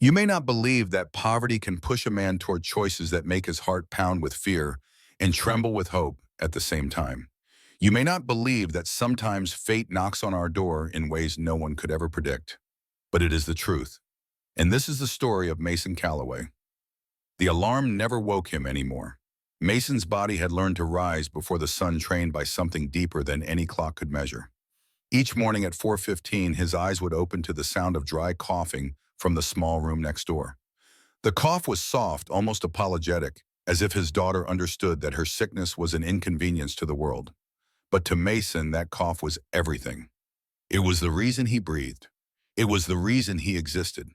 You may not believe that poverty can push a man toward choices that make his heart pound with fear and tremble with hope at the same time. You may not believe that sometimes fate knocks on our door in ways no one could ever predict. But it is the truth. And this is the story of Mason Calloway. The alarm never woke him anymore. Mason's body had learned to rise before the sun, trained by something deeper than any clock could measure. Each morning at 4:15, his eyes would open to the sound of dry coughing from the small room next door. The cough was soft, almost apologetic, as if his daughter understood that her sickness was an inconvenience to the world. But to Mason, that cough was everything. It was the reason he breathed. It was the reason he existed.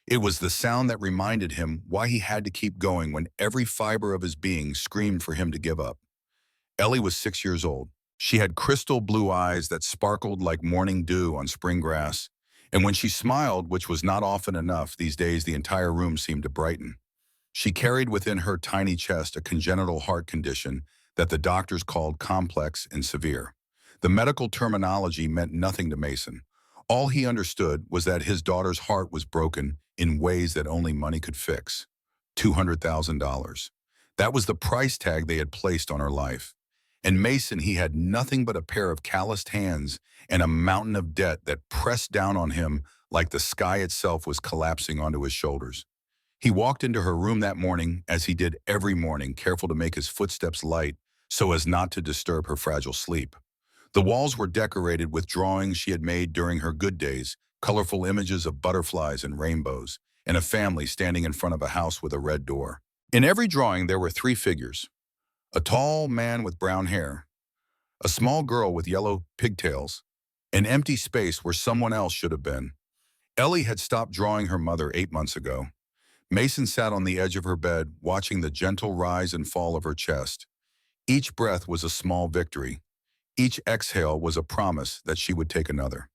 It was the sound that reminded him why he had to keep going when every fiber of his being screamed for him to give up. Ellie was 6 years old. She had crystal blue eyes that sparkled like morning dew on spring grass, and when she smiled, which was not often enough these days, the entire room seemed to brighten. She carried within her tiny chest a congenital heart condition that the doctors called complex and severe. The medical terminology meant nothing to Mason. All he understood was that his daughter's heart was broken in ways that only money could fix. $200,000. That was the price tag they had placed on her life. And Mason, he had nothing but a pair of calloused hands and a mountain of debt that pressed down on him like the sky itself was collapsing onto his shoulders. He walked into her room that morning, as he did every morning, careful to make his footsteps light so as not to disturb her fragile sleep. The walls were decorated with drawings she had made during her good days, colorful images of butterflies and rainbows, and a family standing in front of a house with a red door. In every drawing there were three figures: a tall man with brown hair, a small girl with yellow pigtails, an empty space where someone else should have been. Ellie had stopped drawing her mother 8 months ago. Mason sat on the edge of her bed, watching the gentle rise and fall of her chest. Each breath was a small victory. Each exhale was a promise that she would take another.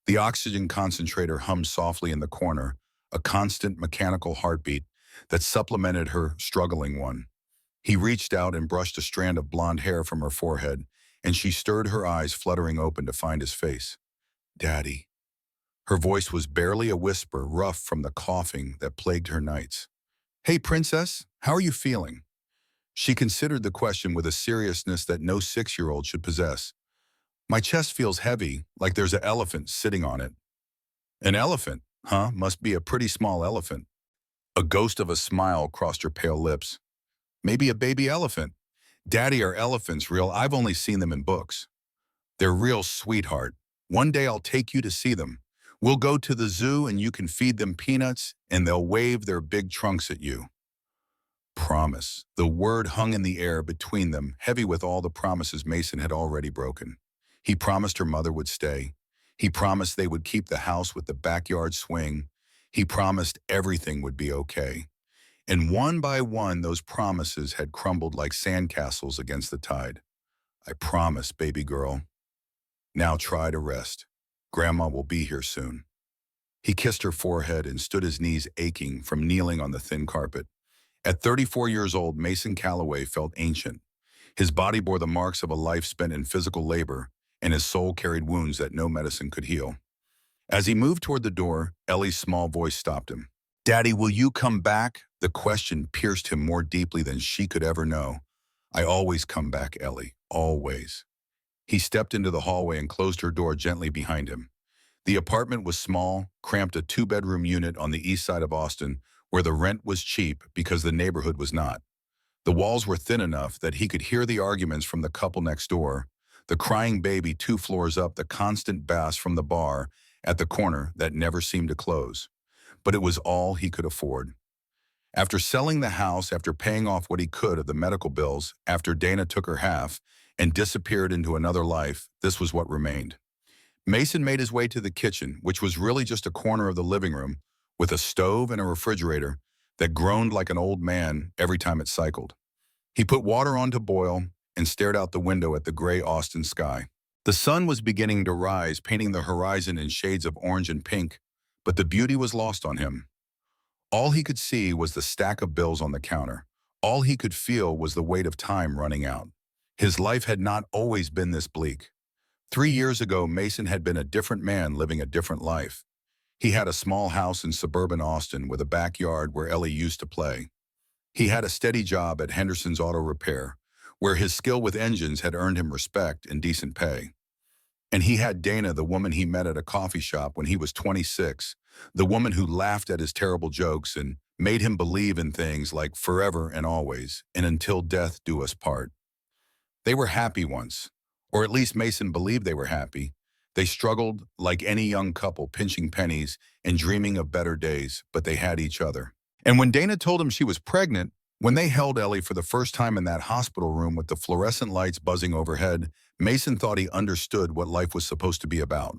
The oxygen concentrator hummed softly in the corner, a constant mechanical heartbeat that supplemented her struggling one. He reached out and brushed a strand of blonde hair from her forehead, and she stirred her eyes, fluttering open to find his face. "Daddy." Her voice was barely a whisper, rough from the coughing that plagued her nights. "Hey, princess, how are you feeling?" She considered the question with a seriousness that no 6-year-old should possess. "My chest feels heavy, like there's an elephant sitting on it." "An elephant, huh? Must be a pretty small elephant." A ghost of a smile crossed her pale lips. "Maybe a baby elephant." "Daddy, are elephants real? I've only seen them in books." "They're real, sweetheart. One day I'll take you to see them. We'll go to the zoo and you can feed them peanuts and they'll wave their big trunks at you." Promise. The word hung in the air between them, heavy with all the promises Mason had already broken. He promised her mother would stay. He promised they would keep the house with the backyard swing. He promised everything would be okay. And one by one, those promises had crumbled like sandcastles against the tide. "I promise, baby girl. Now try to rest. Grandma will be here soon." He kissed her forehead and stood, his knees aching from kneeling on the thin carpet. At 34 years old, Mason Calloway felt ancient. His body bore the marks of a life spent in physical labor, and his soul carried wounds that no medicine could heal. As he moved toward the door, Ellie's small voice stopped him. "Daddy, will you come back?" The question pierced him more deeply than she could ever know. "I always come back, Ellie, always." He stepped into the hallway and closed her door gently behind him. The apartment was small, cramped, a two-bedroom unit on the east side of Austin, where the rent was cheap because the neighborhood was not. The walls were thin enough that he could hear the arguments from the couple next door, the crying baby 2 floors up, the constant bass from the bar at the corner that never seemed to close. But it was all he could afford. After selling the house, after paying off what he could of the medical bills, after Dana took her half and disappeared into another life, this was what remained. Mason made his way to the kitchen, which was really just a corner of the living room, with a stove and a refrigerator that groaned like an old man every time it cycled. He put water on to boil and stared out the window at the gray Austin sky. The sun was beginning to rise, painting the horizon in shades of orange and pink, but the beauty was lost on him. All he could see was the stack of bills on the counter. All he could feel was the weight of time running out. His life had not always been this bleak. 3 years ago, Mason had been a different man living a different life. He had a small house in suburban Austin with a backyard where Ellie used to play. He had a steady job at Henderson's Auto Repair, where his skill with engines had earned him respect and decent pay. And he had Dana, the woman he met at a coffee shop when he was 26, the woman who laughed at his terrible jokes and made him believe in things like forever and always, and until death do us part. They were happy once, or at least Mason believed they were happy. They struggled like any young couple, pinching pennies and dreaming of better days, but they had each other. And when Dana told him she was pregnant, when they held Ellie for the first time in that hospital room with the fluorescent lights buzzing overhead, Mason thought he understood what life was supposed to be about.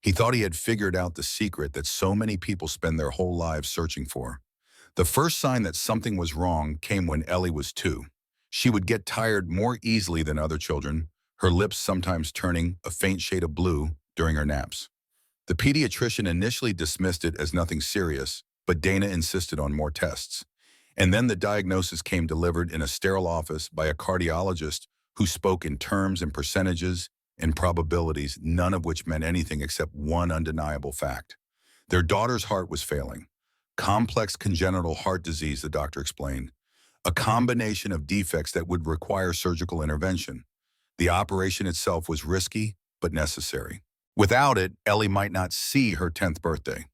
He thought he had figured out the secret that so many people spend their whole lives searching for. The first sign that something was wrong came when Ellie was 2. She would get tired more easily than other children, her lips sometimes turning a faint shade of blue during her naps. The pediatrician initially dismissed it as nothing serious, but Dana insisted on more tests. And then the diagnosis came delivered in a sterile office by a cardiologist who spoke in terms and percentages and probabilities, none of which meant anything except one undeniable fact. Their daughter's heart was failing. Complex congenital heart disease, the doctor explained. A combination of defects that would require surgical intervention. The operation itself was risky, but necessary. Without it, Ellie might not see her 10th birthday.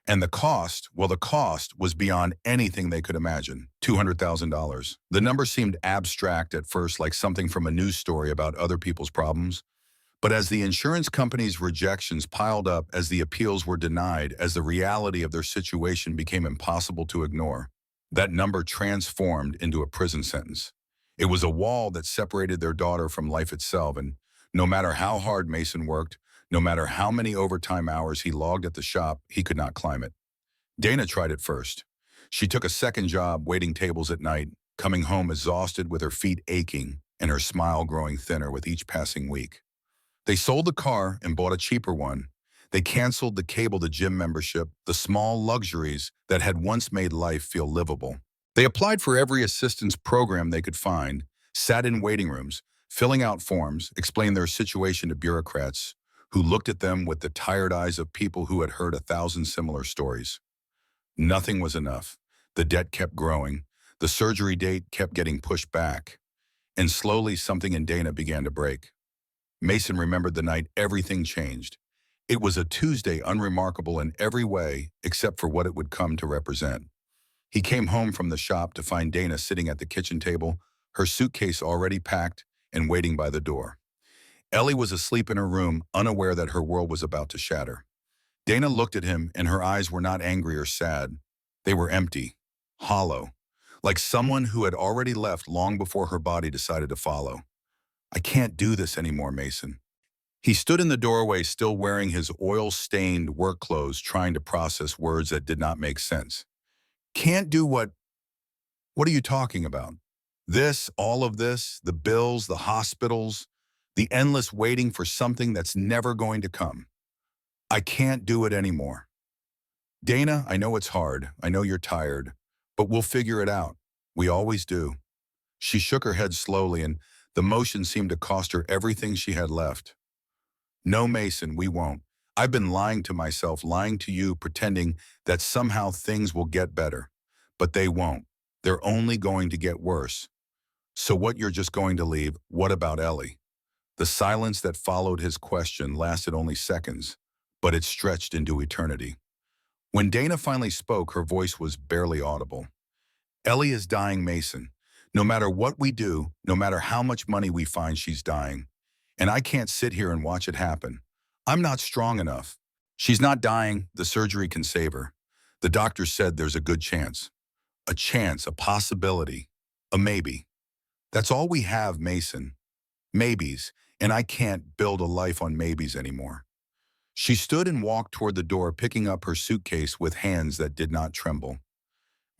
And the cost, well, the cost was beyond anything they could imagine, $200,000. The number seemed abstract at first, like something from a news story about other people's problems. But as the insurance company's rejections piled up, as the appeals were denied, as the reality of their situation became impossible to ignore, that number transformed into a prison sentence. It was a wall that separated their daughter from life itself, and no matter how hard Mason worked, no matter how many overtime hours he logged at the shop, he could not climb it. Dana tried it first. She took a second job waiting tables at night, coming home exhausted with her feet aching and her smile growing thinner with each passing week. They sold the car and bought a cheaper one. They canceled the cable to gym membership, the small luxuries that had once made life feel livable. They applied for every assistance program they could find, sat in waiting rooms, filling out forms, explained their situation to bureaucrats who looked at them with the tired eyes of people who had heard 1,000 similar stories. Nothing was enough. The debt kept growing. The surgery date kept getting pushed back. And slowly something in Dana began to break. Mason remembered the night everything changed. It was a Tuesday, unremarkable in every way except for what it would come to represent. He came home from the shop to find Dana sitting at the kitchen table, her suitcase already packed and waiting by the door. Ellie was asleep in her room, unaware that her world was about to shatter. Dana looked at him, and her eyes were not angry or sad. They were empty, hollow, like someone who had already left long before her body decided to follow. "I can't do this anymore, Mason." He stood in the doorway, still wearing his oil-stained work clothes, trying to process words that did not make sense. "Can't do what? What are you talking about? This, all of this, the bills, the hospitals, the endless waiting for something that's never going to come. I can't do it anymore." "Dana, I know it's hard. I know you're tired. But we'll figure it out. We always do." She shook her head slowly, and the motion seemed to cost her everything she had left. "No, Mason, we won't. I've been lying to myself, lying to you, pretending that somehow things will get better. But they won't. They're only going to get worse. So what, you're just going to leave? What about Ellie?" The silence that followed his question lasted only seconds, but it stretched into eternity. When Dana finally spoke, her voice was barely audible. "Ellie is dying, Mason. No matter what we do, no matter how much money we find, she's dying. And I can't sit here and watch it happen. I'm not strong enough. She's not dying. The surgery can save her. The doctor said there's a good chance. A chance, a possibility, a maybe. That's all we have, Mason. Maybes, and I can't build a life on maybes anymore." She stood and walked toward the door, picking up her suitcase with hands that did not tremble.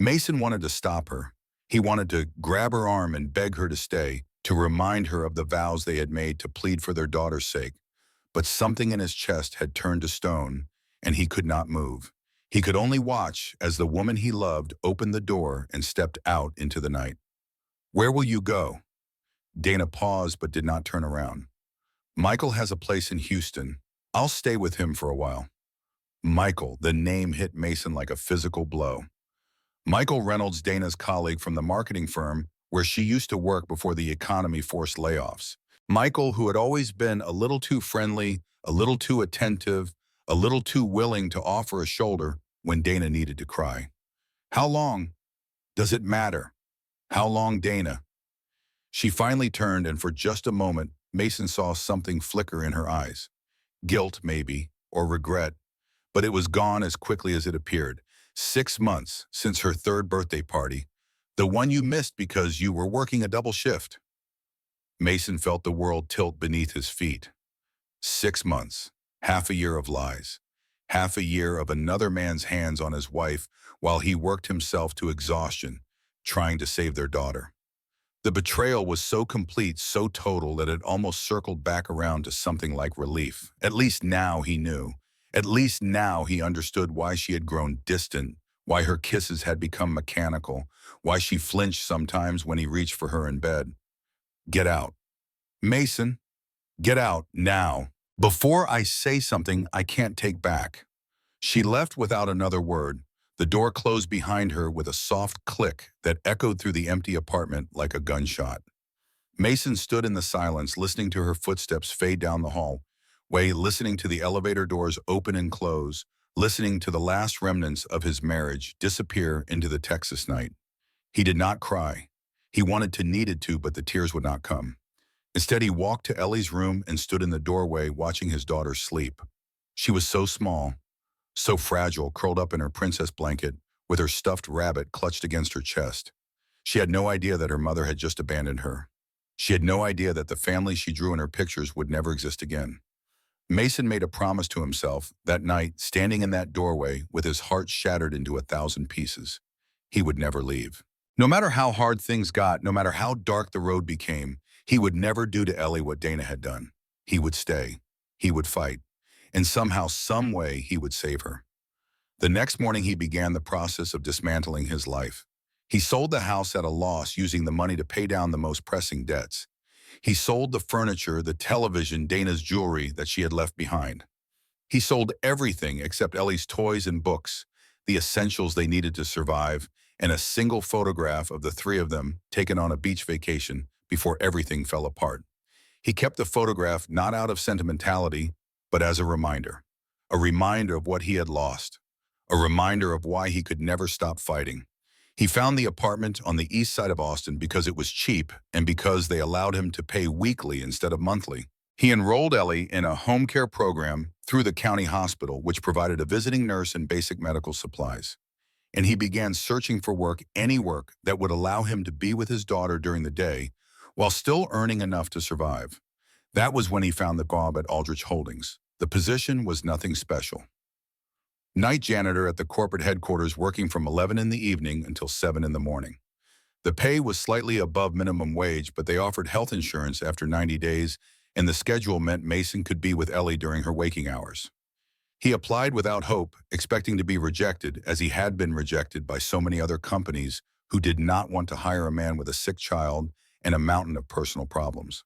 Mason wanted to stop her. He wanted to grab her arm and beg her to stay, to remind her of the vows they had made, to plead for their daughter's sake. But something in his chest had turned to stone, and he could not move. He could only watch as the woman he loved opened the door and stepped out into the night. "Where will you go?" Dana paused but did not turn around. "Michael has a place in Houston. I'll stay with him for a while." Michael, the name hit Mason like a physical blow. Michael Reynolds, Dana's colleague from the marketing firm where she used to work before the economy forced layoffs. Michael, who had always been a little too friendly, a little too attentive, a little too willing to offer a shoulder when Dana needed to cry. How long? Does it matter? How long, Dana? She finally turned, and for just a moment, Mason saw something flicker in her eyes. Guilt, maybe, or regret, but it was gone as quickly as it appeared. 6 months since her third birthday party, the one you missed because you were working a double shift. Mason felt the world tilt beneath his feet. 6 months, half a year of lies, half a year of another man's hands on his wife while he worked himself to exhaustion, trying to save their daughter. The betrayal was so complete, so total, that it almost circled back around to something like relief. At least now he knew. At least now he understood why she had grown distant, why her kisses had become mechanical, why she flinched sometimes when he reached for her in bed. Get out. Mason, get out now. Before I say something I can't take back. She left without another word. The door closed behind her with a soft click that echoed through the empty apartment like a gunshot. Mason stood in the silence, listening to her footsteps fade down the hallway, listening to the elevator doors open and close, listening to the last remnants of his marriage disappear into the Texas night. He did not cry. He wanted to, needed to, but the tears would not come. Instead, he walked to Ellie's room and stood in the doorway watching his daughter sleep. She was so small, so fragile, curled up in her princess blanket, with her stuffed rabbit clutched against her chest. She had no idea that her mother had just abandoned her. She had no idea that the family she drew in her pictures would never exist again. Mason made a promise to himself that night, standing in that doorway with his heart shattered into 1,000 pieces. He would never leave. No matter how hard things got, no matter how dark the road became, he would never do to Ellie what Dana had done. He would stay. He would fight. And somehow, some way, he would save her. The next morning, he began the process of dismantling his life. He sold the house at a loss, using the money to pay down the most pressing debts. He sold the furniture, the television, Dana's jewelry that she had left behind. He sold everything except Ellie's toys and books, the essentials they needed to survive, and a single photograph of the three of them taken on a beach vacation before everything fell apart. He kept the photograph not out of sentimentality, but as a reminder of what he had lost, a reminder of why he could never stop fighting. He found the apartment on the east side of Austin because it was cheap and because they allowed him to pay weekly instead of monthly. He enrolled Ellie in a home care program through the county hospital, which provided a visiting nurse and basic medical supplies. And he began searching for work, any work that would allow him to be with his daughter during the day while still earning enough to survive. That was when he found the job at Aldrich Holdings. The position was nothing special. Night janitor at the corporate headquarters, working from 11 in the evening until 7 in the morning. The pay was slightly above minimum wage, but they offered health insurance after 90 days, and the schedule meant Mason could be with Ellie during her waking hours. He applied without hope, expecting to be rejected, as he had been rejected by so many other companies who did not want to hire a man with a sick child and a mountain of personal problems.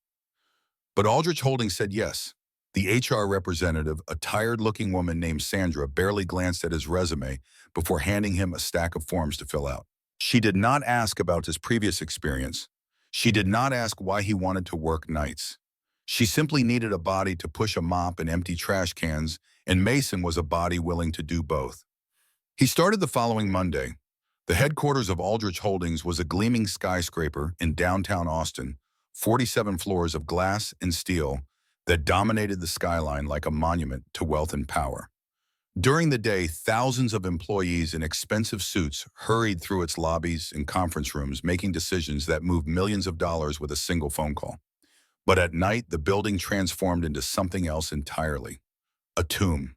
But Aldrich Holdings said yes. The HR representative, a tired-looking woman named Sandra, barely glanced at his resume before handing him a stack of forms to fill out. She did not ask about his previous experience. She did not ask why he wanted to work nights. She simply needed a body to push a mop and empty trash cans, and Mason was a body willing to do both. He started the following Monday. The headquarters of Aldrich Holdings was a gleaming skyscraper in downtown Austin, 47 floors of glass and steel that dominated the skyline like a monument to wealth and power. During the day, thousands of employees in expensive suits hurried through its lobbies and conference rooms, making decisions that moved millions of dollars with a single phone call. But at night, the building transformed into something else entirely. A tomb,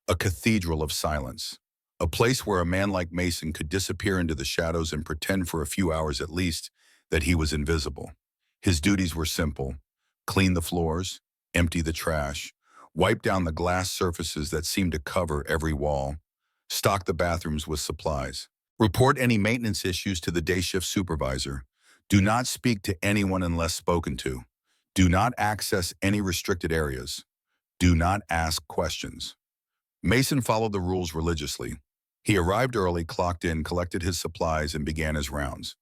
a cathedral of silence, a place where a man like Mason could disappear into the shadows and pretend for a few hours at least that he was invisible. His duties were simple: clean the floors, empty the trash, wipe down the glass surfaces that seemed to cover every wall, stock the bathrooms with supplies, report any maintenance issues to the day shift supervisor, do not speak to anyone unless spoken to, do not access any restricted areas, do not ask questions. Mason followed the rules religiously. He arrived early, clocked in, collected his supplies, and began his rounds.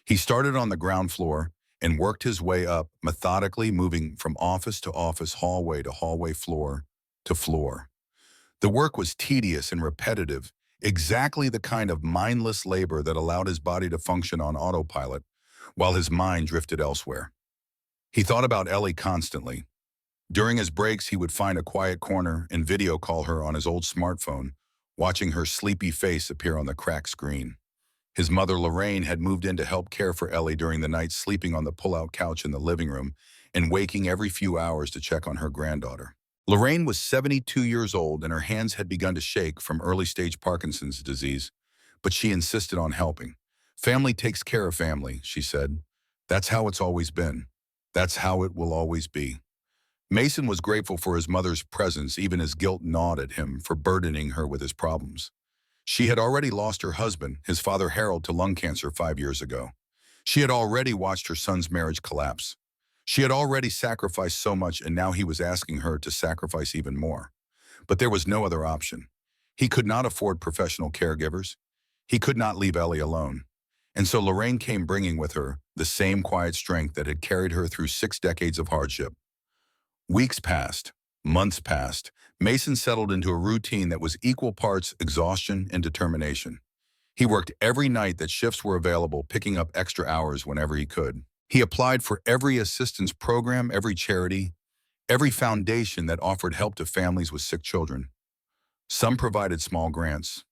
He started on the ground floor and worked his way up, methodically moving from office to office, hallway to hallway, floor to floor. The work was tedious and repetitive, exactly the kind of mindless labor that allowed his body to function on autopilot while his mind drifted elsewhere. He thought about Ellie constantly. During his breaks, he would find a quiet corner and video call her on his old smartphone, watching her sleepy face appear on the cracked screen. His mother, Lorraine, had moved in to help care for Ellie during the night, sleeping on the pull-out couch in the living room and waking every few hours to check on her granddaughter. Lorraine was 72 years old and her hands had begun to shake from early-stage Parkinson's disease, but she insisted on helping. "Family takes care of family," she said. "That's how it's always been. That's how it will always be." Mason was grateful for his mother's presence, even as guilt gnawed at him for burdening her with his problems. She had already lost her husband, his father Harold, to lung cancer 5 years ago. She had already watched her son's marriage collapse. She had already sacrificed so much, and now he was asking her to sacrifice even more. But there was no other option. He could not afford professional caregivers. He could not leave Ellie alone. And so Lorraine came, bringing with her the same quiet strength that had carried her through 6 decades of hardship. Weeks passed, months passed. Mason settled into a routine that was equal parts exhaustion and determination. He worked every night that shifts were available, picking up extra hours whenever he could. He applied for every assistance program, every charity, every foundation that offered help to families with sick children. Some provided small grants.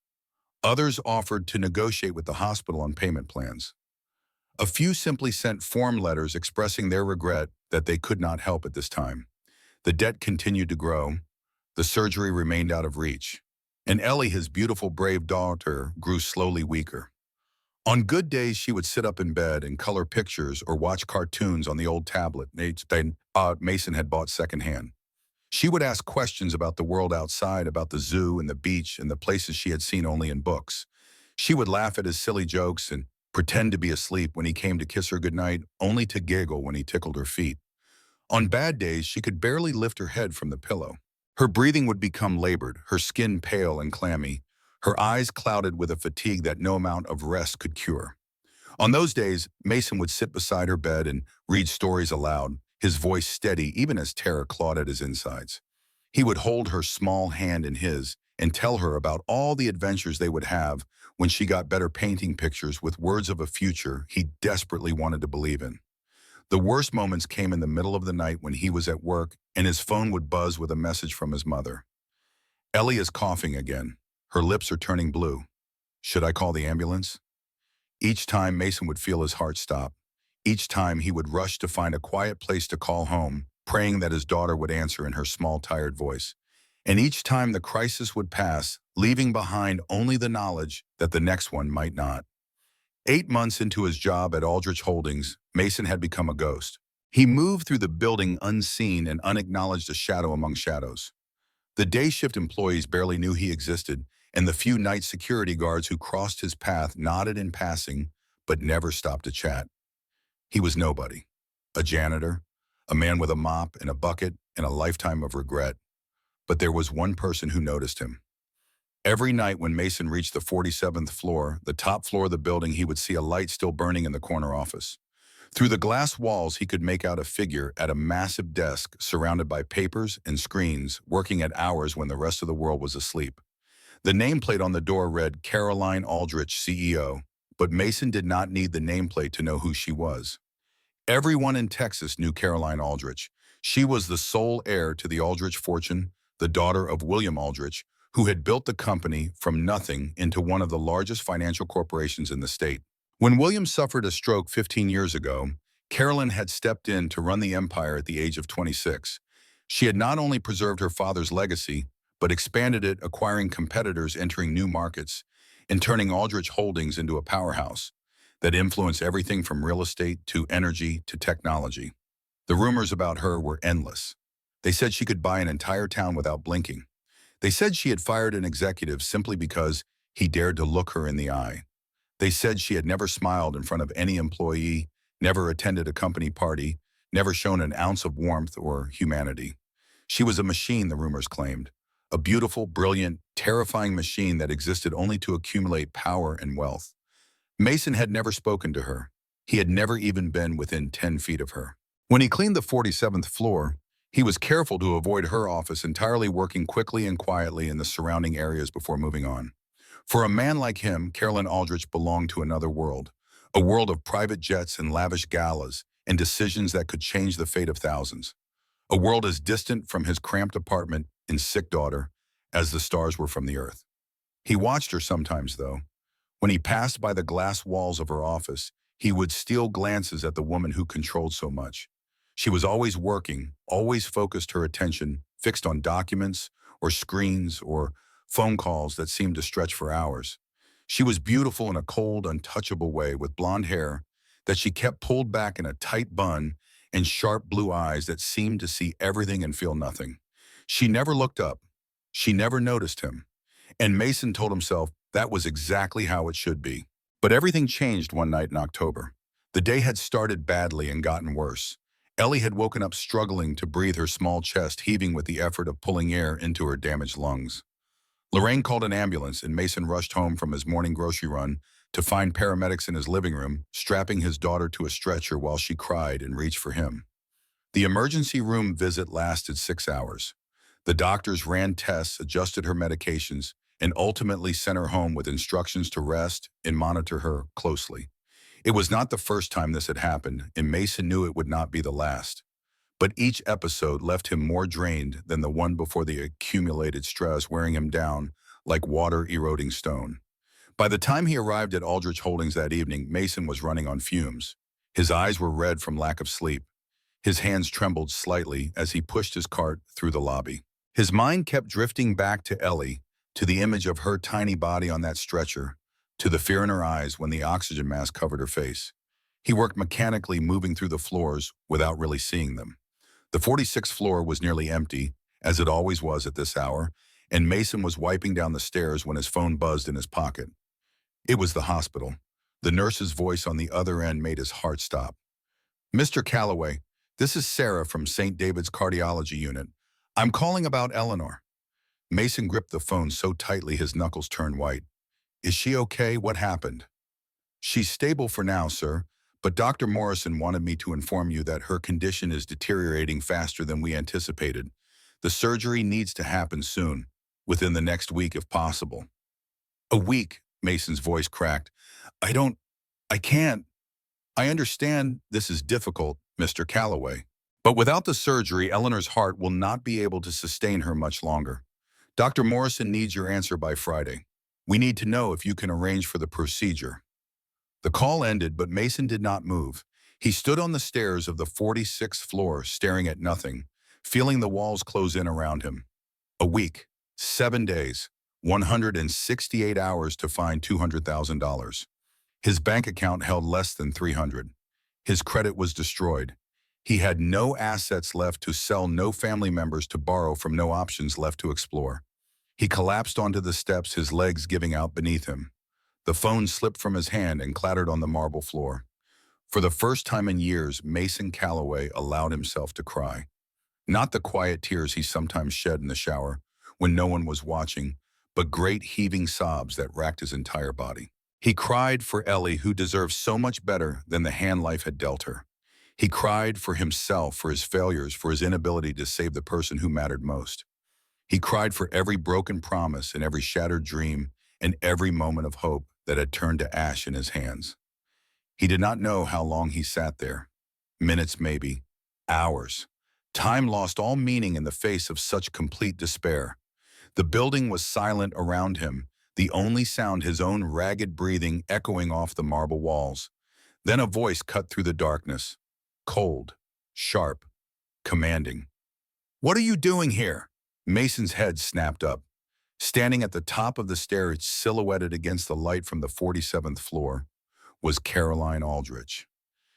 Others offered to negotiate with the hospital on payment plans. A few simply sent form letters expressing their regret that they could not help at this time. The debt continued to grow. The surgery remained out of reach. And Ellie, his beautiful, brave daughter, grew slowly weaker. On good days, she would sit up in bed and color pictures or watch cartoons on the old tablet Mason had bought secondhand. She would ask questions about the world outside, about the zoo and the beach and the places she had seen only in books. She would laugh at his silly jokes and pretend to be asleep when he came to kiss her goodnight, only to giggle when he tickled her feet. On bad days, she could barely lift her head from the pillow. Her breathing would become labored, her skin pale and clammy, her eyes clouded with a fatigue that no amount of rest could cure. On those days, Mason would sit beside her bed and read stories aloud, his voice steady even as terror clawed at his insides. He would hold her small hand in his and tell her about all the adventures they would have when she got better, painting pictures with words of a future he desperately wanted to believe in. The worst moments came in the middle of the night when he was at work and his phone would buzz with a message from his mother. "Ellie is coughing again. Her lips are turning blue. Should I call the ambulance?" Each time Mason would feel his heart stop. Each time he would rush to find a quiet place to call home, praying that his daughter would answer in her small, tired voice. And each time the crisis would pass, leaving behind only the knowledge that the next one might not. 8 months into his job at Aldrich Holdings, Mason had become a ghost. He moved through the building unseen and unacknowledged, a shadow among shadows. The day shift employees barely knew he existed, and the few night security guards who crossed his path nodded in passing, but never stopped to chat. He was nobody. A janitor, a man with a mop and a bucket and a lifetime of regret. But there was one person who noticed him. Every night when Mason reached the 47th floor, the top floor of the building, he would see a light still burning in the corner office. Through the glass walls, he could make out a figure at a massive desk surrounded by papers and screens, working at hours when the rest of the world was asleep. The nameplate on the door read Caroline Aldrich, CEO, but Mason did not need the nameplate to know who she was. Everyone in Texas knew Caroline Aldrich. She was the sole heir to the Aldrich fortune, the daughter of William Aldrich, who had built the company from nothing into one of the largest financial corporations in the state. When William suffered a stroke 15 years ago, Carolyn had stepped in to run the empire at the age of 26. She had not only preserved her father's legacy, but expanded it, acquiring competitors, entering new markets, and turning Aldrich Holdings into a powerhouse that influenced everything from real estate to energy to technology. The rumors about her were endless. They said she could buy an entire town without blinking. They said she had fired an executive simply because he dared to look her in the eye. They said she had never smiled in front of any employee, never attended a company party, never shown an ounce of warmth or humanity. She was a machine, the rumors claimed, a beautiful, brilliant, terrifying machine that existed only to accumulate power and wealth. Mason had never spoken to her. He had never even been within 10 feet of her. When he cleaned the 47th floor, he was careful to avoid her office entirely, working quickly and quietly in the surrounding areas before moving on. For a man like him, Carolyn Aldrich belonged to another world, a world of private jets and lavish galas and decisions that could change the fate of thousands. A world as distant from his cramped apartment and sick daughter as the stars were from the earth. He watched her sometimes, though. When he passed by the glass walls of her office, he would steal glances at the woman who controlled so much. She was always working, always focused her attention, fixed on documents or screens or phone calls that seemed to stretch for hours. She was beautiful in a cold, untouchable way, with blonde hair that she kept pulled back in a tight bun and sharp blue eyes that seemed to see everything and feel nothing. She never looked up. She never noticed him. And Mason told himself that was exactly how it should be. But everything changed one night in October. The day had started badly and gotten worse. Ellie had woken up struggling to breathe, her small chest heaving with the effort of pulling air into her damaged lungs. Lorraine called an ambulance, and Mason rushed home from his morning grocery run to find paramedics in his living room, strapping his daughter to a stretcher while she cried and reached for him. The emergency room visit lasted 6 hours. The doctors ran tests, adjusted her medications, and ultimately sent her home with instructions to rest and monitor her closely. It was not the first time this had happened, and Mason knew it would not be the last. But each episode left him more drained than the one before, the accumulated stress wearing him down like water eroding stone. By the time he arrived at Aldrich Holdings that evening, Mason was running on fumes. His eyes were red from lack of sleep. His hands trembled slightly as he pushed his cart through the lobby. His mind kept drifting back to Ellie, to the image of her tiny body on that stretcher, to the fear in her eyes when the oxygen mask covered her face. He worked mechanically, moving through the floors without really seeing them. The 46th floor was nearly empty, as it always was at this hour, and Mason was wiping down the stairs when his phone buzzed in his pocket. It was the hospital. The nurse's voice on the other end made his heart stop. "Mr. Calloway, this is Sarah from St. David's Cardiology Unit. I'm calling about Eleanor." Mason gripped the phone so tightly his knuckles turned white. "Is she okay? What happened?" "She's stable for now, sir, but Dr. Morrison wanted me to inform you that her condition is deteriorating faster than we anticipated. The surgery needs to happen soon, within the next week if possible." "A week?" Mason's voice cracked. I can't. I understand this is difficult, Mr. Calloway. But without the surgery, Eleanor's heart will not be able to sustain her much longer. Dr. Morrison needs your answer by Friday. We need to know if you can arrange for the procedure." The call ended, but Mason did not move. He stood on the stairs of the 46th floor, staring at nothing, feeling the walls close in around him. A week, 7 days, 168 hours to find $200,000. His bank account held less than 300. His credit was destroyed. He had no assets left to sell, no family members to borrow from, no options left to explore. He collapsed onto the steps, his legs giving out beneath him. The phone slipped from his hand and clattered on the marble floor. For the first time in years, Mason Calloway allowed himself to cry. Not the quiet tears he sometimes shed in the shower when no one was watching, but great heaving sobs that racked his entire body. He cried for Ellie, who deserved so much better than the hand life had dealt her. He cried for himself, for his failures, for his inability to save the person who mattered most. He cried for every broken promise and every shattered dream and every moment of hope that had turned to ash in his hands. He did not know how long he sat there. Minutes maybe, hours. Time lost all meaning in the face of such complete despair. The building was silent around him, the only sound his own ragged breathing echoing off the marble walls. Then a voice cut through the darkness, cold, sharp, commanding. "What are you doing here?" Mason's head snapped up. Standing at the top of the stairs, silhouetted against the light from the 47th floor, was Caroline Aldrich.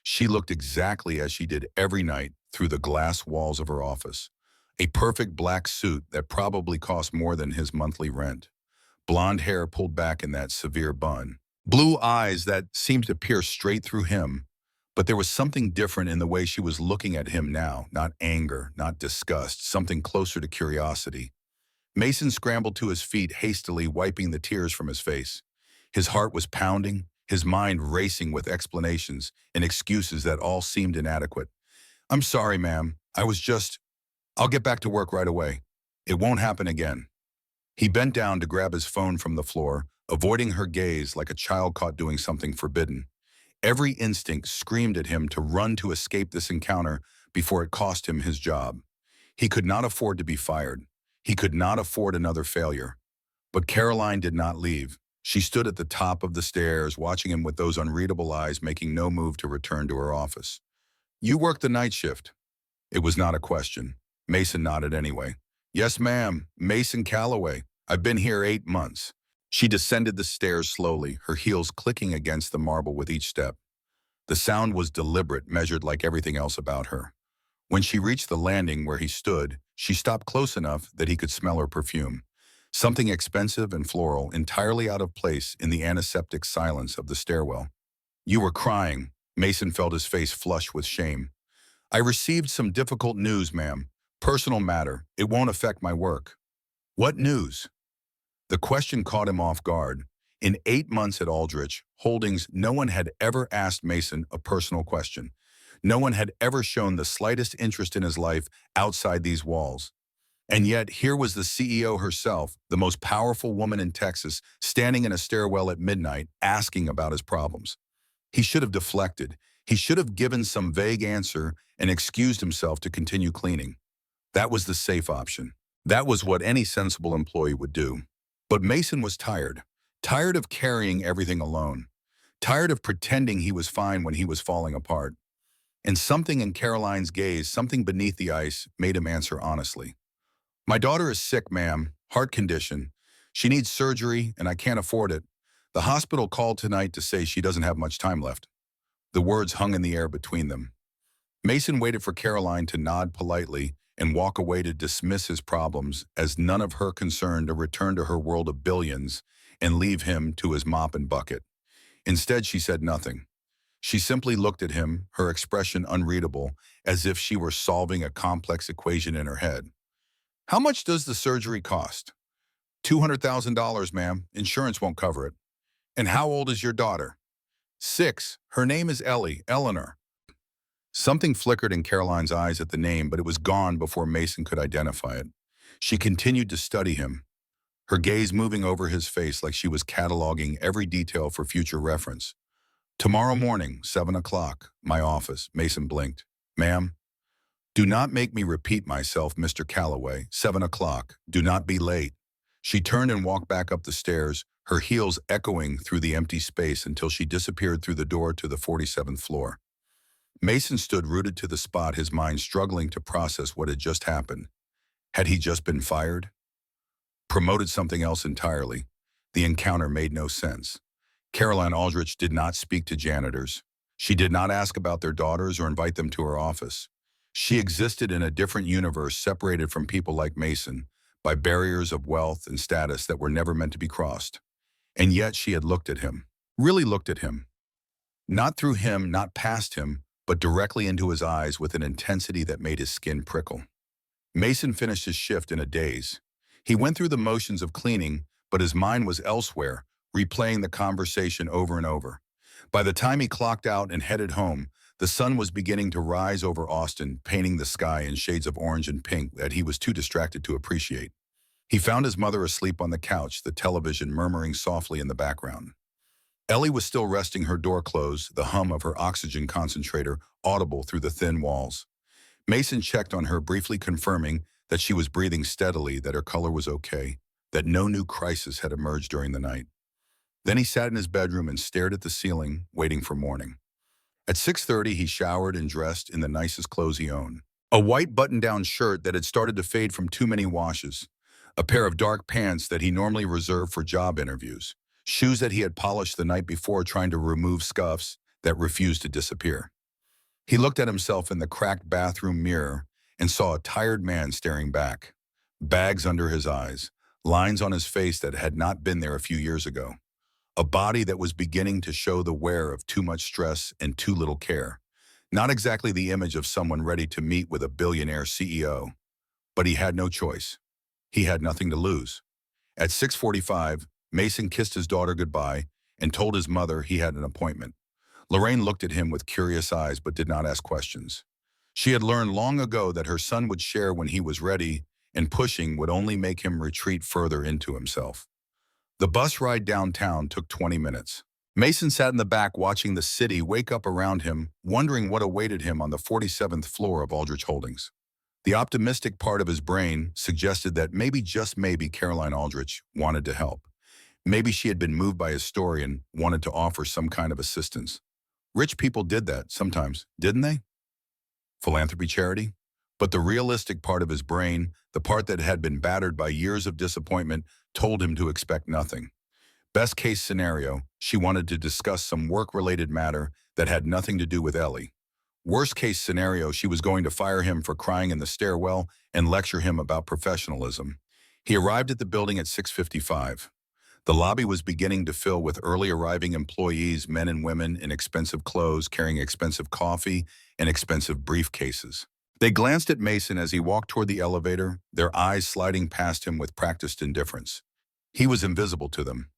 She looked exactly as she did every night through the glass walls of her office. A perfect black suit that probably cost more than his monthly rent. Blonde hair pulled back in that severe bun. Blue eyes that seemed to pierce straight through him. But there was something different in the way she was looking at him now. Not anger, not disgust, something closer to curiosity. Mason scrambled to his feet, hastily wiping the tears from his face. His heart was pounding, his mind racing with explanations and excuses that all seemed inadequate. "I'm sorry, ma'am. I'll get back to work right away. It won't happen again." He bent down to grab his phone from the floor, avoiding her gaze like a child caught doing something forbidden. Every instinct screamed at him to run to escape this encounter before it cost him his job. He could not afford to be fired. He could not afford another failure. But Caroline did not leave. She stood at the top of the stairs, watching him with those unreadable eyes, making no move to return to her office. "You work the night shift." It was not a question. Mason nodded anyway. "Yes, ma'am. Mason Calloway. I've been here 8 months." She descended the stairs slowly, her heels clicking against the marble with each step. The sound was deliberate, measured like everything else about her. When she reached the landing where he stood, she stopped close enough that he could smell her perfume. Something expensive and floral, entirely out of place in the antiseptic silence of the stairwell. "You were crying." Mason felt his face flush with shame. "I received some difficult news, ma'am. Personal matter. It won't affect my work." "What news?" The question caught him off guard. In 8 months at Aldrich Holdings, no one had ever asked Mason a personal question. No one had ever shown the slightest interest in his life outside these walls. And yet, here was the CEO herself, the most powerful woman in Texas, standing in a stairwell at midnight, asking about his problems. He should have deflected. He should have given some vague answer and excused himself to continue cleaning. That was the safe option. That was what any sensible employee would do. But Mason was tired. Tired of carrying everything alone. Tired of pretending he was fine when he was falling apart. And something in Caroline's gaze, something beneath the ice, made him answer honestly. "My daughter is sick, ma'am. Heart condition. She needs surgery, and I can't afford it. The hospital called tonight to say she doesn't have much time left." The words hung in the air between them. Mason waited for Caroline to nod politely and walk away to dismiss his problems as none of her concern, to return to her world of billions and leave him to his mop and bucket. Instead, she said nothing. She simply looked at him, her expression unreadable, as if she were solving a complex equation in her head. "How much does the surgery cost?" $200,000, ma'am. Insurance won't cover it." "And how old is your daughter?" "6. Her name is Eleanor." Something flickered in Caroline's eyes at the name, but it was gone before Mason could identify it. She continued to study him, her gaze moving over his face like she was cataloging every detail for future reference. "Tomorrow morning, 7 o'clock, my office." Mason blinked. "Ma'am?" "Do not make me repeat myself, Mr. Calloway. 7 o'clock. Do not be late." She turned and walked back up the stairs, her heels echoing through the empty space until she disappeared through the door to the 47th floor. Mason stood rooted to the spot, his mind struggling to process what had just happened. Had he just been fired? Promoted something else entirely? The encounter made no sense. Caroline Aldrich did not speak to janitors. She did not ask about their daughters or invite them to her office. She existed in a different universe, separated from people like Mason by barriers of wealth and status that were never meant to be crossed. And yet she had looked at him, really looked at him. Not through him, not past him, but directly into his eyes with an intensity that made his skin prickle. Mason finished his shift in a daze. He went through the motions of cleaning, but his mind was elsewhere, replaying the conversation over and over. By the time he clocked out and headed home, the sun was beginning to rise over Austin, painting the sky in shades of orange and pink that he was too distracted to appreciate. He found his mother asleep on the couch, the television murmuring softly in the background. Ellie was still resting, her door closed, the hum of her oxygen concentrator audible through the thin walls. Mason checked on her, briefly confirming that she was breathing steadily, that her color was okay, that no new crisis had emerged during the night. Then he sat in his bedroom and stared at the ceiling, waiting for morning. At 6:30, he showered and dressed in the nicest clothes he owned. A white button-down shirt that had started to fade from too many washes, a pair of dark pants that he normally reserved for job interviews, shoes that he had polished the night before trying to remove scuffs that refused to disappear. He looked at himself in the cracked bathroom mirror and saw a tired man staring back, bags under his eyes, lines on his face that had not been there a few years ago, a body that was beginning to show the wear of too much stress and too little care. Not exactly the image of someone ready to meet with a billionaire CEO, but he had no choice. He had nothing to lose. At 6:45, Mason kissed his daughter goodbye and told his mother he had an appointment. Lorraine looked at him with curious eyes but did not ask questions. She had learned long ago that her son would share when he was ready, and pushing would only make him retreat further into himself. The bus ride downtown took 20 minutes. Mason sat in the back watching the city wake up around him, wondering what awaited him on the 47th floor of Aldrich Holdings. The optimistic part of his brain suggested that maybe, just maybe, Caroline Aldrich wanted to help. Maybe she had been moved by his story and wanted to offer some kind of assistance. Rich people did that sometimes, didn't they? Philanthropy, charity? But the realistic part of his brain, the part that had been battered by years of disappointment, told him to expect nothing. Best case scenario, she wanted to discuss some work-related matter that had nothing to do with Ellie. Worst case scenario, she was going to fire him for crying in the stairwell and lecture him about professionalism. He arrived at the building at 6:55. The lobby was beginning to fill with early arriving employees, men and women in expensive clothes, carrying expensive coffee and expensive briefcases. They glanced at Mason as he walked toward the elevator, their eyes sliding past him with practiced indifference. He was invisible to them,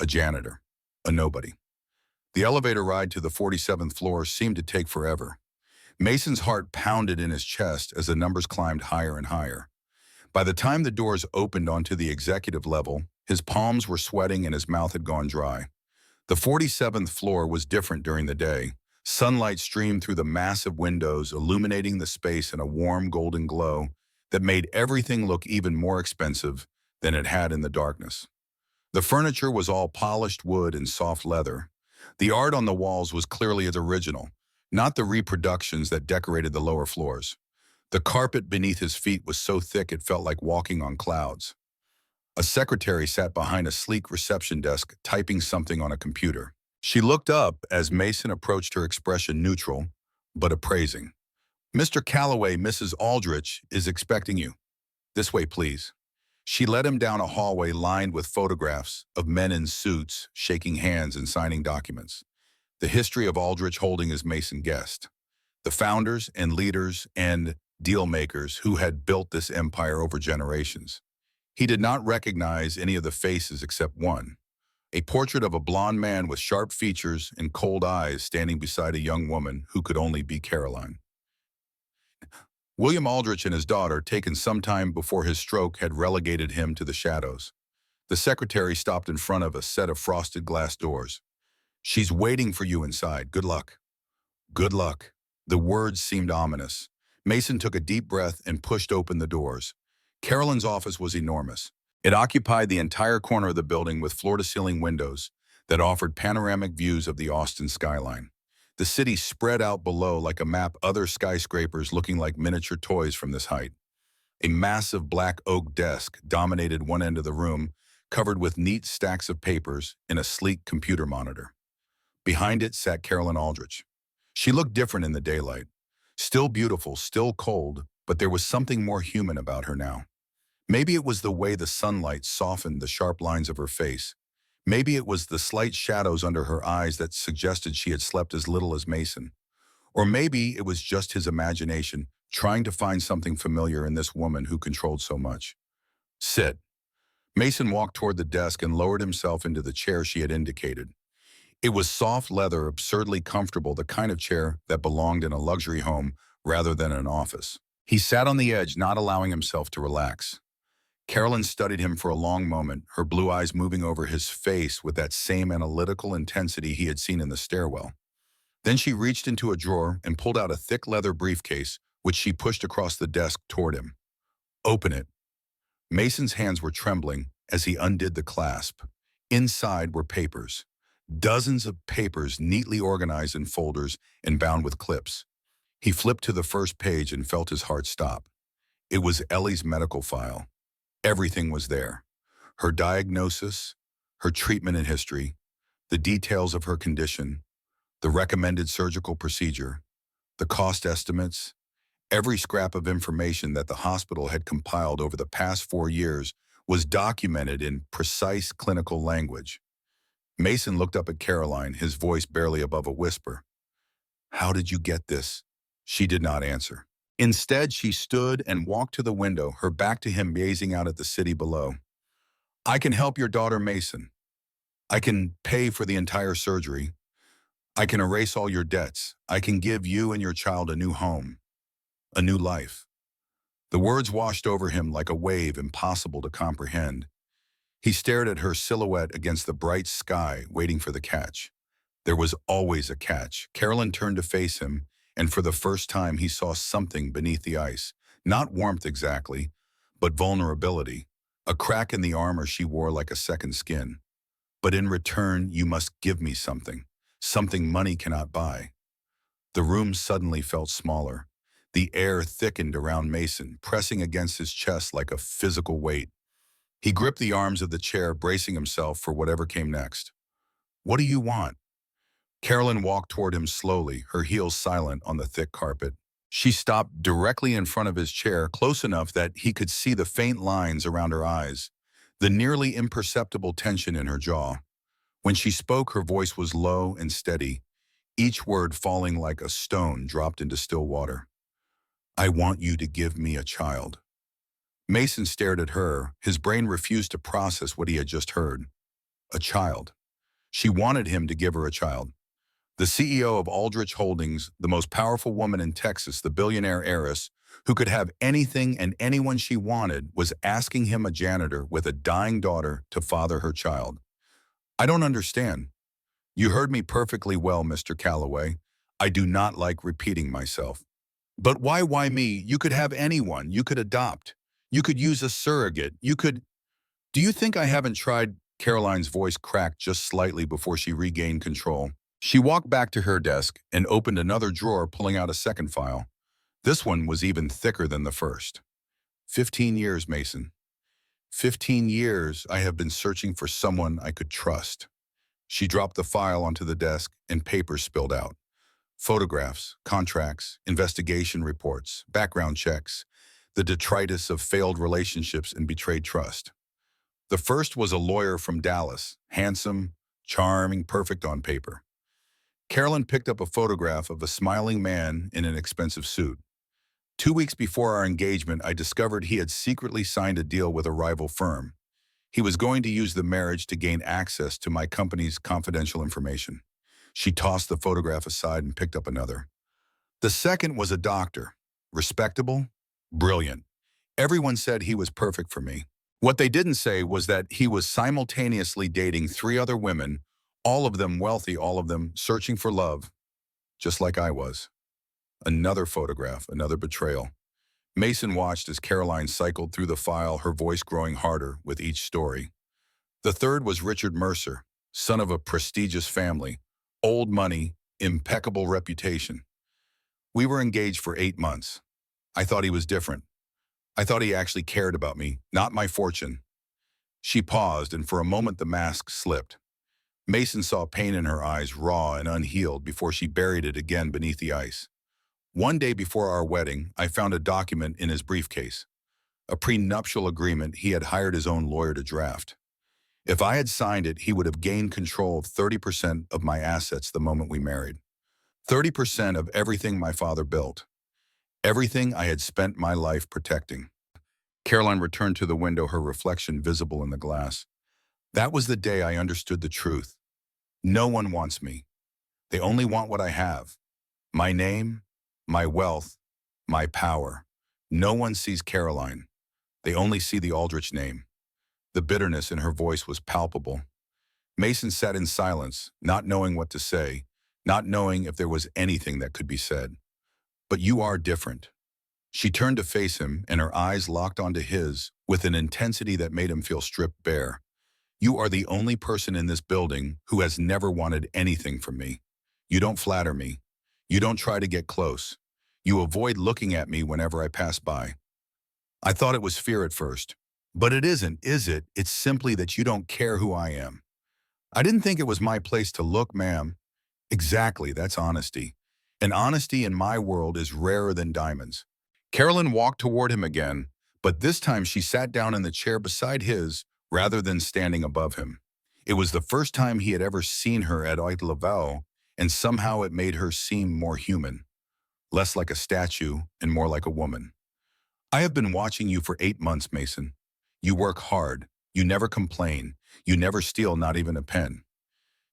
a janitor, a nobody. The elevator ride to the 47th floor seemed to take forever. Mason's heart pounded in his chest as the numbers climbed higher and higher. By the time the doors opened onto the executive level, his palms were sweating and his mouth had gone dry. The 47th floor was different during the day. Sunlight streamed through the massive windows, illuminating the space in a warm golden glow that made everything look even more expensive than it had in the darkness. The furniture was all polished wood and soft leather. The art on the walls was clearly its original, not the reproductions that decorated the lower floors. The carpet beneath his feet was so thick it felt like walking on clouds. A secretary sat behind a sleek reception desk, typing something on a computer. She looked up as Mason approached, her expression neutral, but appraising. "Mr. Calloway, Mrs. Aldrich is expecting you. This way, please." She led him down a hallway lined with photographs of men in suits, shaking hands and signing documents. The history of Aldrich Holding, as Mason guessed. The founders and leaders and deal makers who had built this empire over generations. He did not recognize any of the faces except one, a portrait of a blond man with sharp features and cold eyes standing beside a young woman who could only be Caroline. William Aldrich and his daughter, taken some time before his stroke had relegated him to the shadows. The secretary stopped in front of a set of frosted glass doors. "She's waiting for you inside. Good luck." Good luck. The words seemed ominous. Mason took a deep breath and pushed open the doors. Carolyn's office was enormous. It occupied the entire corner of the building with floor-to-ceiling windows that offered panoramic views of the Austin skyline. The city spread out below like a map, other skyscrapers looking like miniature toys from this height. A massive black oak desk dominated one end of the room, covered with neat stacks of papers and a sleek computer monitor. Behind it sat Caroline Aldrich. She looked different in the daylight. Still beautiful, still cold, but there was something more human about her now. Maybe it was the way the sunlight softened the sharp lines of her face. Maybe it was the slight shadows under her eyes that suggested she had slept as little as Mason. Or maybe it was just his imagination trying to find something familiar in this woman who controlled so much. "Sit." Mason walked toward the desk and lowered himself into the chair she had indicated. It was soft leather, absurdly comfortable, the kind of chair that belonged in a luxury home rather than an office. He sat on the edge, not allowing himself to relax. Carolyn studied him for a long moment, her blue eyes moving over his face with that same analytical intensity he had seen in the stairwell. Then she reached into a drawer and pulled out a thick leather briefcase, which she pushed across the desk toward him. "Open it." Mason's hands were trembling as he undid the clasp. Inside were papers. Dozens of papers neatly organized in folders and bound with clips. He flipped to the first page and felt his heart stop. It was Ellie's medical file. Everything was there. Her diagnosis, her treatment and history, the details of her condition, the recommended surgical procedure, the cost estimates. Every scrap of information that the hospital had compiled over the past 4 years was documented in precise clinical language. Mason looked up at Caroline, his voice barely above a whisper. "How did you get this?" She did not answer. Instead, she stood and walked to the window, her back to him, gazing out at the city below. I can help your daughter, Mason. I can pay for the entire surgery. I can erase all your debts. I can give you and your child a new home, a new life. The words washed over him like a wave impossible to comprehend. He stared at her silhouette against the bright sky, waiting for the catch. There was always a catch. Carolyn turned to face him, and for the first time he saw something beneath the ice. Not warmth exactly, but vulnerability. A crack in the armor she wore like a second skin. But in return, you must give me something. Something money cannot buy. The room suddenly felt smaller. The air thickened around Mason, pressing against his chest like a physical weight. He gripped the arms of the chair, bracing himself for whatever came next. What do you want? Carolyn walked toward him slowly, her heels silent on the thick carpet. She stopped directly in front of his chair, close enough that he could see the faint lines around her eyes, the nearly imperceptible tension in her jaw. When she spoke, her voice was low and steady, each word falling like a stone dropped into still water. I want you to give me a child. Mason stared at her. His brain refused to process what he had just heard. A child. She wanted him to give her a child. The CEO of Aldrich Holdings, the most powerful woman in Texas, the billionaire heiress, who could have anything and anyone she wanted, was asking him, a janitor with a dying daughter, to father her child. I don't understand. You heard me perfectly well, Mr. Calloway. I do not like repeating myself. But why me? You could have anyone. You could adopt. You could use a surrogate. You could... Do you think I haven't tried? Caroline's voice cracked just slightly before she regained control. She walked back to her desk and opened another drawer, pulling out a second file. This one was even thicker than the first. 15 years, Mason. 15 years I have been searching for someone I could trust. She dropped the file onto the desk and papers spilled out. Photographs, contracts, investigation reports, background checks, the detritus of failed relationships and betrayed trust. The first was a lawyer from Dallas, handsome, charming, perfect on paper. Carolyn picked up a photograph of a smiling man in an expensive suit. 2 weeks before our engagement, I discovered he had secretly signed a deal with a rival firm. He was going to use the marriage to gain access to my company's confidential information. She tossed the photograph aside and picked up another. The second was a doctor. Respectable, brilliant. Everyone said he was perfect for me. What they didn't say was that he was simultaneously dating 3 other women, all of them wealthy, all of them searching for love, just like I was. Another photograph, another betrayal. Mason watched as Caroline cycled through the file, her voice growing harder with each story. The third was Richard Mercer, son of a prestigious family, old money, impeccable reputation. We were engaged for 8 months. I thought he was different. I thought he actually cared about me, not my fortune. She paused, and for a moment the mask slipped. Mason saw pain in her eyes, raw and unhealed, before she buried it again beneath the ice. One day before our wedding, I found a document in his briefcase, a prenuptial agreement he had hired his own lawyer to draft. If I had signed it, he would have gained control of 30% of my assets the moment we married. 30% of everything my father built. Everything I had spent my life protecting. Caroline returned to the window, her reflection visible in the glass. That was the day I understood the truth. No one wants me. They only want what I have. My name, my wealth, my power. No one sees Caroline. They only see the Aldrich name. The bitterness in her voice was palpable. Mason sat in silence, not knowing what to say, not knowing if there was anything that could be said. But you are different. She turned to face him, and her eyes locked onto his with an intensity that made him feel stripped bare. You are the only person in this building who has never wanted anything from me. You don't flatter me. You don't try to get close. You avoid looking at me whenever I pass by. I thought it was fear at first. But it isn't, is it? It's simply that you don't care who I am. I didn't think it was my place to look, ma'am. Exactly, that's honesty. And honesty in my world is rarer than diamonds. Carolyn walked toward him again, but this time she sat down in the chair beside his rather than standing above him. It was the first time he had ever seen her at eye level, and somehow it made her seem more human. less like a statue and more like a woman. I have been watching you for 8 months, Mason. You work hard. You never complain. You never steal, not even a pen.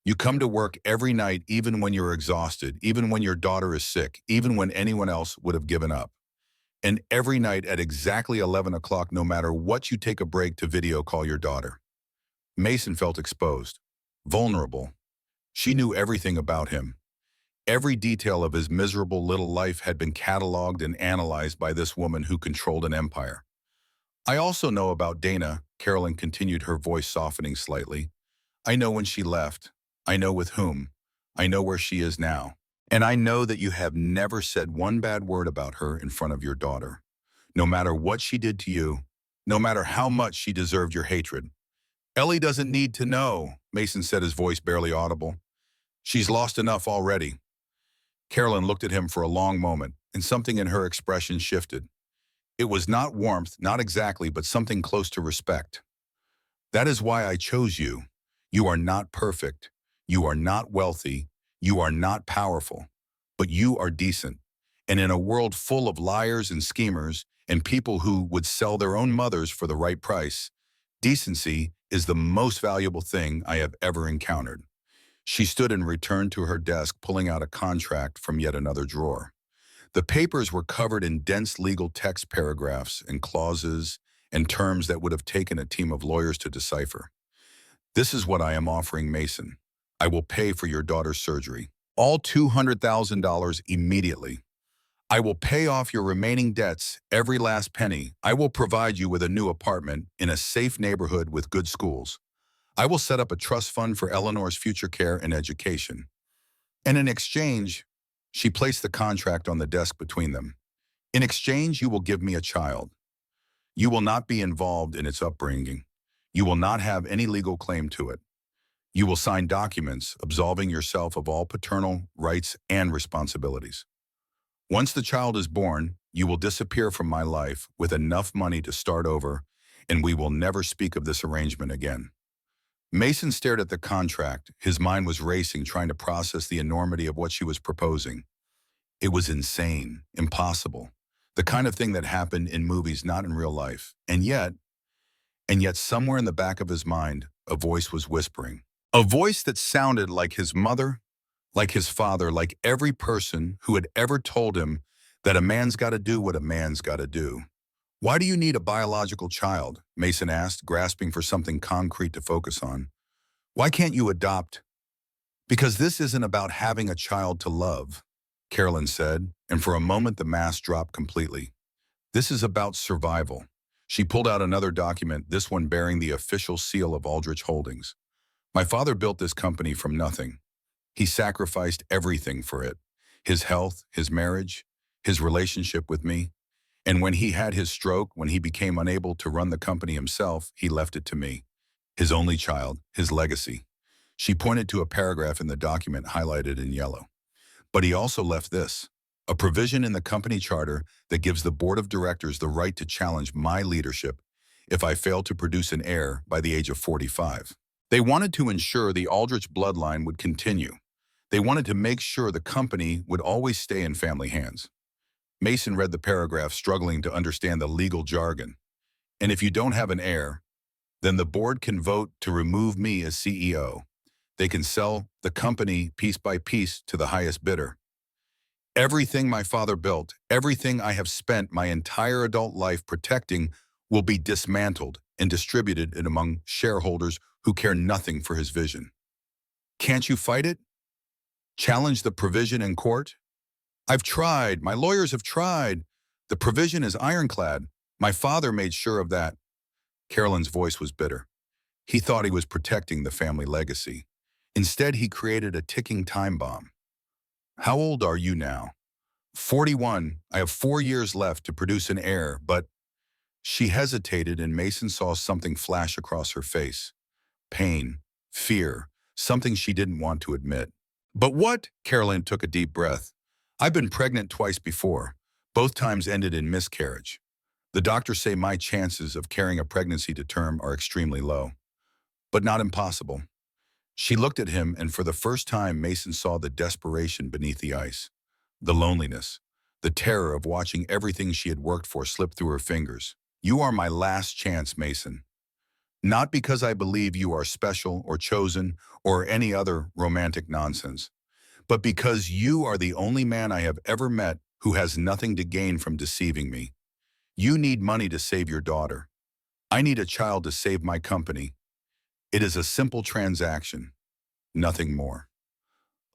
You come to work every night, even when you're exhausted, even when your daughter is sick, even when anyone else would have given up. And every night at exactly 11 o'clock, no matter what, you take a break to video call your daughter. Mason felt exposed, vulnerable. She knew everything about him. Every detail of his miserable little life had been cataloged and analyzed by this woman who controlled an empire. I also know about Dana, Carolyn continued, her voice softening slightly. I know when she left. I know with whom. I know where she is now. And I know that you have never said one bad word about her in front of your daughter. No matter what she did to you, no matter how much she deserved your hatred. Ellie doesn't need to know, Mason said, his voice barely audible. She's lost enough already. Carolyn looked at him for a long moment, and something in her expression shifted. It was not warmth, not exactly, but something close to respect. That is why I chose you. You are not perfect. You are not wealthy. You are not powerful. But you are decent. And in a world full of liars and schemers and people who would sell their own mothers for the right price, decency is the most valuable thing I have ever encountered. She stood and returned to her desk, pulling out a contract from yet another drawer. The papers were covered in dense legal text paragraphs and clauses and terms that would have taken a team of lawyers to decipher. This is what I am offering, Mason. I will pay for your daughter's surgery. All $200,000 immediately. I will pay off your remaining debts, every last penny. I will provide you with a new apartment in a safe neighborhood with good schools. I will set up a trust fund for Eleanor's future care and education. And in exchange, she placed the contract on the desk between them. In exchange, you will give me a child. You will not be involved in its upbringing. You will not have any legal claim to it. You will sign documents absolving yourself of all paternal rights and responsibilities. Once the child is born, you will disappear from my life with enough money to start over, and we will never speak of this arrangement again. Mason stared at the contract. His mind was racing, trying to process the enormity of what she was proposing. It was insane, impossible, the kind of thing that happened in movies, not in real life. And yet somewhere in the back of his mind, a voice was whispering. A voice that sounded like his mother, like his father, like every person who had ever told him that a man's got to do what a man's got to do. Why do you need a biological child? Mason asked, grasping for something concrete to focus on. Why can't you adopt? Because this isn't about having a child to love, Carolyn said, and for a moment the mask dropped completely. This is about survival. She pulled out another document, this one bearing the official seal of Aldrich Holdings. My father built this company from nothing. He sacrificed everything for it. His health, his marriage, his relationship with me. And when he had his stroke, when he became unable to run the company himself, he left it to me. His only child, his legacy. She pointed to a paragraph in the document highlighted in yellow. But he also left this, a provision in the company charter that gives the board of directors the right to challenge my leadership if I fail to produce an heir by the age of 45. They wanted to ensure the Aldrich bloodline would continue. They wanted to make sure the company would always stay in family hands. Mason read the paragraph, struggling to understand the legal jargon. And if you don't have an heir, then the board can vote to remove me as CEO. They can sell the company piece by piece to the highest bidder. Everything my father built, everything I have spent my entire adult life protecting will be dismantled and distributed among shareholders who care nothing for his vision. Can't you fight it? Challenge the provision in court? I've tried. My lawyers have tried. The provision is ironclad. My father made sure of that. Carolyn's voice was bitter. He thought he was protecting the family legacy. Instead, he created a ticking time bomb. How old are you now? 41. I have 4 years left to produce an heir, but... She hesitated, and Mason saw something flash across her face. Pain, fear, something she didn't want to admit. But what? Carolyn took a deep breath. I've been pregnant twice before. Both times ended in miscarriage. The doctors say my chances of carrying a pregnancy to term are extremely low, but not impossible. She looked at him, and for the first time, Mason saw the desperation beneath the ice, the loneliness, the terror of watching everything she had worked for slip through her fingers. You are my last chance, Mason. Not because I believe you are special or chosen or any other romantic nonsense, but because you are the only man I have ever met who has nothing to gain from deceiving me. You need money to save your daughter. I need a child to save my company. It is a simple transaction, nothing more.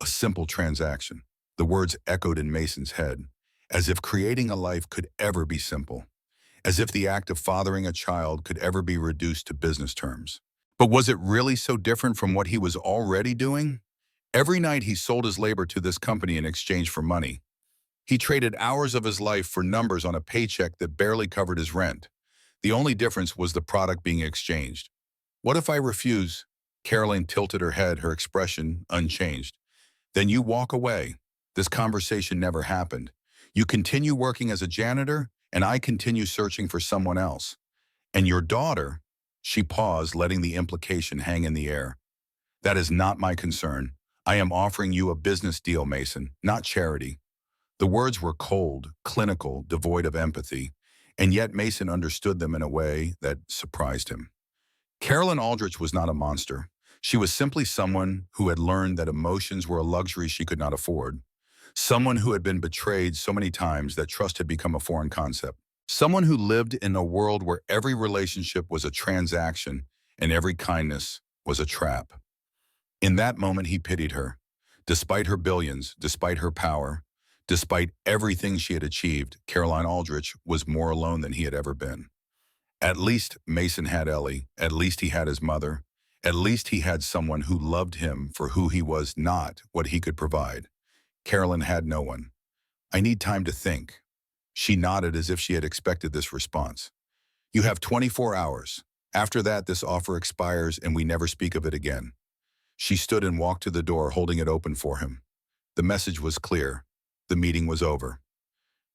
A simple transaction. The words echoed in Mason's head, as if creating a life could ever be simple, as if the act of fathering a child could ever be reduced to business terms. But was it really so different from what he was already doing? Every night he sold his labor to this company in exchange for money. He traded hours of his life for numbers on a paycheck that barely covered his rent. The only difference was the product being exchanged. What if I refuse? Caroline tilted her head, her expression unchanged. Then you walk away. This conversation never happened. You continue working as a janitor, and I continue searching for someone else. And your daughter, she paused, letting the implication hang in the air. That is not my concern. I am offering you a business deal, Mason, not charity. The words were cold, clinical, devoid of empathy, and yet Mason understood them in a way that surprised him. Carolyn Aldrich was not a monster. She was simply someone who had learned that emotions were a luxury she could not afford. Someone who had been betrayed so many times that trust had become a foreign concept. Someone who lived in a world where every relationship was a transaction and every kindness was a trap. In that moment, he pitied her. Despite her billions, despite her power, despite everything she had achieved, Caroline Aldrich was more alone than he had ever been. At least Mason had Ellie. At least he had his mother. At least he had someone who loved him for who he was, not what he could provide. Carolyn had no one. I need time to think. She nodded as if she had expected this response. You have 24 hours. After that, this offer expires and we never speak of it again. She stood and walked to the door, holding it open for him. The message was clear. The meeting was over.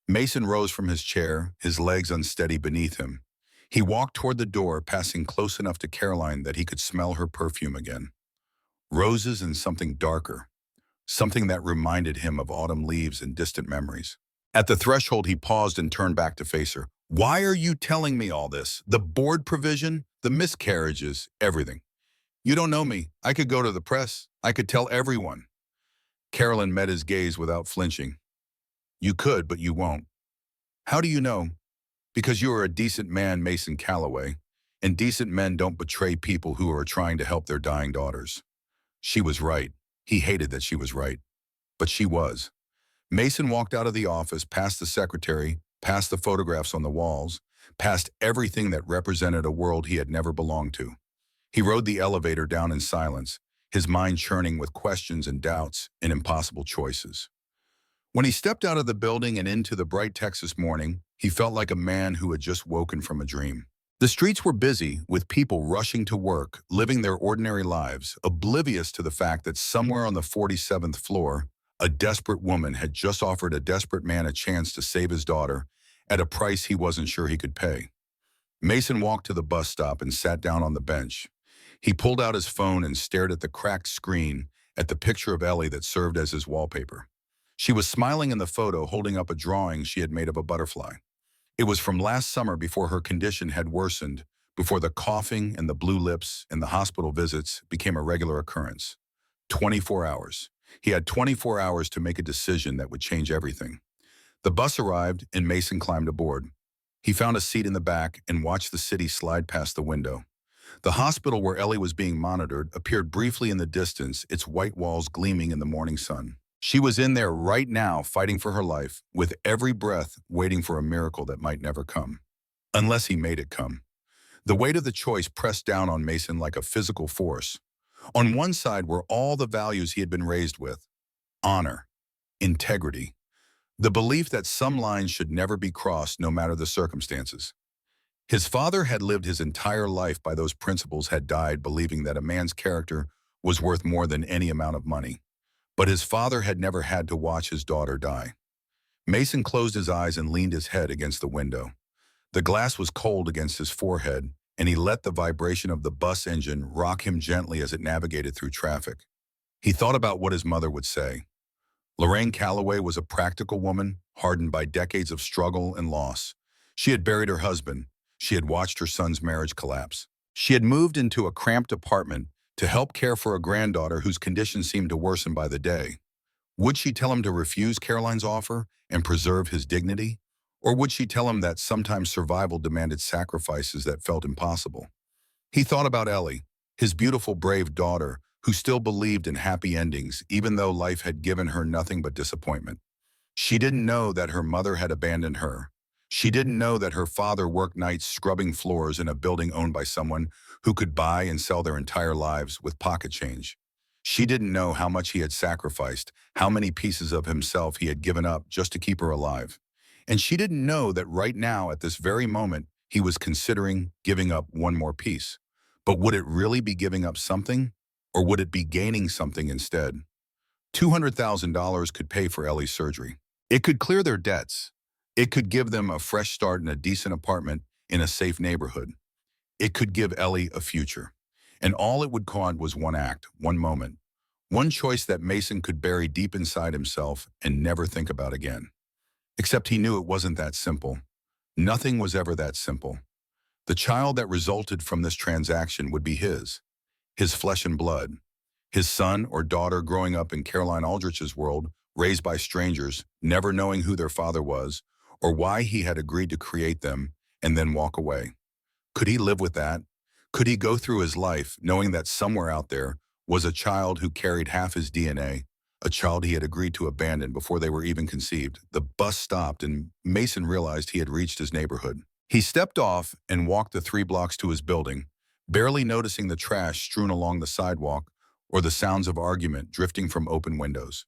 Mason rose from his chair, his legs unsteady beneath him. He walked toward the door, passing close enough to Caroline that he could smell her perfume again. Roses and something darker, something that reminded him of autumn leaves and distant memories. At the threshold, he paused and turned back to face her. Why are you telling me all this? The board provision, the miscarriages, everything. You don't know me. I could go to the press. I could tell everyone. Carolyn met his gaze without flinching. You could, but you won't. How do you know? Because you are a decent man, Mason Calloway, and decent men don't betray people who are trying to help their dying daughters. She was right. He hated that she was right. But she was. Mason walked out of the office, past the secretary, past the photographs on the walls, past everything that represented a world he had never belonged to. He rode the elevator down in silence, his mind churning with questions and doubts and impossible choices. When he stepped out of the building and into the bright Texas morning, he felt like a man who had just woken from a dream. The streets were busy, with people rushing to work, living their ordinary lives, oblivious to the fact that somewhere on the 47th floor, a desperate woman had just offered a desperate man a chance to save his daughter at a price he wasn't sure he could pay. Mason walked to the bus stop and sat down on the bench. He pulled out his phone and stared at the cracked screen, at the picture of Ellie that served as his wallpaper. She was smiling in the photo, holding up a drawing she had made of a butterfly. It was from last summer, before her condition had worsened, before the coughing and the blue lips and the hospital visits became a regular occurrence. 24 hours. He had 24 hours to make a decision that would change everything. The bus arrived and Mason climbed aboard. He found a seat in the back and watched the city slide past the window. The hospital where Ellie was being monitored appeared briefly in the distance, its white walls gleaming in the morning sun. She was in there right now, fighting for her life, with every breath waiting for a miracle that might never come. Unless he made it come. The weight of the choice pressed down on Mason like a physical force. On one side were all the values he had been raised with: honor, integrity, the belief that some lines should never be crossed no matter the circumstances. His father had lived his entire life by those principles, had died believing that a man's character was worth more than any amount of money. But his father had never had to watch his daughter die. Mason closed his eyes and leaned his head against the window. The glass was cold against his forehead, and he let the vibration of the bus engine rock him gently as it navigated through traffic. He thought about what his mother would say. Lorraine Calloway was a practical woman, hardened by decades of struggle and loss. She had buried her husband. She had watched her son's marriage collapse. She had moved into a cramped apartment to help care for a granddaughter whose condition seemed to worsen by the day. Would she tell him to refuse Caroline's offer and preserve his dignity? Or would she tell him that sometimes survival demanded sacrifices that felt impossible? He thought about Ellie, his beautiful, brave daughter, who still believed in happy endings, even though life had given her nothing but disappointment. She didn't know that her mother had abandoned her. She didn't know that her father worked nights scrubbing floors in a building owned by someone who could buy and sell their entire lives with pocket change. She didn't know how much he had sacrificed, how many pieces of himself he had given up just to keep her alive. And she didn't know that right now, at this very moment, he was considering giving up one more piece. But would it really be giving up something, or would it be gaining something instead? $200,000 could pay for Ellie's surgery. It could clear their debts. It could give them a fresh start in a decent apartment in a safe neighborhood. It could give Ellie a future. And all it would cost was one act, one moment, one choice that Mason could bury deep inside himself and never think about again. Except he knew it wasn't that simple. Nothing was ever that simple. The child that resulted from this transaction would be his flesh and blood, his son or daughter growing up in Caroline Aldrich's world, raised by strangers, never knowing who their father was or why he had agreed to create them and then walk away. Could he live with that? Could he go through his life knowing that somewhere out there was a child who carried half his DNA, a child he had agreed to abandon before they were even conceived? The bus stopped and Mason realized he had reached his neighborhood. He stepped off and walked the 3 blocks to his building, barely noticing the trash strewn along the sidewalk or the sounds of argument drifting from open windows.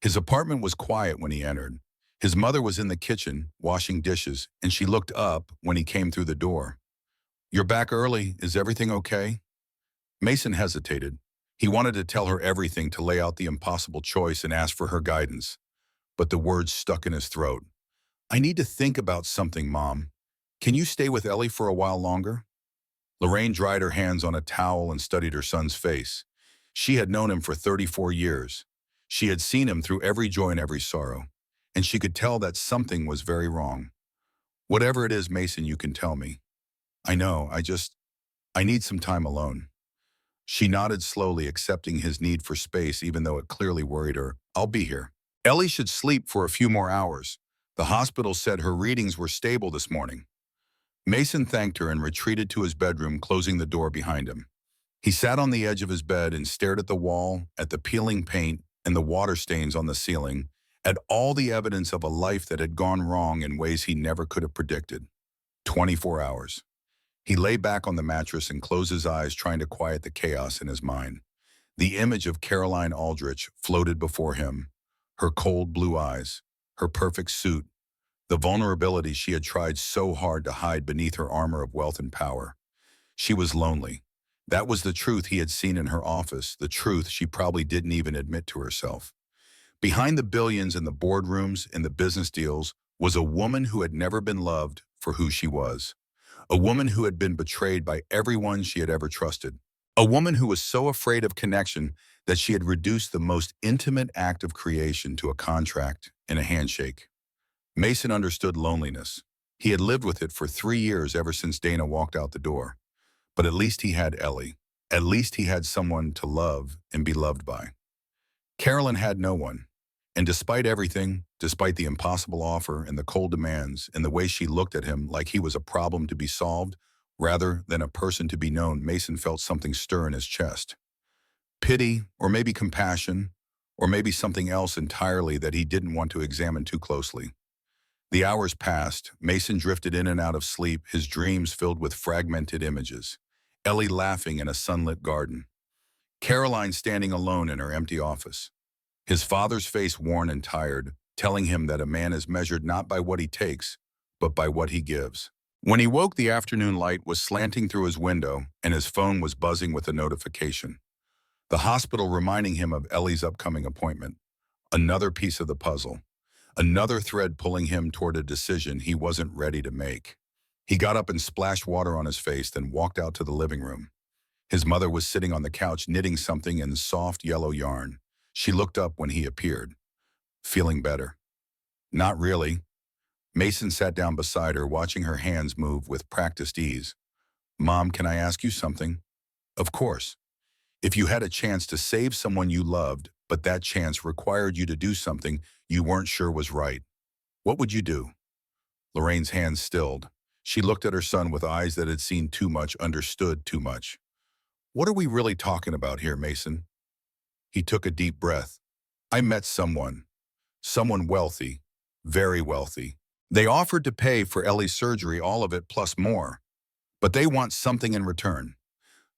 His apartment was quiet when he entered. His mother was in the kitchen, washing dishes, and she looked up when he came through the door. "You're back early. Is everything okay?" Mason hesitated. He wanted to tell her everything, to lay out the impossible choice and ask for her guidance. But the words stuck in his throat. "I need to think about something, Mom. Can you stay with Ellie for a while longer?" Lorraine dried her hands on a towel and studied her son's face. She had known him for 34 years. She had seen him through every joy and every sorrow, and she could tell that something was very wrong. "Whatever it is, Mason, you can tell me. I know, I need some time alone." She nodded slowly, accepting his need for space even though it clearly worried her. "I'll be here." Ellie should sleep for a few more hours. The hospital said her readings were stable this morning. Mason thanked her and retreated to his bedroom, closing the door behind him. He sat on the edge of his bed and stared at the wall, at the peeling paint and the water stains on the ceiling, at all the evidence of a life that had gone wrong in ways he never could have predicted. 24 hours. He lay back on the mattress and closed his eyes, trying to quiet the chaos in his mind. The image of Caroline Aldrich floated before him, her cold blue eyes, her perfect suit, the vulnerability she had tried so hard to hide beneath her armor of wealth and power. She was lonely. That was the truth he had seen in her office, the truth she probably didn't even admit to herself. Behind the billions in the boardrooms and the business deals was a woman who had never been loved for who she was. A woman who had been betrayed by everyone she had ever trusted. A woman who was so afraid of connection that she had reduced the most intimate act of creation to a contract and a handshake. Mason understood loneliness. He had lived with it for 3 years, ever since Dana walked out the door. But at least he had Ellie. At least he had someone to love and be loved by. Carolyn had no one. And despite everything, despite the impossible offer and the cold demands and the way she looked at him like he was a problem to be solved rather than a person to be known, Mason felt something stir in his chest. Pity, or maybe compassion, or maybe something else entirely that he didn't want to examine too closely. The hours passed. Mason drifted in and out of sleep, his dreams filled with fragmented images. Ellie laughing in a sunlit garden. Caroline standing alone in her empty office. His father's face worn and tired, telling him that a man is measured not by what he takes, but by what he gives. When he woke, the afternoon light was slanting through his window, and his phone was buzzing with a notification. The hospital reminding him of Ellie's upcoming appointment. Another piece of the puzzle. Another thread pulling him toward a decision he wasn't ready to make. He got up and splashed water on his face, then walked out to the living room. His mother was sitting on the couch knitting something in soft yellow yarn. She looked up when he appeared. Feeling better? Not really. Mason sat down beside her, watching her hands move with practiced ease. Mom, can I ask you something? Of course. If you had a chance to save someone you loved, but that chance required you to do something you weren't sure was right, what would you do? Lorraine's hands stilled. She looked at her son with eyes that had seen too much, understood too much. What are we really talking about here, Mason? He took a deep breath. I met someone wealthy, very wealthy. They offered to pay for Ellie's surgery, all of it plus more. But they want something in return,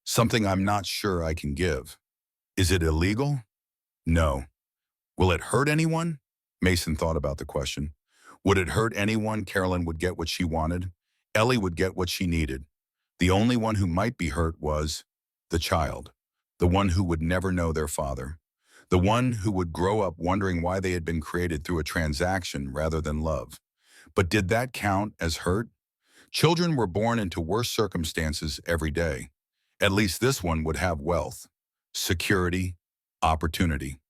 something I'm not sure I can give. Is it illegal? No. Will it hurt anyone? Mason thought about the question. Would it hurt anyone? Carolyn would get what she wanted. Ellie would get what she needed. The only one who might be hurt was the child, the one who would never know their father, the one who would grow up wondering why they had been created through a transaction rather than love. But did that count as hurt? Children were born into worse circumstances every day. At least this one would have wealth, security, opportunity.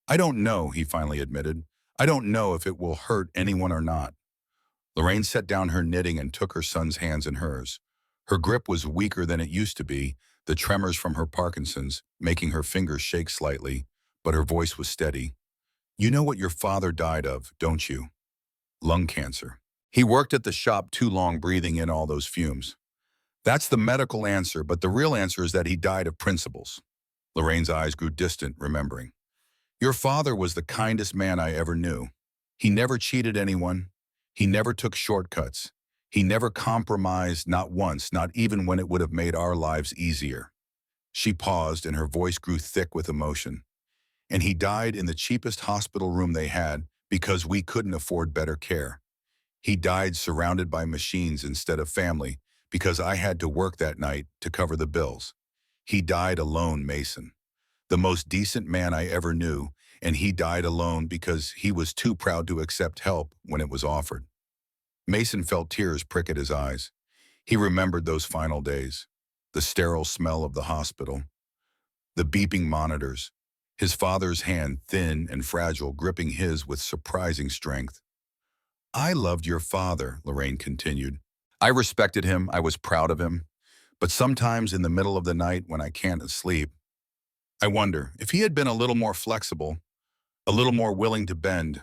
I don't know, he finally admitted. I don't know if it will hurt anyone or not. Lorraine set down her knitting and took her son's hands in hers. Her grip was weaker than it used to be, the tremors from her Parkinson's making her fingers shake slightly, but her voice was steady. You know what your father died of, don't you? Lung cancer. He worked at the shop too long breathing in all those fumes. That's the medical answer, but the real answer is that he died of principles. Lorraine's eyes grew distant, remembering. Your father was the kindest man I ever knew. He never cheated anyone. He never took shortcuts. He never compromised, not once, not even when it would have made our lives easier. She paused and her voice grew thick with emotion. And he died in the cheapest hospital room they had because we couldn't afford better care. He died surrounded by machines instead of family because I had to work that night to cover the bills. He died alone, Mason. The most decent man I ever knew, and he died alone because he was too proud to accept help when it was offered. Mason felt tears prick at his eyes. He remembered those final days, the sterile smell of the hospital, the beeping monitors, his father's hand, thin and fragile, gripping his with surprising strength. I loved your father, Lorraine continued. I respected him, I was proud of him, but sometimes in the middle of the night when I can't sleep, I wonder if he had been a little more flexible, a little more willing to bend.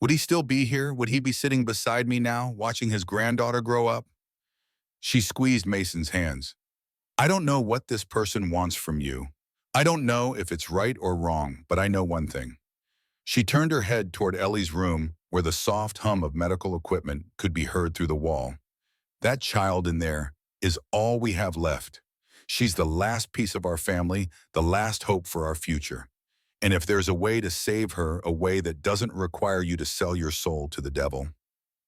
Would he still be here? Would he be sitting beside me now, watching his granddaughter grow up? She squeezed Mason's hands. I don't know what this person wants from you. I don't know if it's right or wrong, but I know one thing. She turned her head toward Ellie's room, where the soft hum of medical equipment could be heard through the wall. That child in there is all we have left. She's the last piece of our family, the last hope for our future. And if there's a way to save her, a way that doesn't require you to sell your soul to the devil.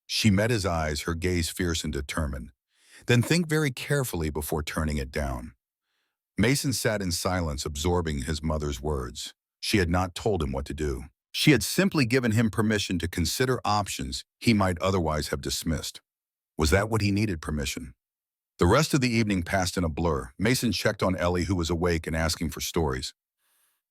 She met his eyes, her gaze fierce and determined. Then think very carefully before turning it down. Mason sat in silence, absorbing his mother's words. She had not told him what to do. She had simply given him permission to consider options he might otherwise have dismissed. Was that what he needed, permission? The rest of the evening passed in a blur. Mason checked on Ellie, who was awake and asking for stories.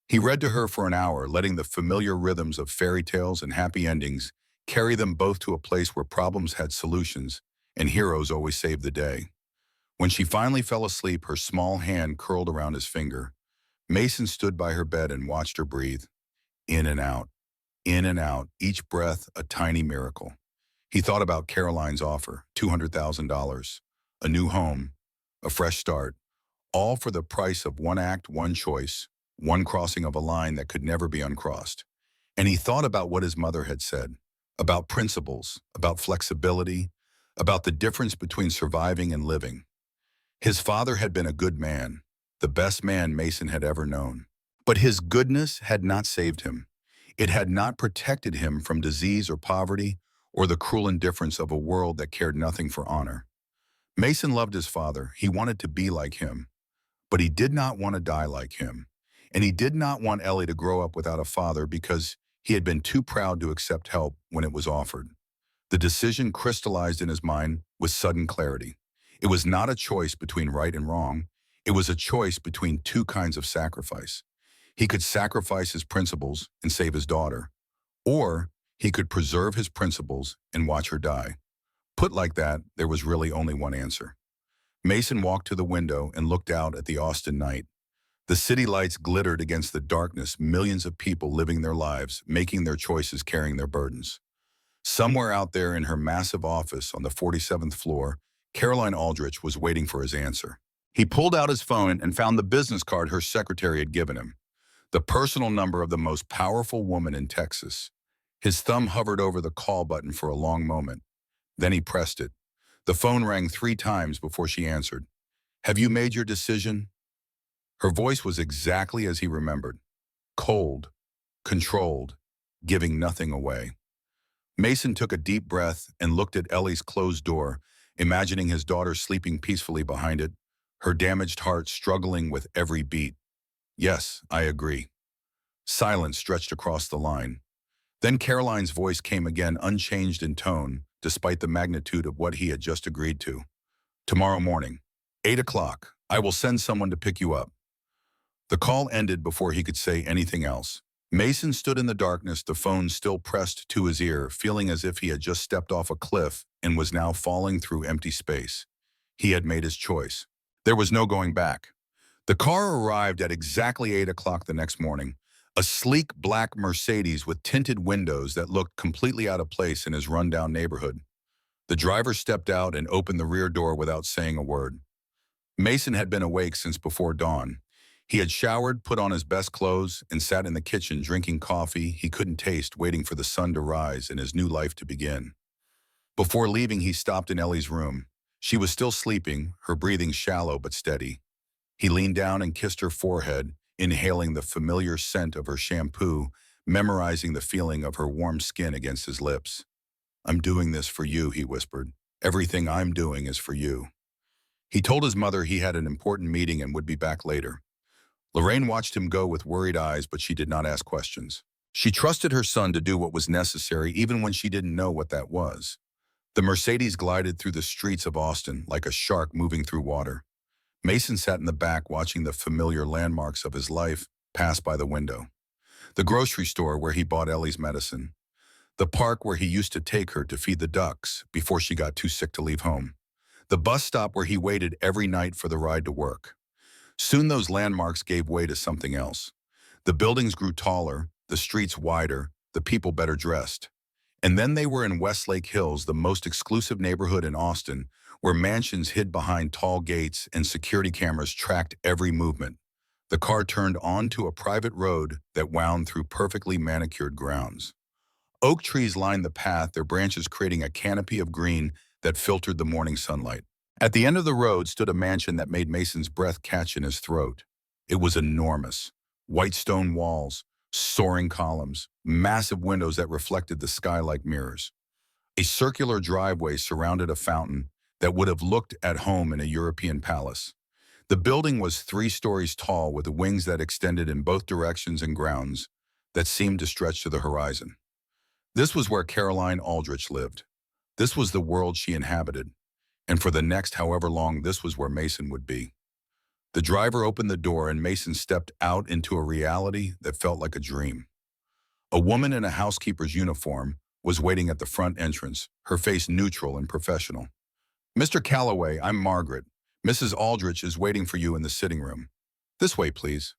He read to her for an hour, letting the familiar rhythms of fairy tales and happy endings carry them both to a place where problems had solutions and heroes always saved the day. When she finally fell asleep, her small hand curled around his finger. Mason stood by her bed and watched her breathe. In and out, each breath a tiny miracle. He thought about Caroline's offer, $200,000, a new home, a fresh start, all for the price of one act, one choice, one crossing of a line that could never be uncrossed. And he thought about what his mother had said, about principles, about flexibility, about the difference between surviving and living. His father had been a good man, the best man Mason had ever known. But his goodness had not saved him. It had not protected him from disease or poverty or the cruel indifference of a world that cared nothing for honor. Mason loved his father. He wanted to be like him. But he did not want to die like him. And he did not want Ellie to grow up without a father because he had been too proud to accept help when it was offered. The decision crystallized in his mind with sudden clarity. It was not a choice between right and wrong. It was a choice between two kinds of sacrifice. He could sacrifice his principles and save his daughter, Or he could preserve his principles and watch her die. Put like that, there was really only one answer. Mason walked to the window and looked out at the Austin night. The city lights glittered against the darkness, millions of people living their lives, making their choices, carrying their burdens. Somewhere out there in her massive office on the 47th floor, Caroline Aldrich was waiting for his answer. He pulled out his phone and found the business card her secretary had given him, the personal number of the most powerful woman in Texas. His thumb hovered over the call button for a long moment. Then he pressed it. The phone rang 3 times before she answered. "Have you made your decision?" Her voice was exactly as he remembered. Cold, controlled, giving nothing away. Mason took a deep breath and looked at Ellie's closed door, imagining his daughter sleeping peacefully behind it, her damaged heart struggling with every beat. "Yes, I agree." Silence stretched across the line. Then Caroline's voice came again, unchanged in tone, despite the magnitude of what he had just agreed to. "Tomorrow morning, 8 o'clock, I will send someone to pick you up." The call ended before he could say anything else. Mason stood in the darkness, the phone still pressed to his ear, feeling as if he had just stepped off a cliff and was now falling through empty space. He had made his choice. There was no going back. The car arrived at exactly 8 o'clock the next morning, a sleek black Mercedes with tinted windows that looked completely out of place in his rundown neighborhood. The driver stepped out and opened the rear door without saying a word. Mason had been awake since before dawn. He had showered, put on his best clothes, and sat in the kitchen drinking coffee he couldn't taste, waiting for the sun to rise and his new life to begin. Before leaving, he stopped in Ellie's room. She was still sleeping, her breathing shallow but steady. He leaned down and kissed her forehead, inhaling the familiar scent of her shampoo, memorizing the feeling of her warm skin against his lips. "I'm doing this for you," he whispered. "Everything I'm doing is for you." He told his mother he had an important meeting and would be back later. Lorraine watched him go with worried eyes, but she did not ask questions. She trusted her son to do what was necessary, even when she didn't know what that was. The Mercedes glided through the streets of Austin like a shark moving through water. Mason sat in the back watching the familiar landmarks of his life pass by the window. The grocery store where he bought Ellie's medicine. The park where he used to take her to feed the ducks before she got too sick to leave home. The bus stop where he waited every night for the ride to work. Soon those landmarks gave way to something else. The buildings grew taller, the streets wider, the people better dressed. And then they were in Westlake Hills, the most exclusive neighborhood in Austin, where mansions hid behind tall gates and security cameras tracked every movement. The car turned onto a private road that wound through perfectly manicured grounds. Oak trees lined the path, their branches creating a canopy of green that filtered the morning sunlight. At the end of the road stood a mansion that made Mason's breath catch in his throat. It was enormous. White stone walls, soaring columns, massive windows that reflected the sky like mirrors. A circular driveway surrounded a fountain that would have looked at home in a European palace. The building was 3 stories tall with wings that extended in both directions and grounds that seemed to stretch to the horizon. This was where Caroline Aldrich lived. This was the world she inhabited. And for the next however long, this was where Mason would be. The driver opened the door and Mason stepped out into a reality that felt like a dream. A woman in a housekeeper's uniform was waiting at the front entrance, her face neutral and professional. "Mr. Calloway, I'm Margaret. Mrs. Aldrich is waiting for you in the sitting room. This way, please."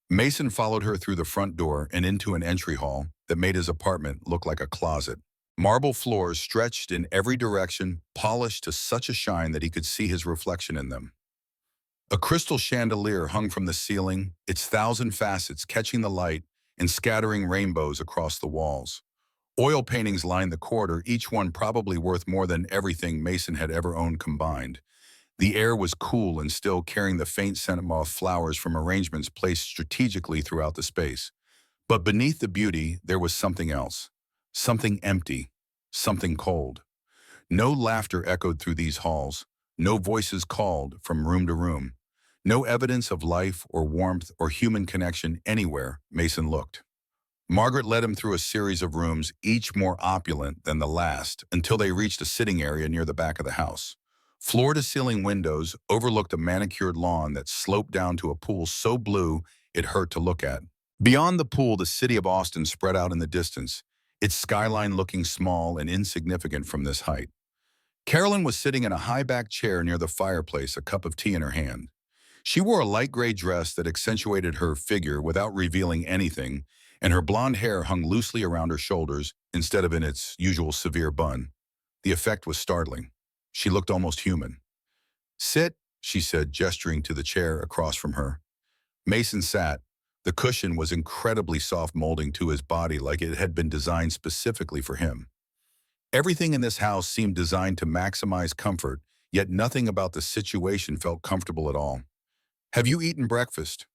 Mason followed her through the front door and into an entry hall that made his apartment look like a closet. Marble floors stretched in every direction, polished to such a shine that he could see his reflection in them. A crystal chandelier hung from the ceiling, its 1,000 facets catching the light and scattering rainbows across the walls. Oil paintings lined the corridor, each one probably worth more than everything Mason had ever owned combined. The air was cool and still, carrying the faint scent of flowers from arrangements placed strategically throughout the space. But beneath the beauty, there was something else. Something empty. Something cold. No laughter echoed through these halls. No voices called from room to room. No evidence of life or warmth or human connection anywhere Mason looked. Margaret led him through a series of rooms, each more opulent than the last, until they reached a sitting area near the back of the house. Floor-to-ceiling windows overlooked a manicured lawn that sloped down to a pool so blue it hurt to look at. Beyond the pool, the city of Austin spread out in the distance, its skyline looking small and insignificant from this height. Carolyn was sitting in a high-backed chair near the fireplace, a cup of tea in her hand. She wore a light gray dress that accentuated her figure without revealing anything, and her blonde hair hung loosely around her shoulders instead of in its usual severe bun. The effect was startling. She looked almost human. "Sit," she said, gesturing to the chair across from her. Mason sat. The cushion was incredibly soft, molding to his body like it had been designed specifically for him. Everything in this house seemed designed to maximize comfort, yet nothing about the situation felt comfortable at all. "Have you eaten breakfast?"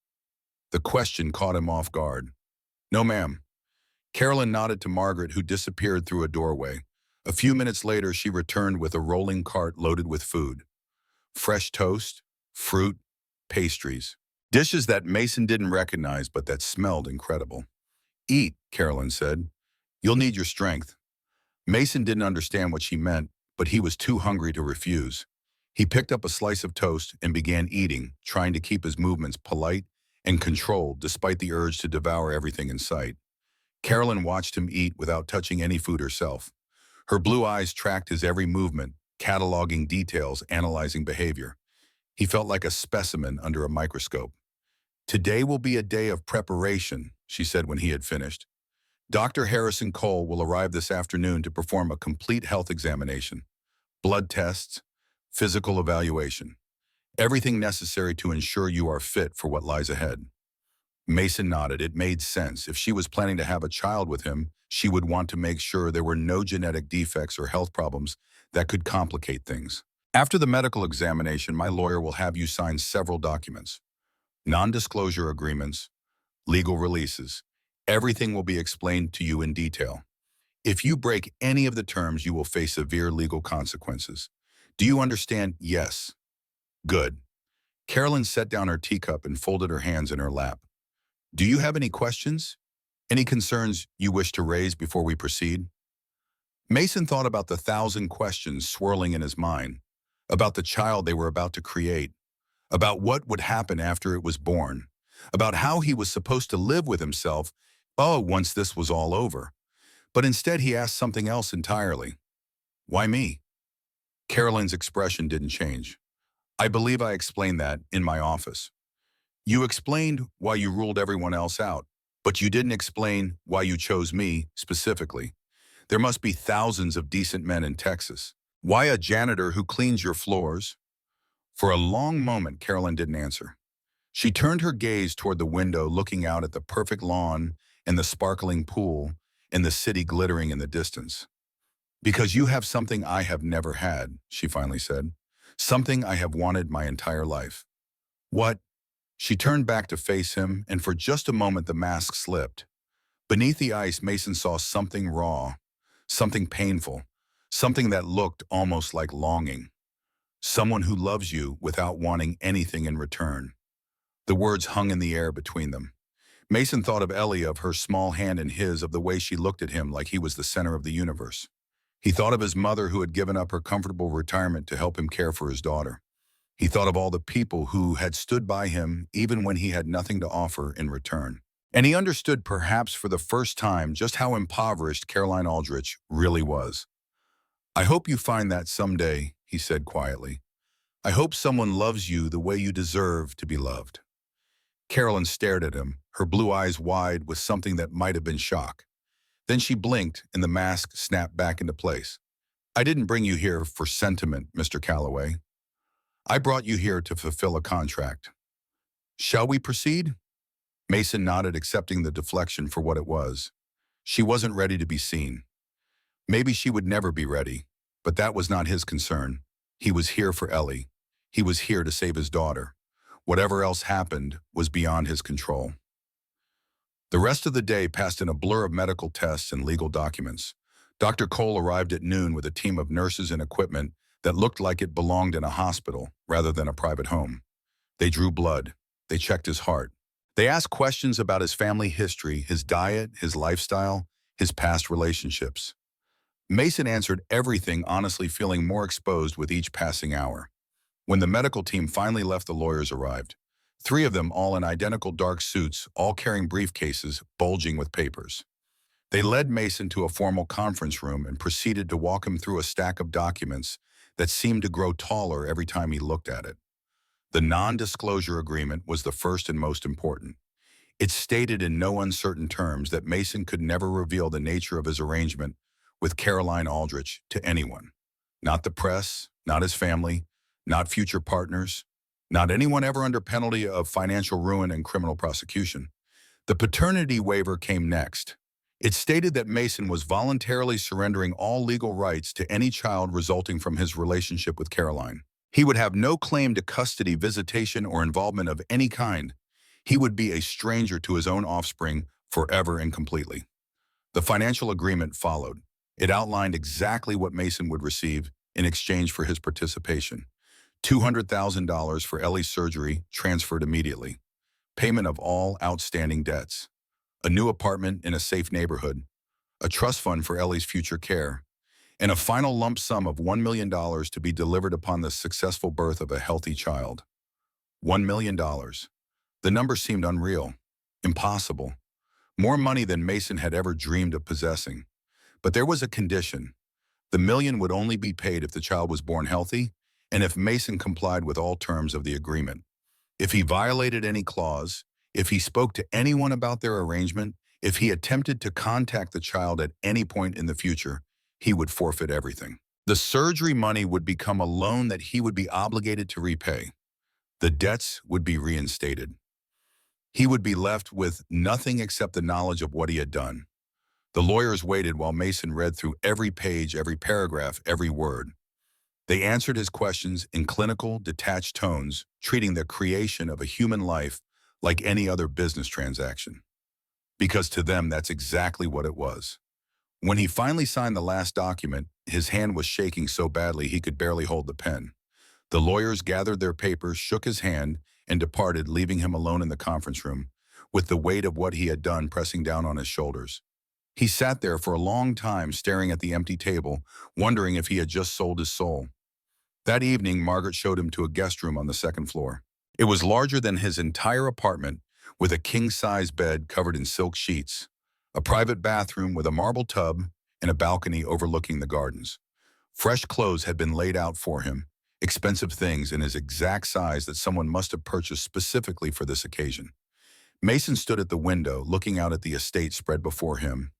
The question caught him off guard. "No, ma'am." Carolyn nodded to Margaret, who disappeared through a doorway. A few minutes later, she returned with a rolling cart loaded with food. Fresh toast, fruit, pastries. Dishes that Mason didn't recognize, but that smelled incredible. "Eat," Carolyn said. "You'll need your strength." Mason didn't understand what she meant, but he was too hungry to refuse. He picked up a slice of toast and began eating, trying to keep his movements polite and controlled despite the urge to devour everything in sight. Carolyn watched him eat without touching any food herself. Her blue eyes tracked his every movement, cataloging details, analyzing behavior. He felt like a specimen under a microscope. "Today will be a day of preparation," she said when he had finished. "Dr. Harrison Cole will arrive this afternoon to perform a complete health examination, blood tests, physical evaluation, everything necessary to ensure you are fit for what lies ahead." Mason nodded. It made sense. If she was planning to have a child with him, she would want to make sure there were no genetic defects or health problems that could complicate things. "After the medical examination, my lawyer will have you sign several documents. Non-disclosure agreements, legal releases. Everything will be explained to you in detail. If you break any of the terms, you will face severe legal consequences. Do you understand?" "Yes." "Good." Carolyn set down her teacup and folded her hands in her lap. "Do you have any questions? Any concerns you wish to raise before we proceed?" Mason thought about the 1,000 questions swirling in his mind, about the child they were about to create, about what would happen after it was born, about how he was supposed to live with himself, once this was all over. But instead he asked something else entirely. "Why me?" Carolyn's expression didn't change. "I believe I explained that in my office." "You explained why you ruled everyone else out, but you didn't explain why you chose me specifically. There must be thousands of decent men in Texas. Why a janitor who cleans your floors?" For a long moment, Carolyn didn't answer. She turned her gaze toward the window, looking out at the perfect lawn and the sparkling pool and the city glittering in the distance. "Because you have something I have never had," she finally said. "Something I have wanted my entire life." "What?" She turned back to face him, and for just a moment the mask slipped. Beneath the ice, Mason saw something raw, something painful, something that looked almost like longing. "Someone who loves you without wanting anything in return." The words hung in the air between them. Mason thought of Ellie, of her small hand in his, of the way she looked at him like he was the center of the universe. He thought of his mother, who had given up her comfortable retirement to help him care for his daughter. He thought of all the people who had stood by him even when he had nothing to offer in return. And he understood, perhaps for the first time, just how impoverished Caroline Aldrich really was. "I hope you find that someday," he said quietly. "I hope someone loves you the way you deserve to be loved." Carolyn stared at him, her blue eyes wide with something that might have been shock. Then she blinked, and the mask snapped back into place. "I didn't bring you here for sentiment, Mr. Calloway. I brought you here to fulfill a contract. Shall we proceed?" Mason nodded, accepting the deflection for what it was. She wasn't ready to be seen. Maybe she would never be ready, but that was not his concern. He was here for Ellie. He was here to save his daughter. Whatever else happened was beyond his control. The rest of the day passed in a blur of medical tests and legal documents. Dr. Cole arrived at noon with a team of nurses and equipment that looked like it belonged in a hospital rather than a private home. They drew blood. They checked his heart. They asked questions about his family history, his diet, his lifestyle, his past relationships. Mason answered everything, honestly feeling more exposed with each passing hour. When the medical team finally left, the lawyers arrived. Three of them all in identical dark suits, all carrying briefcases bulging with papers. They led Mason to a formal conference room and proceeded to walk him through a stack of documents that seemed to grow taller every time he looked at it. The non-disclosure agreement was the first and most important. It stated in no uncertain terms that Mason could never reveal the nature of his arrangement with Caroline Aldrich to anyone. Not the press, not his family, not future partners, not anyone ever under penalty of financial ruin and criminal prosecution. The paternity waiver came next. It stated that Mason was voluntarily surrendering all legal rights to any child resulting from his relationship with Caroline. He would have no claim to custody, visitation, or involvement of any kind. He would be a stranger to his own offspring forever and completely. The financial agreement followed. It outlined exactly what Mason would receive in exchange for his participation. $200,000 for Ellie's surgery transferred immediately. Payment of all outstanding debts. A new apartment in a safe neighborhood. A trust fund for Ellie's future care. And a final lump sum of $1 million to be delivered upon the successful birth of a healthy child. $1 million. The number seemed unreal, impossible. More money than Mason had ever dreamed of possessing. But there was a condition. The million would only be paid if the child was born healthy and if Mason complied with all terms of the agreement. If he violated any clause, if he spoke to anyone about their arrangement, if he attempted to contact the child at any point in the future, he would forfeit everything. The surgery money would become a loan that he would be obligated to repay. The debts would be reinstated. He would be left with nothing except the knowledge of what he had done. The lawyers waited while Mason read through every page, every paragraph, every word. They answered his questions in clinical, detached tones, treating the creation of a human life like any other business transaction. Because to them, that's exactly what it was. When he finally signed the last document, his hand was shaking so badly he could barely hold the pen. The lawyers gathered their papers, shook his hand, and departed, leaving him alone in the conference room, with the weight of what he had done pressing down on his shoulders. He sat there for a long time, staring at the empty table, wondering if he had just sold his soul. That evening, Margaret showed him to a guest room on the second floor. It was larger than his entire apartment, with a king-size bed covered in silk sheets, a private bathroom with a marble tub, and a balcony overlooking the gardens. Fresh clothes had been laid out for him, expensive things in his exact size that someone must have purchased specifically for this occasion. Mason stood at the window, looking out at the estate spread before him.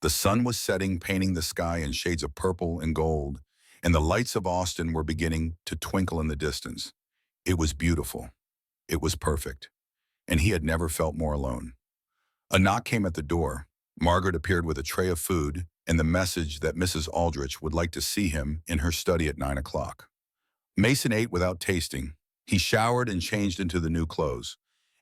The sun was setting, painting the sky in shades of purple and gold, and the lights of Austin were beginning to twinkle in the distance. It was beautiful. It was perfect. And he had never felt more alone. A knock came at the door. Margaret appeared with a tray of food and the message that Mrs. Aldrich would like to see him in her study at 9 o'clock. Mason ate without tasting. He showered and changed into the new clothes.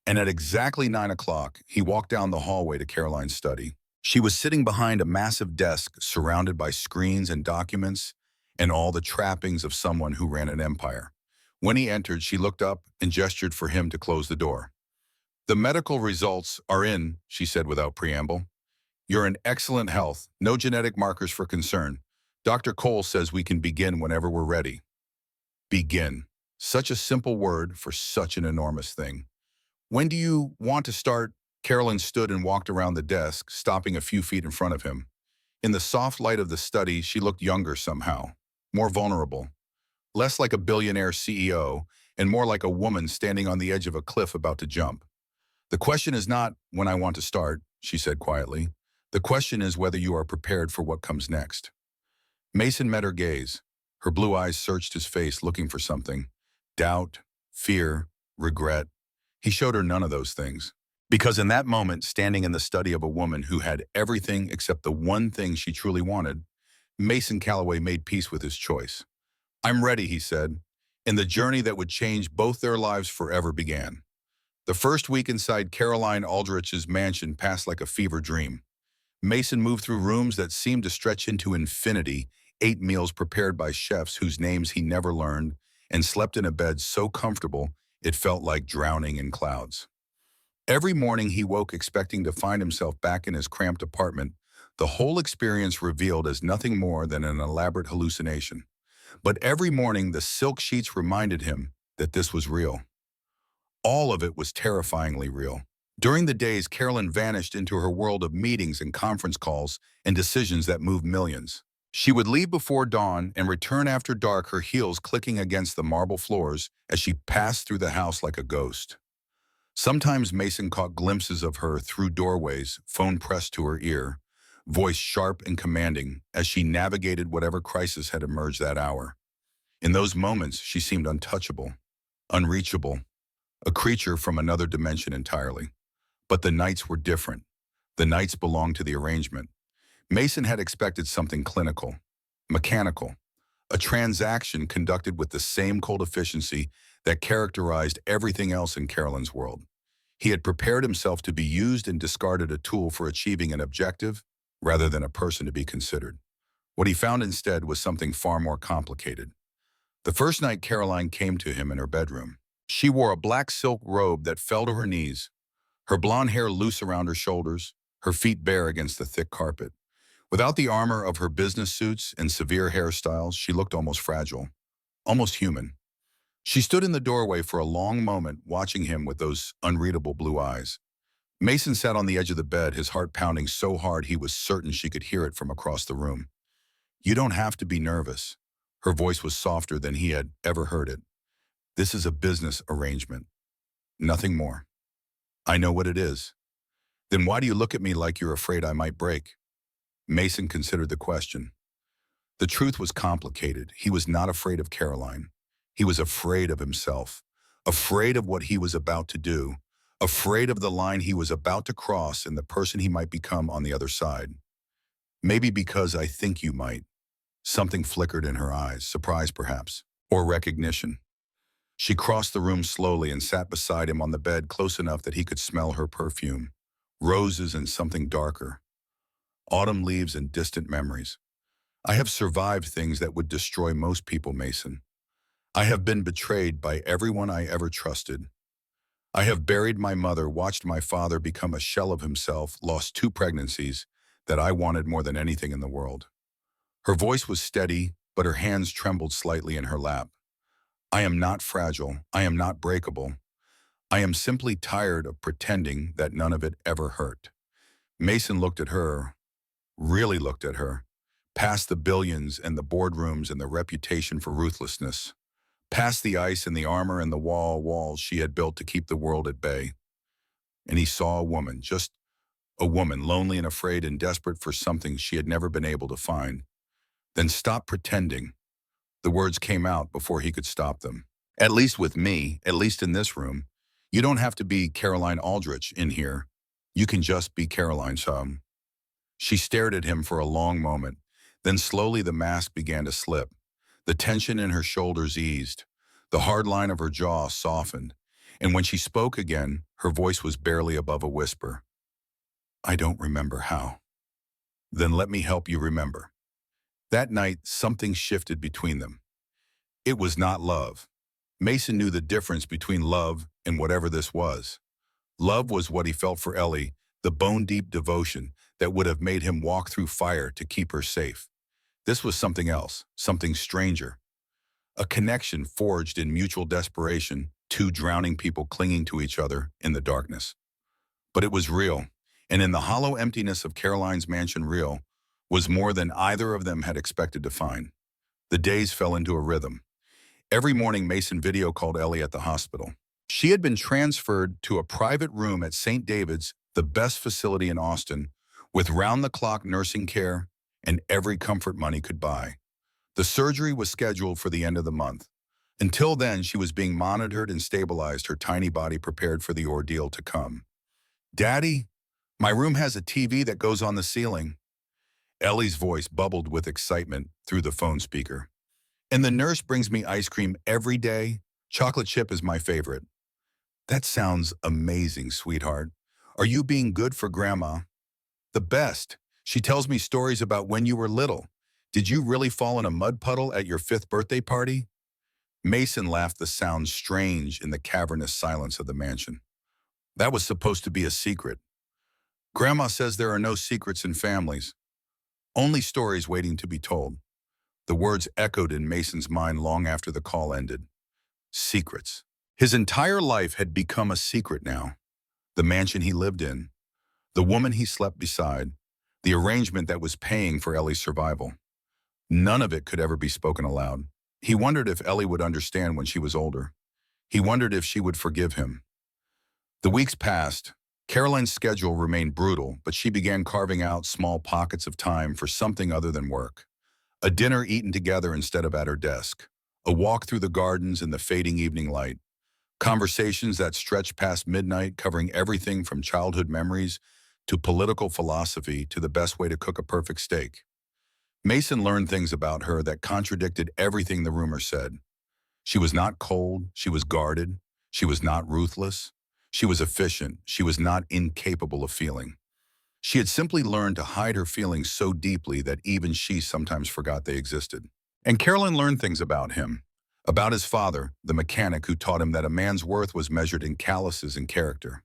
And at exactly 9 o'clock, he walked down the hallway to Caroline's study. She was sitting behind a massive desk surrounded by screens and documents and all the trappings of someone who ran an empire. When he entered, she looked up and gestured for him to close the door. "The medical results are in," she said without preamble. "You're in excellent health, no genetic markers for concern. Dr. Cole says we can begin whenever we're ready." Begin. Such a simple word for such an enormous thing. "When do you want to start?" Carolyn stood and walked around the desk, stopping a few feet in front of him. In the soft light of the study, she looked younger somehow, more vulnerable, less like a billionaire CEO, and more like a woman standing on the edge of a cliff about to jump. "The question is not when I want to start," she said quietly. "The question is whether you are prepared for what comes next." Mason met her gaze. Her blue eyes searched his face, looking for something. Doubt, fear, regret. He showed her none of those things. Because in that moment, standing in the study of a woman who had everything except the one thing she truly wanted, Mason Calloway made peace with his choice. "I'm ready," he said, and the journey that would change both their lives forever began. The first week inside Caroline Aldrich's mansion passed like a fever dream. Mason moved through rooms that seemed to stretch into infinity, ate meals prepared by chefs whose names he never learned, and slept in a bed so comfortable it felt like drowning in clouds. Every morning he woke expecting to find himself back in his cramped apartment, the whole experience revealed as nothing more than an elaborate hallucination. But every morning the silk sheets reminded him that this was real. All of it was terrifyingly real. During the days, Carolyn vanished into her world of meetings and conference calls and decisions that moved millions. She would leave before dawn and return after dark, her heels clicking against the marble floors as she passed through the house like a ghost. Sometimes Mason caught glimpses of her through doorways, phone pressed to her ear, voice sharp and commanding as she navigated whatever crisis had emerged that hour. In those moments, she seemed untouchable, unreachable, a creature from another dimension entirely. But the nights were different. The nights belonged to the arrangement. Mason had expected something clinical, mechanical, a transaction conducted with the same cold efficiency that characterized everything else in Carolyn's world. He had prepared himself to be used and discarded, a tool for achieving an objective rather than a person to be considered. What he found instead was something far more complicated. The first night Caroline came to him in her bedroom, she wore a black silk robe that fell to her knees, her blonde hair loose around her shoulders, her feet bare against the thick carpet. Without the armor of her business suits and severe hairstyles, she looked almost fragile, almost human. She stood in the doorway for a long moment, watching him with those unreadable blue eyes. Mason sat on the edge of the bed, his heart pounding so hard he was certain she could hear it from across the room. "You don't have to be nervous." Her voice was softer than he had ever heard it. "This is a business arrangement. Nothing more." "I know what it is." "Then why do you look at me like you're afraid I might break?" Mason considered the question. The truth was complicated. He was not afraid of Caroline. He was afraid of himself, afraid of what he was about to do, afraid of the line he was about to cross and the person he might become on the other side. "Maybe because I think you might." Something flickered in her eyes, surprise perhaps, or recognition. She crossed the room slowly and sat beside him on the bed, close enough that he could smell her perfume. Roses and something darker. Autumn leaves and distant memories. "I have survived things that would destroy most people, Mason. I have been betrayed by everyone I ever trusted. I have buried my mother, watched my father become a shell of himself, lost 2 pregnancies that I wanted more than anything in the world." Her voice was steady, but her hands trembled slightly in her lap. "I am not fragile. I am not breakable. I am simply tired of pretending that none of it ever hurt." Mason looked at her, really looked at her, past the billions and the boardrooms and the reputation for ruthlessness, past the ice and the armor and the walls she had built to keep the world at bay. And he saw a woman, just a woman, lonely and afraid and desperate for something she had never been able to find. "Then stop pretending." The words came out before he could stop them. "At least with me, at least in this room. You don't have to be Caroline Aldrich in here. You can just be Caroline Shum." She stared at him for a long moment. Then slowly the mask began to slip. The tension in her shoulders eased. The hard line of her jaw softened. And when she spoke again, her voice was barely above a whisper. "I don't remember how." "Then let me help you remember." That night, something shifted between them. It was not love. Mason knew the difference between love and whatever this was. Love was what he felt for Ellie, the bone-deep devotion that would have made him walk through fire to keep her safe. This was something else, something stranger. A connection forged in mutual desperation, 2 drowning people clinging to each other in the darkness. But it was real, and in the hollow emptiness of Caroline's mansion, real was more than either of them had expected to find. The days fell into a rhythm. Every morning, Mason video called Ellie at the hospital. She had been transferred to a private room at St. David's, the best facility in Austin, with round-the-clock nursing care and every comfort money could buy. The surgery was scheduled for the end of the month. Until then, she was being monitored and stabilized, her tiny body prepared for the ordeal to come. "Daddy, my room has a TV that goes on the ceiling." Ellie's voice bubbled with excitement through the phone speaker. "And the nurse brings me ice cream every day. Chocolate chip is my favorite." "That sounds amazing, sweetheart. Are you being good for Grandma?" "The best. She tells me stories about when you were little. Did you really fall in a mud puddle at your 5th birthday party?" Mason laughed, the sound strange in the cavernous silence of the mansion. "That was supposed to be a secret. Grandma says there are no secrets in families, only stories waiting to be told." The words echoed in Mason's mind long after the call ended. Secrets. His entire life had become a secret now. The mansion he lived in, the woman he slept beside, the arrangement that was paying for Ellie's survival. None of it could ever be spoken aloud. He wondered if Ellie would understand when she was older. He wondered if she would forgive him. The weeks passed. Caroline's schedule remained brutal, but she began carving out small pockets of time for something other than work. A dinner eaten together instead of at her desk. A walk through the gardens in the fading evening light. Conversations that stretched past midnight, covering everything from childhood memories to political philosophy to the best way to cook a perfect steak. Mason learned things about her that contradicted everything the rumor said. She was not cold, she was guarded. She was not ruthless. She was efficient. She was not incapable of feeling. She had simply learned to hide her feelings so deeply that even she sometimes forgot they existed. And Carolyn learned things about him. About his father, the mechanic who taught him that a man's worth was measured in calluses and character.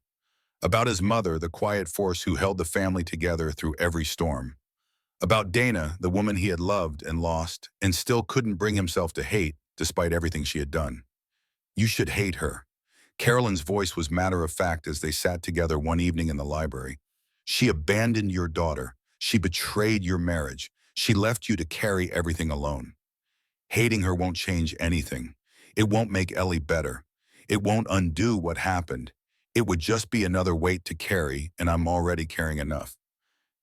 About his mother, the quiet force who held the family together through every storm. About Dana, the woman he had loved and lost and still couldn't bring himself to hate despite everything she had done. You should hate her. Carolyn's voice was matter of fact as they sat together one evening in the library. She abandoned your daughter. She betrayed your marriage. She left you to carry everything alone. Hating her won't change anything. It won't make Ellie better. It won't undo what happened. It would just be another weight to carry, and I'm already carrying enough.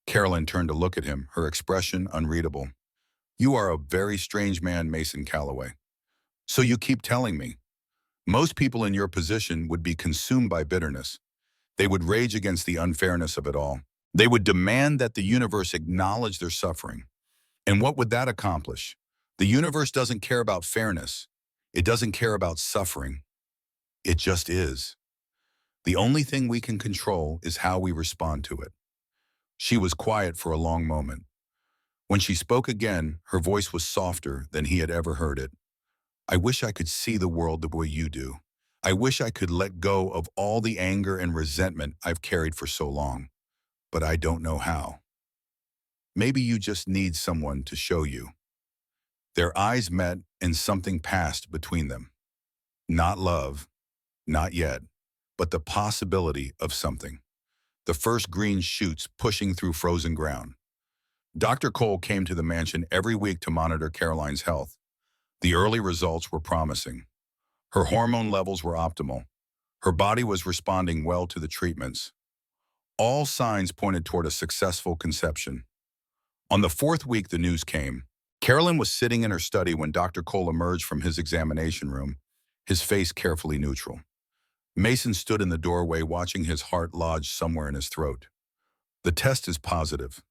Carolyn turned to look at him, her expression unreadable. You are a very strange man, Mason Calloway. So you keep telling me. Most people in your position would be consumed by bitterness. They would rage against the unfairness of it all. They would demand that the universe acknowledge their suffering. And what would that accomplish? The universe doesn't care about fairness. It doesn't care about suffering. It just is. The only thing we can control is how we respond to it. She was quiet for a long moment. When she spoke again, her voice was softer than he had ever heard it. I wish I could see the world the way you do. I wish I could let go of all the anger and resentment I've carried for so long. But I don't know how. Maybe you just need someone to show you. Their eyes met and something passed between them. Not love, not yet, but the possibility of something. The first green shoots pushing through frozen ground. Dr. Cole came to the mansion every week to monitor Caroline's health. The early results were promising. Her hormone levels were optimal. Her body was responding well to the treatments. All signs pointed toward a successful conception. On the fourth week, the news came. Carolyn was sitting in her study when Dr. Cole emerged from his examination room, his face carefully neutral. Mason stood in the doorway watching his heart lodge somewhere in his throat. The test is positive.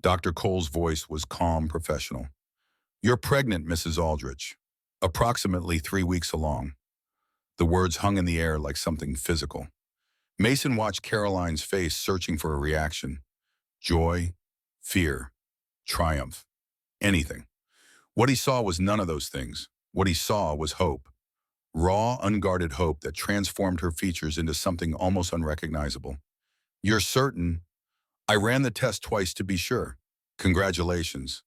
Dr. Cole's voice was calm, professional. You're pregnant, Mrs. Aldrich. Approximately 3 weeks along. The words hung in the air like something physical. Mason watched Caroline's face, searching for a reaction. Joy, fear, triumph, anything. What he saw was none of those things. What he saw was hope. Raw, unguarded hope that transformed her features into something almost unrecognizable. You're certain? I ran the test twice to be sure. Congratulations.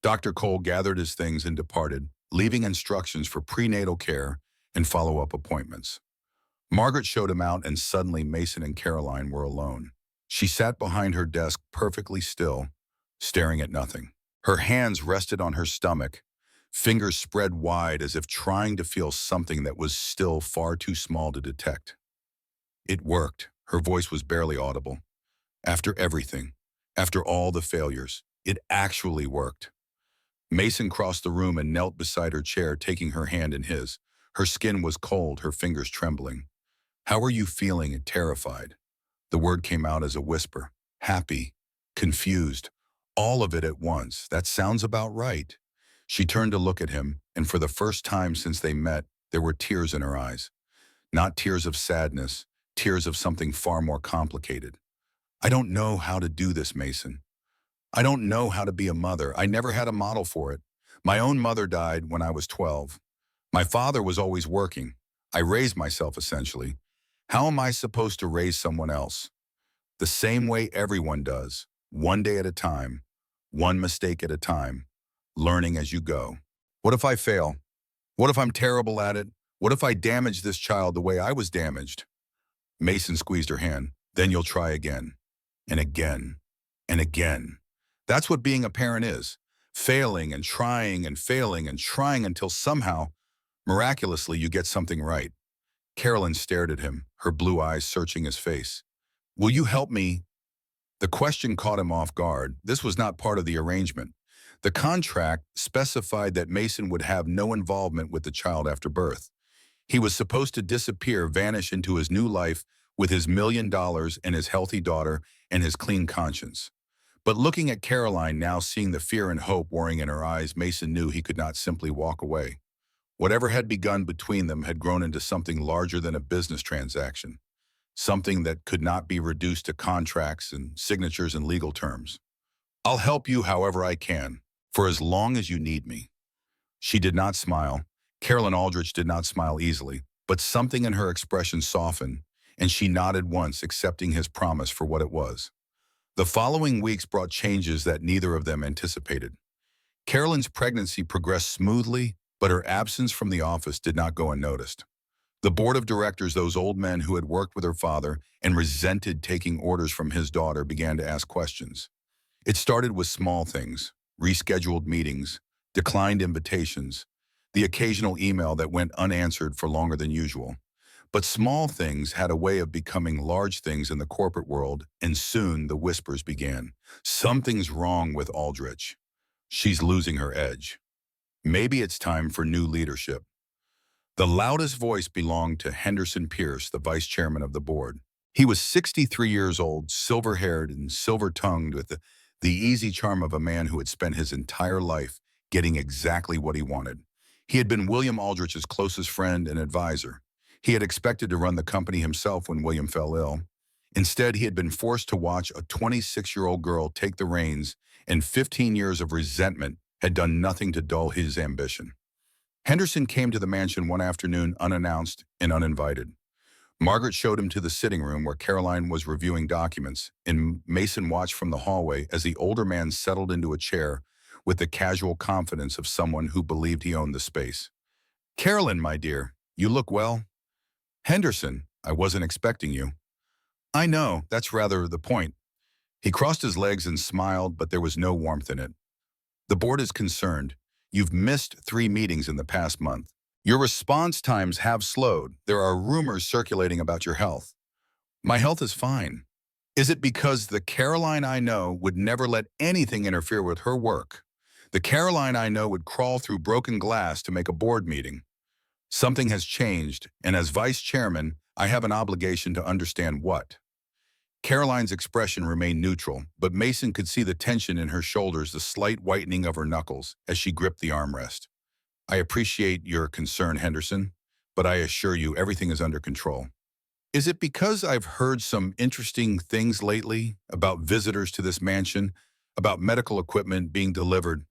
Dr. Cole gathered his things and departed, leaving instructions for prenatal care and follow-up appointments. Margaret showed him out, and suddenly Mason and Caroline were alone. She sat behind her desk perfectly still, staring at nothing. Her hands rested on her stomach, fingers spread wide as if trying to feel something that was still far too small to detect. It worked. Her voice was barely audible. After everything, after all the failures, it actually worked. Mason crossed the room and knelt beside her chair, taking her hand in his. Her skin was cold, her fingers trembling. How are you feeling? Terrified. The word came out as a whisper. Happy, confused, all of it at once. That sounds about right. She turned to look at him, and for the first time since they met, there were tears in her eyes. Not tears of sadness, tears of something far more complicated. I don't know how to do this, Mason. I don't know how to be a mother. I never had a model for it. My own mother died when I was 12. My father was always working. I raised myself, essentially. How am I supposed to raise someone else? The same way everyone does, one day at a time, one mistake at a time, learning as you go. What if I fail? What if I'm terrible at it? What if I damage this child the way I was damaged? Mason squeezed her hand. Then you'll try again, and again, and again. That's what being a parent is. Failing and trying and failing and trying until somehow, miraculously, you get something right. Carolyn stared at him, her blue eyes searching his face. Will you help me? The question caught him off guard. This was not part of the arrangement. The contract specified that Mason would have no involvement with the child after birth. He was supposed to disappear, vanish into his new life with his $1 million and his healthy daughter and his clean conscience. But looking at Caroline now, seeing the fear and hope warring in her eyes, Mason knew he could not simply walk away. Whatever had begun between them had grown into something larger than a business transaction, something that could not be reduced to contracts and signatures and legal terms. I'll help you however I can, for as long as you need me. She did not smile. Carolyn Aldrich did not smile easily, but something in her expression softened, and she nodded once, accepting his promise for what it was. The following weeks brought changes that neither of them anticipated. Carolyn's pregnancy progressed smoothly, but her absence from the office did not go unnoticed. The board of directors, those old men who had worked with her father and resented taking orders from his daughter, began to ask questions. It started with small things: rescheduled meetings, declined invitations, the occasional email that went unanswered for longer than usual. But small things had a way of becoming large things in the corporate world, and soon the whispers began. Something's wrong with Aldrich. She's losing her edge. Maybe it's time for new leadership. The loudest voice belonged to Henderson Pierce, the vice chairman of the board. He was 63 years old, silver-haired and silver-tongued, with the easy charm of a man who had spent his entire life getting exactly what he wanted. He had been William Aldrich's closest friend and advisor. He had expected to run the company himself when William fell ill. Instead, he had been forced to watch a 26-year-old girl take the reins, and 15 years of resentment had done nothing to dull his ambition. Henderson came to the mansion one afternoon unannounced and uninvited. Margaret showed him to the sitting room where Caroline was reviewing documents, and Mason watched from the hallway as the older man settled into a chair with the casual confidence of someone who believed he owned the space. "Carolyn, my dear, you look well." "Henderson, I wasn't expecting you." "I know, that's rather the point." He crossed his legs and smiled, but there was no warmth in it. "The board is concerned. You've missed 3 meetings in the past month. Your response times have slowed. There are rumors circulating about your health." "My health is fine." "Is it because the Caroline I know would never let anything interfere with her work? The Caroline I know would crawl through broken glass to make a board meeting." "Something has changed, and as vice chairman, I have an obligation to understand what." Caroline's expression remained neutral, but Mason could see the tension in her shoulders, the slight whitening of her knuckles as she gripped the armrest. "I appreciate your concern, Henderson, but I assure you everything is under control." "Is it because I've heard some interesting things lately about visitors to this mansion, about medical equipment being delivered,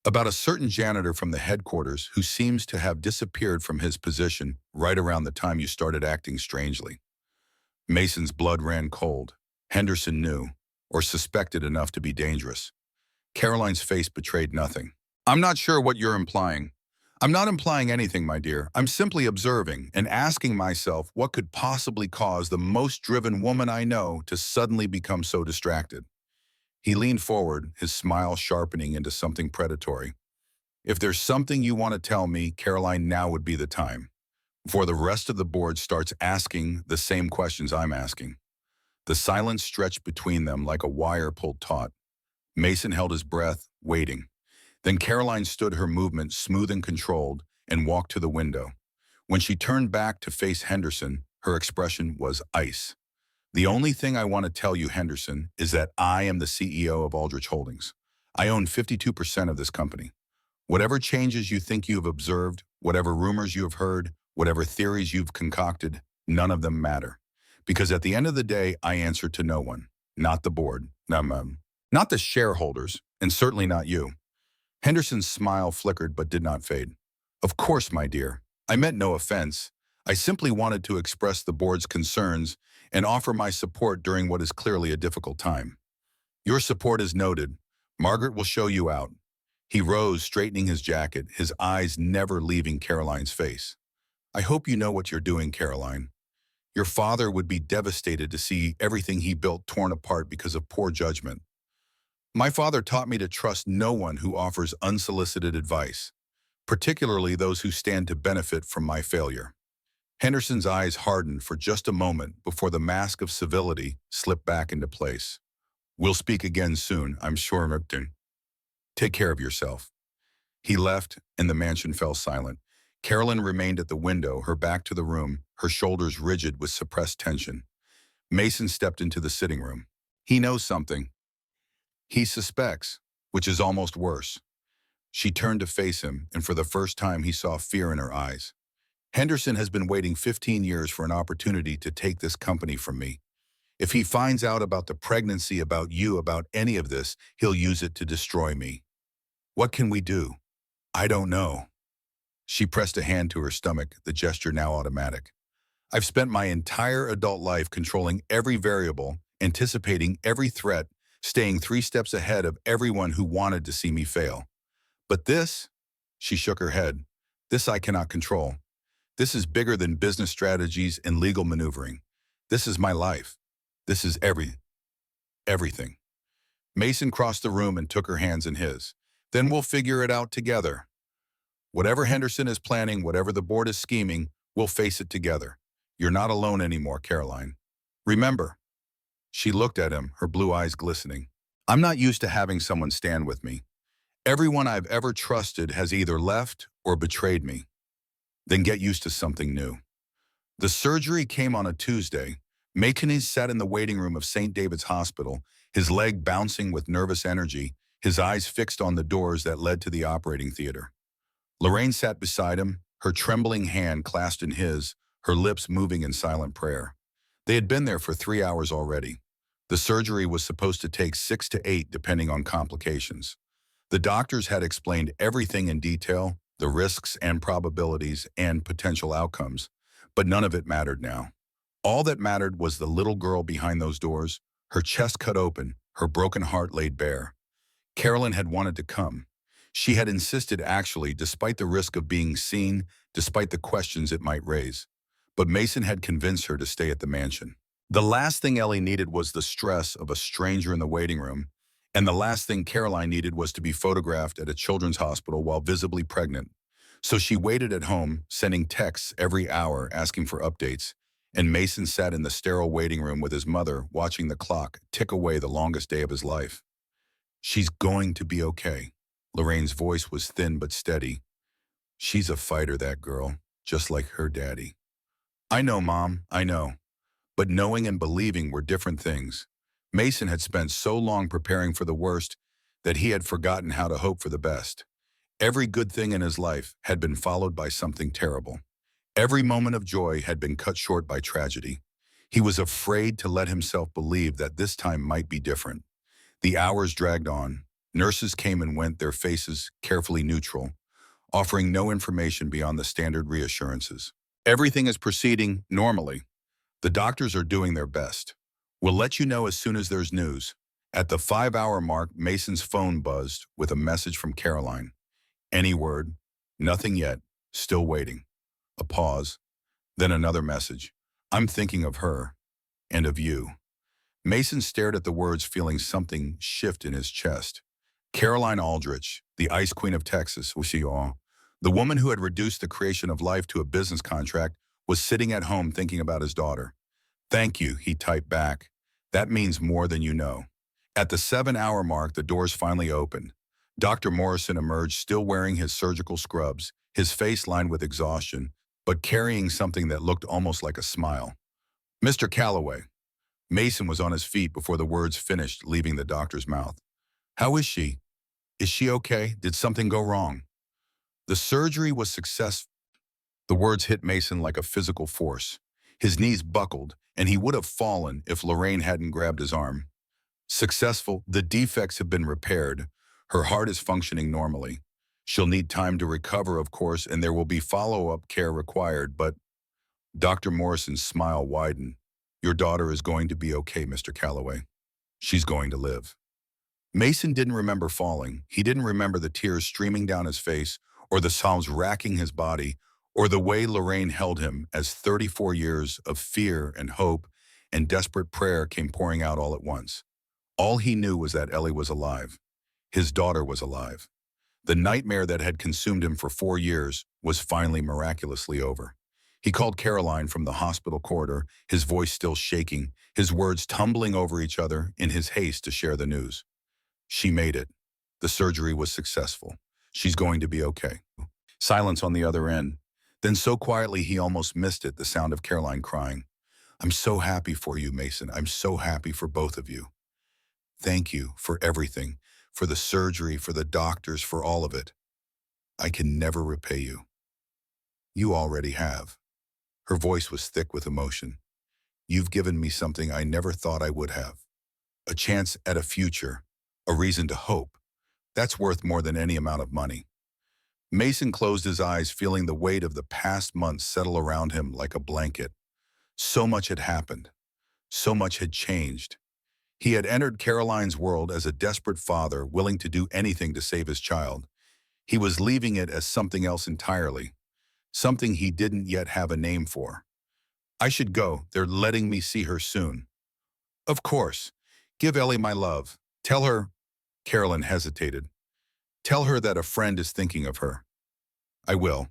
about a certain janitor from the headquarters who seems to have disappeared from his position right around the time you started acting strangely?" Mason's blood ran cold. Henderson knew, or suspected enough to be dangerous. Caroline's face betrayed nothing. "I'm not sure what you're implying." "I'm not implying anything, my dear. I'm simply observing and asking myself what could possibly cause the most driven woman I know to suddenly become so distracted." He leaned forward, his smile sharpening into something predatory. "If there's something you want to tell me, Caroline, now would be the time, before the rest of the board starts asking the same questions I'm asking." The silence stretched between them like a wire pulled taut. Mason held his breath, waiting. Then Caroline stood, her movement smooth and controlled, and walked to the window. When she turned back to face Henderson, her expression was ice. "The only thing I want to tell you, Henderson, is that I am the CEO of Aldrich Holdings. I own 52% of this company. Whatever changes you think you have observed, whatever rumors you have heard, whatever theories you've concocted, none of them matter. Because at the end of the day, I answer to no one. Not the board, not the shareholders, and certainly not you." Henderson's smile flickered but did not fade. "Of course, my dear. I meant no offense. I simply wanted to express the board's concerns and offer my support during what is clearly a difficult time." "Your support is noted. Margaret will show you out." He rose, straightening his jacket, his eyes never leaving Caroline's face. I hope you know what you're doing, Caroline. Your father would be devastated to see everything he built torn apart because of poor judgment. My father taught me to trust no one who offers unsolicited advice, particularly those who stand to benefit from my failure. Henderson's eyes hardened for just a moment before the mask of civility slipped back into place. We'll speak again soon, I'm sure, Merton. Take care of yourself. He left, and the mansion fell silent. Carolyn remained at the window, her back to the room, her shoulders rigid with suppressed tension. Mason stepped into the sitting room. He knows something. He suspects, which is almost worse. She turned to face him, and for the first time he saw fear in her eyes. Henderson has been waiting 15 years for an opportunity to take this company from me. If he finds out about the pregnancy, about you, about any of this, he'll use it to destroy me. What can we do? I don't know. She pressed a hand to her stomach, the gesture now automatic. I've spent my entire adult life controlling every variable, anticipating every threat, staying 3 steps ahead of everyone who wanted to see me fail. But this, she shook her head, this I cannot control. This is bigger than business strategies and legal maneuvering. This is my life. This is everything. Mason crossed the room and took her hands in his. Then we'll figure it out together. Whatever Henderson is planning, whatever the board is scheming, we'll face it together. You're not alone anymore, Caroline. Remember, she looked at him, her blue eyes glistening. I'm not used to having someone stand with me. Everyone I've ever trusted has either left or betrayed me. Then get used to something new. The surgery came on a Tuesday. Mackenzie sat in the waiting room of St. David's Hospital, his leg bouncing with nervous energy, his eyes fixed on the doors that led to the operating theater. Lorraine sat beside him, her trembling hand clasped in his, her lips moving in silent prayer. They had been there for 3 hours already. The surgery was supposed to take 6 to 8, depending on complications. The doctors had explained everything in detail, the risks and probabilities and potential outcomes, but none of it mattered now. All that mattered was the little girl behind those doors, her chest cut open, her broken heart laid bare. Carolyn had wanted to come. She had insisted actually, despite the risk of being seen, despite the questions it might raise. But Mason had convinced her to stay at the mansion. The last thing Ellie needed was the stress of a stranger in the waiting room, and the last thing Caroline needed was to be photographed at a children's hospital while visibly pregnant. So she waited at home, sending texts every hour asking for updates, and Mason sat in the sterile waiting room with his mother, watching the clock tick away the longest day of his life. She's going to be okay. Lorraine's voice was thin but steady. She's a fighter, that girl, just like her daddy. I know, Mom, I know. But knowing and believing were different things. Mason had spent so long preparing for the worst that he had forgotten how to hope for the best. Every good thing in his life had been followed by something terrible. Every moment of joy had been cut short by tragedy. He was afraid to let himself believe that this time might be different. The hours dragged on. Nurses came and went, their faces carefully neutral, offering no information beyond the standard reassurances. Everything is proceeding normally. The doctors are doing their best. We'll let you know as soon as there's news. At the 5-hour mark, Mason's phone buzzed with a message from Caroline. Any word? Nothing yet. Still waiting. A pause. Then another message. I'm thinking of her. And of you. Mason stared at the words, feeling something shift in his chest. Caroline Aldrich, the Ice Queen of Texas, was she all? The woman who had reduced the creation of life to a business contract was sitting at home thinking about his daughter. Thank you, he typed back. That means more than you know. At the 7-hour mark, the doors finally opened. Dr. Morrison emerged, still wearing his surgical scrubs, his face lined with exhaustion, but carrying something that looked almost like a smile. Mr. Calloway. Mason was on his feet before the words finished, leaving the doctor's mouth. How is she? Is she okay? Did something go wrong? The surgery was successful. The words hit Mason like a physical force. His knees buckled, and he would have fallen if Lorraine hadn't grabbed his arm. Successful, the defects have been repaired. Her heart is functioning normally. She'll need time to recover, of course, and there will be follow-up care required, but Dr. Morrison's smile widened. Your daughter is going to be okay, Mr. Calloway. She's going to live. Mason didn't remember falling. He didn't remember the tears streaming down his face or the sobs racking his body or the way Lorraine held him as 34 years of fear and hope and desperate prayer came pouring out all at once. All he knew was that Ellie was alive. His daughter was alive. The nightmare that had consumed him for 4 years was finally miraculously over. He called Caroline from the hospital corridor, his voice still shaking, his words tumbling over each other in his haste to share the news. She made it. The surgery was successful. She's going to be okay. Silence on the other end. Then so quietly he almost missed it, the sound of Caroline crying. I'm so happy for you, Mason. I'm so happy for both of you. Thank you for everything, for the surgery, for the doctors, for all of it. I can never repay you. You already have. Her voice was thick with emotion. You've given me something I never thought I would have. A chance at a future, a reason to hope. That's worth more than any amount of money. Mason closed his eyes, feeling the weight of the past months settle around him like a blanket. So much had happened. So much had changed. He had entered Caroline's world as a desperate father willing to do anything to save his child. He was leaving it as something else entirely, something he didn't yet have a name for. I should go. They're letting me see her soon. Of course. Give Ellie my love. Tell her. Carolyn hesitated. Tell her that a friend is thinking of her. I will.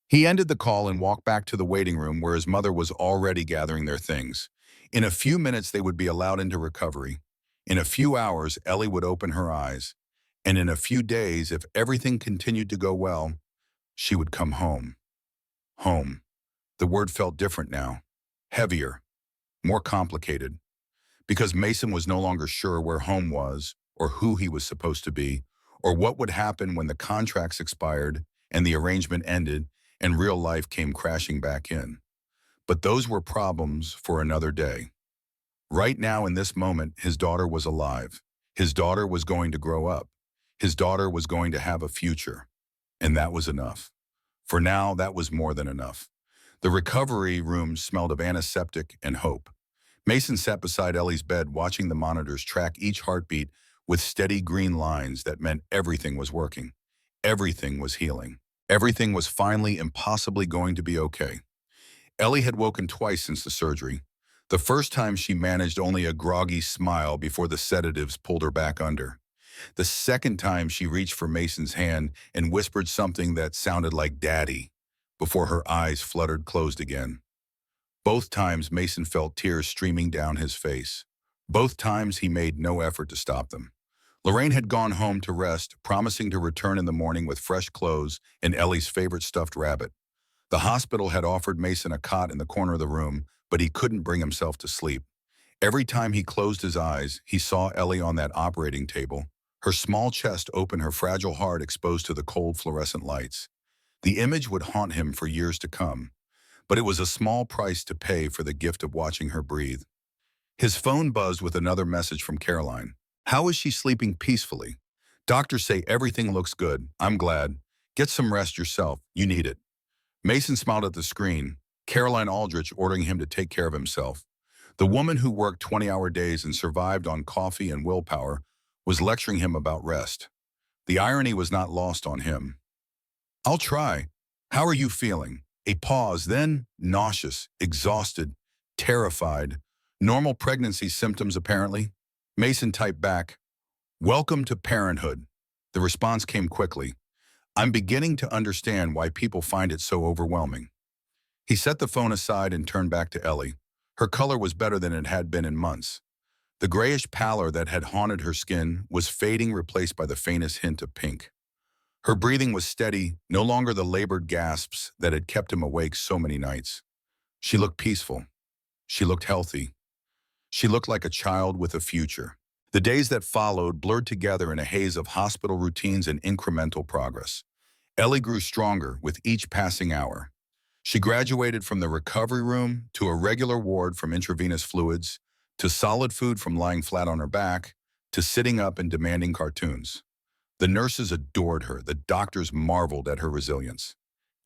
He ended the call and walked back to the waiting room where his mother was already gathering their things. In a few minutes, they would be allowed into recovery. In a few hours, Ellie would open her eyes. And in a few days, if everything continued to go well, she would come home. Home. The word felt different now. Heavier. More complicated. Because Mason was no longer sure where home was, or who he was supposed to be, or what would happen when the contracts expired and the arrangement ended and real life came crashing back in. But those were problems for another day. Right now, in this moment, his daughter was alive. His daughter was going to grow up. His daughter was going to have a future. And that was enough. For now, that was more than enough. The recovery room smelled of antiseptic and hope. Mason sat beside Ellie's bed, watching the monitors track each heartbeat with steady green lines that meant everything was working. Everything was healing. Everything was finally impossibly going to be okay. Ellie had woken twice since the surgery. The first time she managed only a groggy smile before the sedatives pulled her back under. The second time she reached for Mason's hand and whispered something that sounded like "Daddy" before her eyes fluttered closed again. Both times Mason felt tears streaming down his face. Both times he made no effort to stop them. Lorraine had gone home to rest, promising to return in the morning with fresh clothes and Ellie's favorite stuffed rabbit. The hospital had offered Mason a cot in the corner of the room, but he couldn't bring himself to sleep. Every time he closed his eyes, he saw Ellie on that operating table, her small chest open, her fragile heart exposed to the cold fluorescent lights. The image would haunt him for years to come, but it was a small price to pay for the gift of watching her breathe. His phone buzzed with another message from Caroline. How is she sleeping peacefully? Doctors say everything looks good. I'm glad. Get some rest yourself. You need it. Mason smiled at the screen, Caroline Aldrich ordering him to take care of himself. The woman who worked 20-hour days and survived on coffee and willpower was lecturing him about rest. The irony was not lost on him. I'll try. How are you feeling? A pause, then nauseous, exhausted, terrified. Normal pregnancy symptoms, apparently. Mason typed back, "Welcome to parenthood." The response came quickly. I'm beginning to understand why people find it so overwhelming. He set the phone aside and turned back to Ellie. Her color was better than it had been in months. The grayish pallor that had haunted her skin was fading, replaced by the faintest hint of pink. Her breathing was steady, no longer the labored gasps that had kept him awake so many nights. She looked peaceful. She looked healthy. She looked like a child with a future. The days that followed blurred together in a haze of hospital routines and incremental progress. Ellie grew stronger with each passing hour. She graduated from the recovery room to a regular ward from intravenous fluids, to solid food from lying flat on her back, to sitting up and demanding cartoons. The nurses adored her, the doctors marveled at her resilience.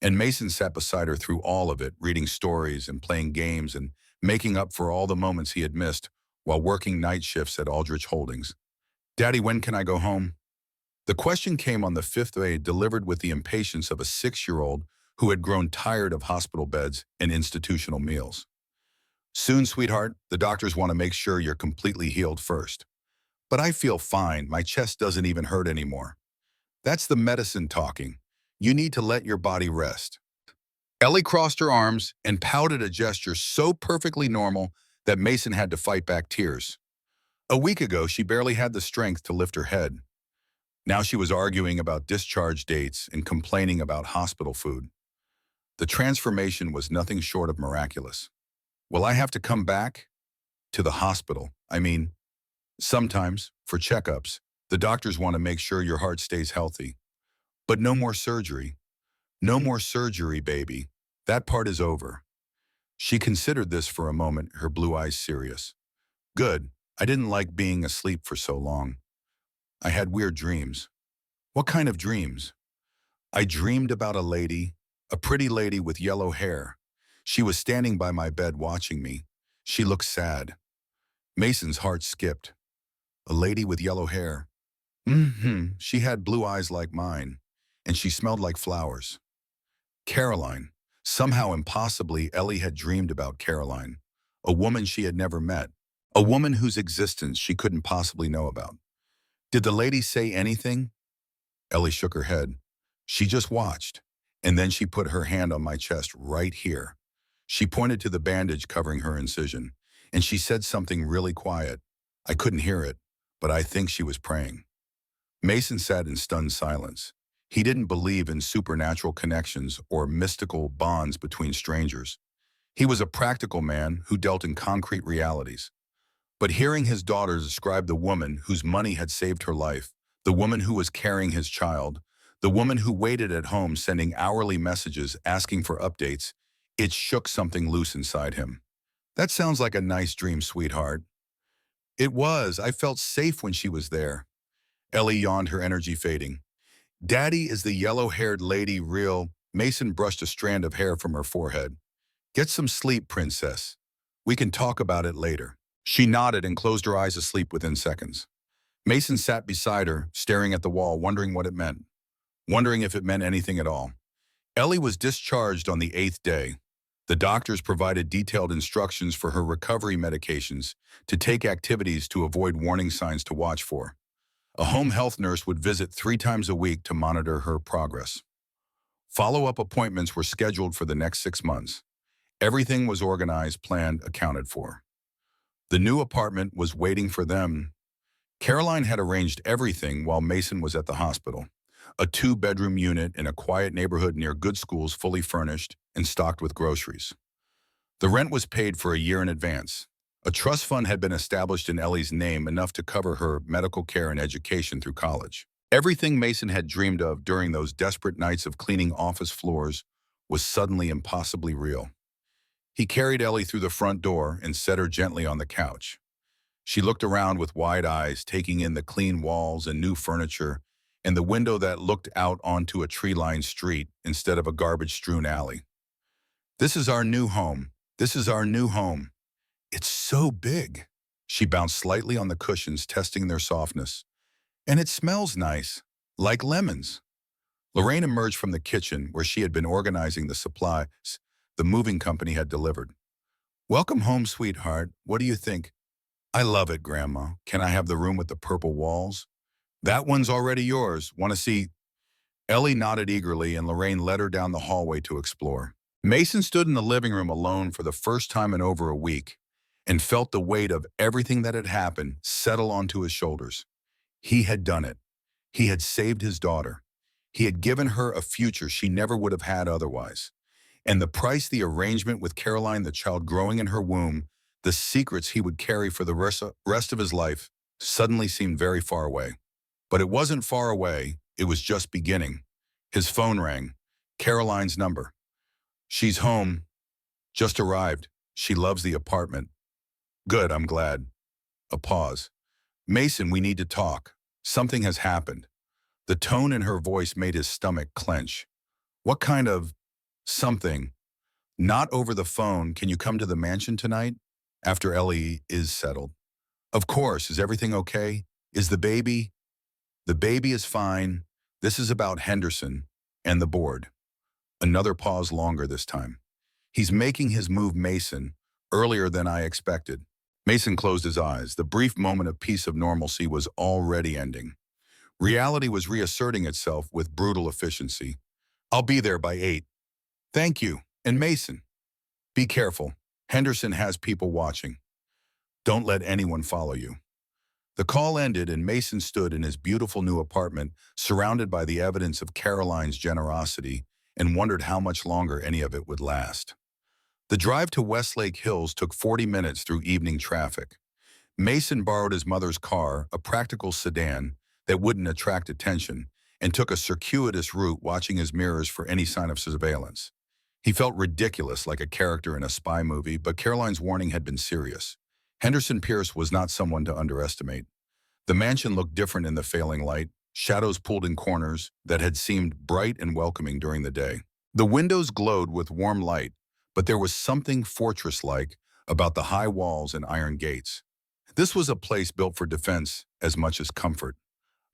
And Mason sat beside her through all of it, reading stories and playing games and making up for all the moments he had missed while working night shifts at Aldrich Holdings. Daddy, when can I go home? The question came on the fifth day, delivered with the impatience of a 6-year-old who had grown tired of hospital beds and institutional meals. Soon, sweetheart, the doctors want to make sure you're completely healed first. But I feel fine. My chest doesn't even hurt anymore. That's the medicine talking. You need to let your body rest. Ellie crossed her arms and pouted a gesture so perfectly normal that Mason had to fight back tears. A week ago, she barely had the strength to lift her head. Now she was arguing about discharge dates and complaining about hospital food. The transformation was nothing short of miraculous. Will I have to come back? To the hospital, I mean. Sometimes, for checkups, the doctors want to make sure your heart stays healthy. But no more surgery. No more surgery, baby. That part is over. She considered this for a moment, her blue eyes serious. Good. I didn't like being asleep for so long. I had weird dreams. What kind of dreams? I dreamed about a pretty lady with yellow hair. She was standing by my bed watching me. She looked sad. Mason's heart skipped. A lady with yellow hair. She had blue eyes like mine, and she smelled like flowers. Caroline. Somehow impossibly, Ellie had dreamed about Caroline, a woman she had never met, a woman whose existence she couldn't possibly know about. Did the lady say anything? Ellie shook her head. She just watched, and then she put her hand on my chest right here. She pointed to the bandage covering her incision, and she said something really quiet. I couldn't hear it, but I think she was praying. Mason sat in stunned silence. He didn't believe in supernatural connections or mystical bonds between strangers. He was a practical man who dealt in concrete realities. But hearing his daughter describe the woman whose money had saved her life, the woman who was carrying his child, the woman who waited at home sending hourly messages asking for updates, it shook something loose inside him. That sounds like a nice dream, sweetheart. It was. I felt safe when she was there. Ellie yawned, her energy fading. Daddy, is the yellow-haired lady real? Mason brushed a strand of hair from her forehead. Get some sleep, princess. We can talk about it later. She nodded and closed her eyes asleep within seconds. Mason sat beside her, staring at the wall, wondering what it meant. Wondering if it meant anything at all. Ellie was discharged on the 8th day. The doctors provided detailed instructions for her recovery medications to take activities to avoid warning signs to watch for. A home health nurse would visit 3 times a week to monitor her progress. Follow-up appointments were scheduled for the next 6 months. Everything was organized, planned, accounted for. The new apartment was waiting for them. Caroline had arranged everything while Mason was at the hospital. A 2-bedroom unit in a quiet neighborhood near good schools, fully furnished and stocked with groceries. The rent was paid for a year in advance. A trust fund had been established in Ellie's name, enough to cover her medical care and education through college. Everything Mason had dreamed of during those desperate nights of cleaning office floors was suddenly impossibly real. He carried Ellie through the front door and set her gently on the couch. She looked around with wide eyes, taking in the clean walls and new furniture, and the window that looked out onto a tree-lined street instead of a garbage-strewn alley. This is our new home. This is our new home. It's so big. She bounced slightly on the cushions, testing their softness. And it smells nice, like lemons. Lorraine emerged from the kitchen where she had been organizing the supplies the moving company had delivered. Welcome home, sweetheart. What do you think? I love it, Grandma. Can I have the room with the purple walls? That one's already yours. Want to see? Ellie nodded eagerly, and Lorraine led her down the hallway to explore. Mason stood in the living room alone for the first time in over a week and felt the weight of everything that had happened settle onto his shoulders. He had done it. He had saved his daughter. He had given her a future she never would have had otherwise. And the price, the arrangement with Caroline, the child growing in her womb, the secrets he would carry for the rest of his life, suddenly seemed very far away. But it wasn't far away. It was just beginning. His phone rang. Caroline's number. She's home. Just arrived. She loves the apartment. Good, I'm glad. A pause. Mason, we need to talk. Something has happened. The tone in her voice made his stomach clench. What kind of something? Not over the phone. Can you come to the mansion tonight? After Ellie is settled. Of course. Is everything okay? Is the baby? The baby is fine. This is about Henderson and the board. Another pause longer this time. He's making his move, Mason, earlier than I expected. Mason closed his eyes. The brief moment of peace of normalcy was already ending. Reality was reasserting itself with brutal efficiency. I'll be there by 8. Thank you. And Mason, be careful. Henderson has people watching. Don't let anyone follow you. The call ended and Mason stood in his beautiful new apartment, surrounded by the evidence of Caroline's generosity, and wondered how much longer any of it would last. The drive to Westlake Hills took 40 minutes through evening traffic. Mason borrowed his mother's car, a practical sedan that wouldn't attract attention, and took a circuitous route, watching his mirrors for any sign of surveillance. He felt ridiculous, like a character in a spy movie, but Caroline's warning had been serious. Henderson Pierce was not someone to underestimate. The mansion looked different in the failing light, shadows pulled in corners that had seemed bright and welcoming during the day. The windows glowed with warm light, but there was something fortress-like about the high walls and iron gates. This was a place built for defense as much as comfort,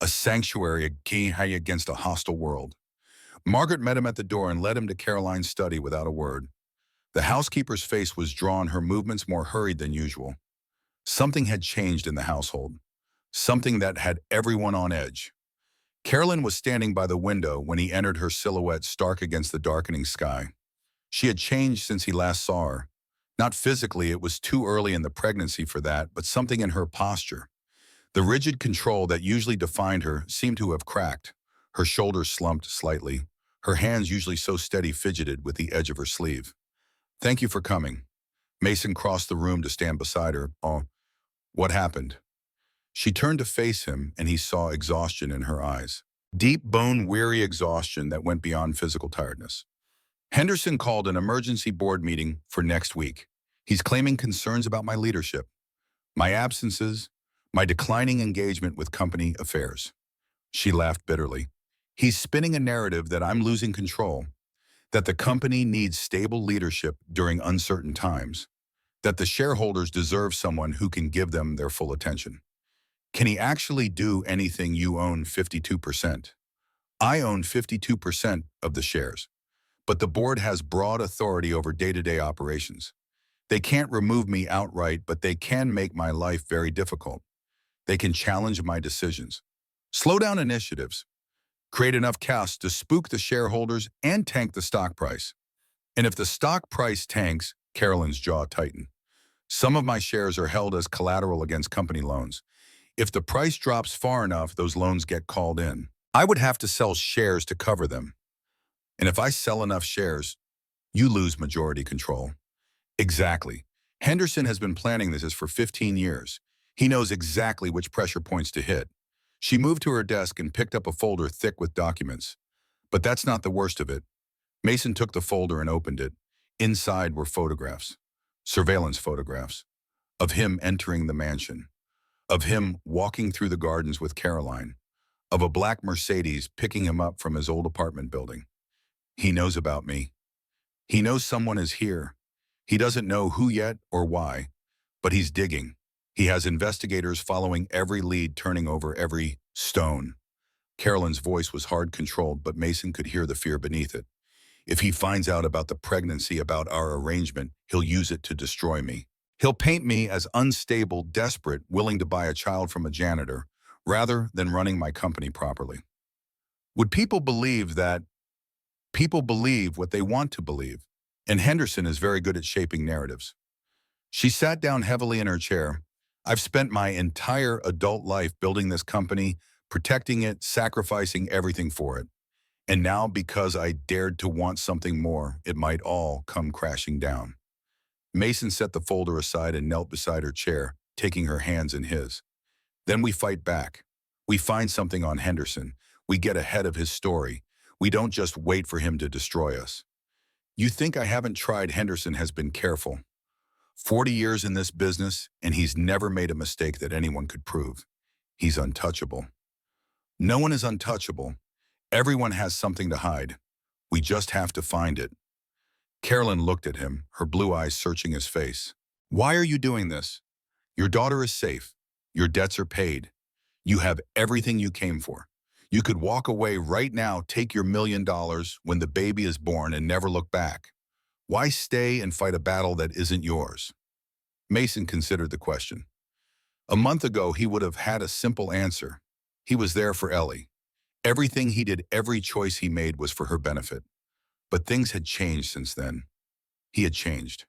a sanctuary against a hostile world. Margaret met him at the door and led him to Caroline's study without a word. The housekeeper's face was drawn, her movements more hurried than usual. Something had changed in the household, something that had everyone on edge. Caroline was standing by the window when he entered, her silhouette stark against the darkening sky. She had changed since he last saw her. Not physically, it was too early in the pregnancy for that, but something in her posture. The rigid control that usually defined her seemed to have cracked. Her shoulders slumped slightly. Her hands, usually so steady, fidgeted with the edge of her sleeve. Thank you for coming. Mason crossed the room to stand beside her. Oh, what happened? She turned to face him, and he saw exhaustion in her eyes. Deep, bone-weary exhaustion that went beyond physical tiredness. Henderson called an emergency board meeting for next week. He's claiming concerns about my leadership, my absences, my declining engagement with company affairs. She laughed bitterly. He's spinning a narrative that I'm losing control, that the company needs stable leadership during uncertain times, that the shareholders deserve someone who can give them their full attention. Can he actually do anything? You own 52%. I own 52% of the shares. But the board has broad authority over day-to-day operations. They can't remove me outright, but they can make my life very difficult. They can challenge my decisions, slow down initiatives, create enough chaos to spook the shareholders and tank the stock price. And if the stock price tanks, Caroline's jaw tightened. Some of my shares are held as collateral against company loans. If the price drops far enough, those loans get called in. I would have to sell shares to cover them. And if I sell enough shares, you lose majority control. Exactly. Henderson has been planning this for 15 years. He knows exactly which pressure points to hit. She moved to her desk and picked up a folder thick with documents. But that's not the worst of it. Mason took the folder and opened it. Inside were photographs, surveillance photographs, of him entering the mansion, of him walking through the gardens with Caroline, of a black Mercedes picking him up from his old apartment building. He knows about me. He knows someone is here. He doesn't know who yet or why, but he's digging. He has investigators following every lead, turning over every stone. Caroline's voice was hard controlled, but Mason could hear the fear beneath it. If he finds out about the pregnancy, about our arrangement, he'll use it to destroy me. He'll paint me as unstable, desperate, willing to buy a child from a janitor, rather than running my company properly. Would people believe that? People believe what they want to believe, and Henderson is very good at shaping narratives. She sat down heavily in her chair. I've spent my entire adult life building this company, protecting it, sacrificing everything for it. And now, because I dared to want something more, it might all come crashing down. Mason set the folder aside and knelt beside her chair, taking her hands in his. Then we fight back. We find something on Henderson. We get ahead of his story. We don't just wait for him to destroy us. You think I haven't tried? Henderson has been careful. 40 years in this business, and he's never made a mistake that anyone could prove. He's untouchable. No one is untouchable. Everyone has something to hide. We just have to find it. Carolyn looked at him, her blue eyes searching his face. Why are you doing this? Your daughter is safe. Your debts are paid. You have everything you came for. You could walk away right now, take your $1 million when the baby is born and never look back. Why stay and fight a battle that isn't yours? Mason considered the question. A month ago, he would have had a simple answer. He was there for Ellie. Everything he did, every choice he made was for her benefit. But things had changed since then. He had changed.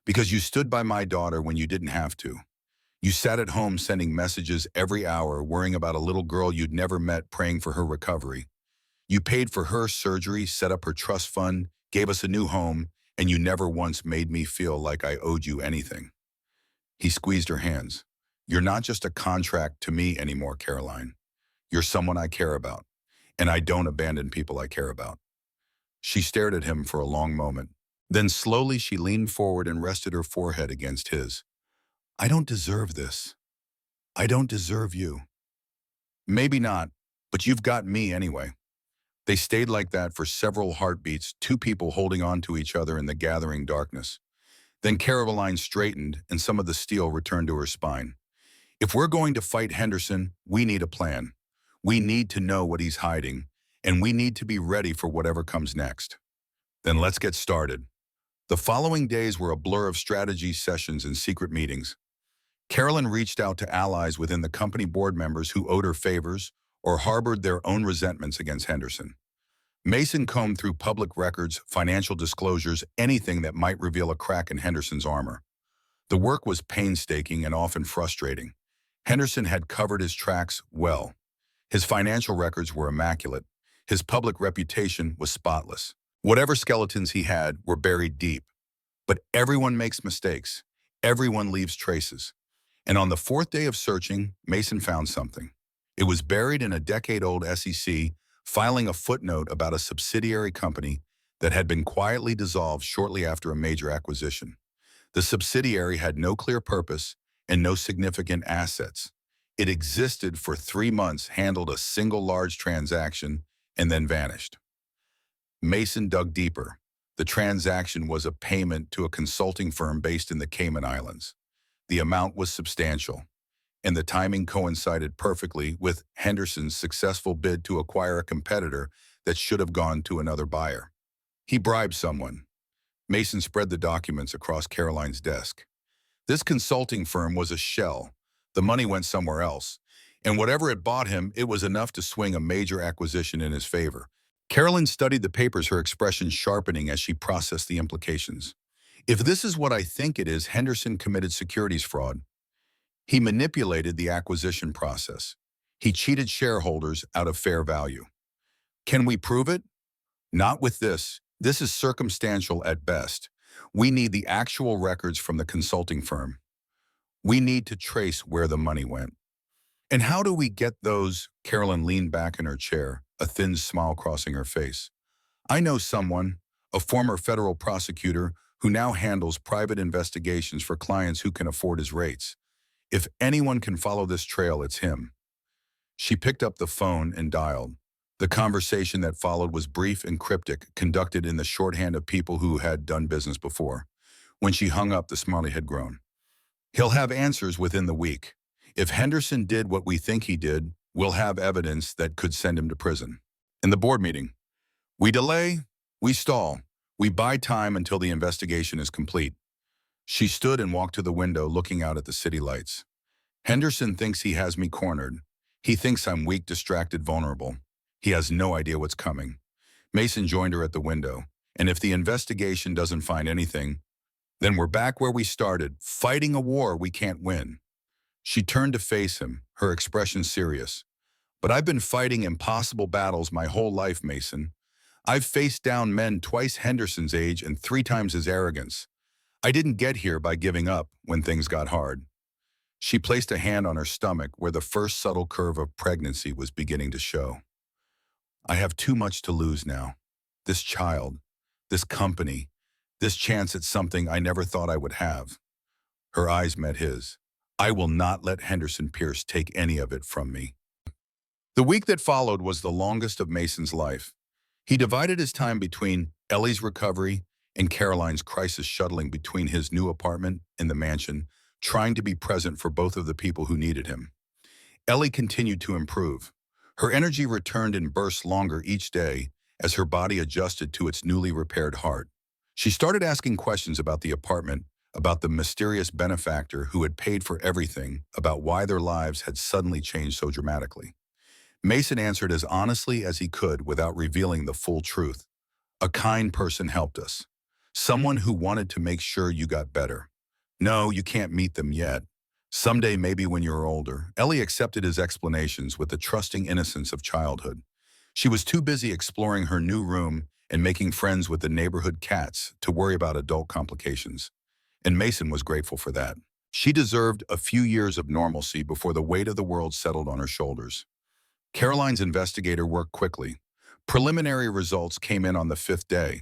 Because you stood by my daughter when you didn't have to. You sat at home sending messages every hour, worrying about a little girl you'd never met, praying for her recovery. You paid for her surgery, set up her trust fund, gave us a new home, and you never once made me feel like I owed you anything. He squeezed her hands. You're not just a contract to me anymore, Caroline. You're someone I care about, and I don't abandon people I care about. She stared at him for a long moment. Then slowly she leaned forward and rested her forehead against his. I don't deserve this. I don't deserve you. Maybe not, but you've got me anyway. They stayed like that for several heartbeats, two people holding on to each other in the gathering darkness. Then Caroline straightened and some of the steel returned to her spine. If we're going to fight Henderson, we need a plan. We need to know what he's hiding, and we need to be ready for whatever comes next. Then let's get started. The following days were a blur of strategy sessions and secret meetings. Carolyn reached out to allies within the company, board members who owed her favors or harbored their own resentments against Henderson. Mason combed through public records, financial disclosures, anything that might reveal a crack in Henderson's armor. The work was painstaking and often frustrating. Henderson had covered his tracks well. His financial records were immaculate. His public reputation was spotless. Whatever skeletons he had were buried deep. But everyone makes mistakes. Everyone leaves traces. And on the fourth day of searching, Mason found something. It was buried in a decade-old SEC filing, a footnote about a subsidiary company that had been quietly dissolved shortly after a major acquisition. The subsidiary had no clear purpose and no significant assets. It existed for 3 months, handled a single large transaction, and then vanished. Mason dug deeper. The transaction was a payment to a consulting firm based in the Cayman Islands. The amount was substantial, and the timing coincided perfectly with Henderson's successful bid to acquire a competitor that should have gone to another buyer. He bribed someone. Mason spread the documents across Caroline's desk. This consulting firm was a shell. The money went somewhere else, and whatever it bought him, it was enough to swing a major acquisition in his favor. Caroline studied the papers, her expression sharpening as she processed the implications. If this is what I think it is, Henderson committed securities fraud. He manipulated the acquisition process. He cheated shareholders out of fair value. Can we prove it? Not with this. This is circumstantial at best. We need the actual records from the consulting firm. We need to trace where the money went. And how do we get those? Carolyn leaned back in her chair, a thin smile crossing her face. I know someone, a former federal prosecutor who now handles private investigations for clients who can afford his rates. If anyone can follow this trail, it's him. She picked up the phone and dialed. The conversation that followed was brief and cryptic, conducted in the shorthand of people who had done business before. When she hung up, the smile had grown. He'll have answers within the week. If Henderson did what we think he did, we'll have evidence that could send him to prison. In the board meeting, we delay, we stall, we buy time until the investigation is complete. She stood and walked to the window, looking out at the city lights. Henderson thinks he has me cornered. He thinks I'm weak, distracted, vulnerable. He has no idea what's coming. Mason joined her at the window. And if the investigation doesn't find anything, then we're back where we started, fighting a war we can't win. She turned to face him, her expression serious. But I've been fighting impossible battles my whole life, Mason. I've faced down men twice Henderson's age and 3 times his arrogance. I didn't get here by giving up when things got hard. She placed a hand on her stomach where the first subtle curve of pregnancy was beginning to show. I have too much to lose now. This child, this company, this chance at something I never thought I would have. Her eyes met his. I will not let Henderson Pierce take any of it from me. The week that followed was the longest of Mason's life. He divided his time between Ellie's recovery and Caroline's crisis, shuttling between his new apartment and the mansion, trying to be present for both of the people who needed him. Ellie continued to improve. Her energy returned in bursts longer each day as her body adjusted to its newly repaired heart. She started asking questions about the apartment, about the mysterious benefactor who had paid for everything, about why their lives had suddenly changed so dramatically. Mason answered as honestly as he could without revealing the full truth. A kind person helped us. Someone who wanted to make sure you got better. No, you can't meet them yet. Someday, maybe when you're older. Ellie accepted his explanations with the trusting innocence of childhood. She was too busy exploring her new room and making friends with the neighborhood cats to worry about adult complications. And Mason was grateful for that. She deserved a few years of normalcy before the weight of the world settled on her shoulders. Caroline's investigator worked quickly. Preliminary results came in on the fifth day.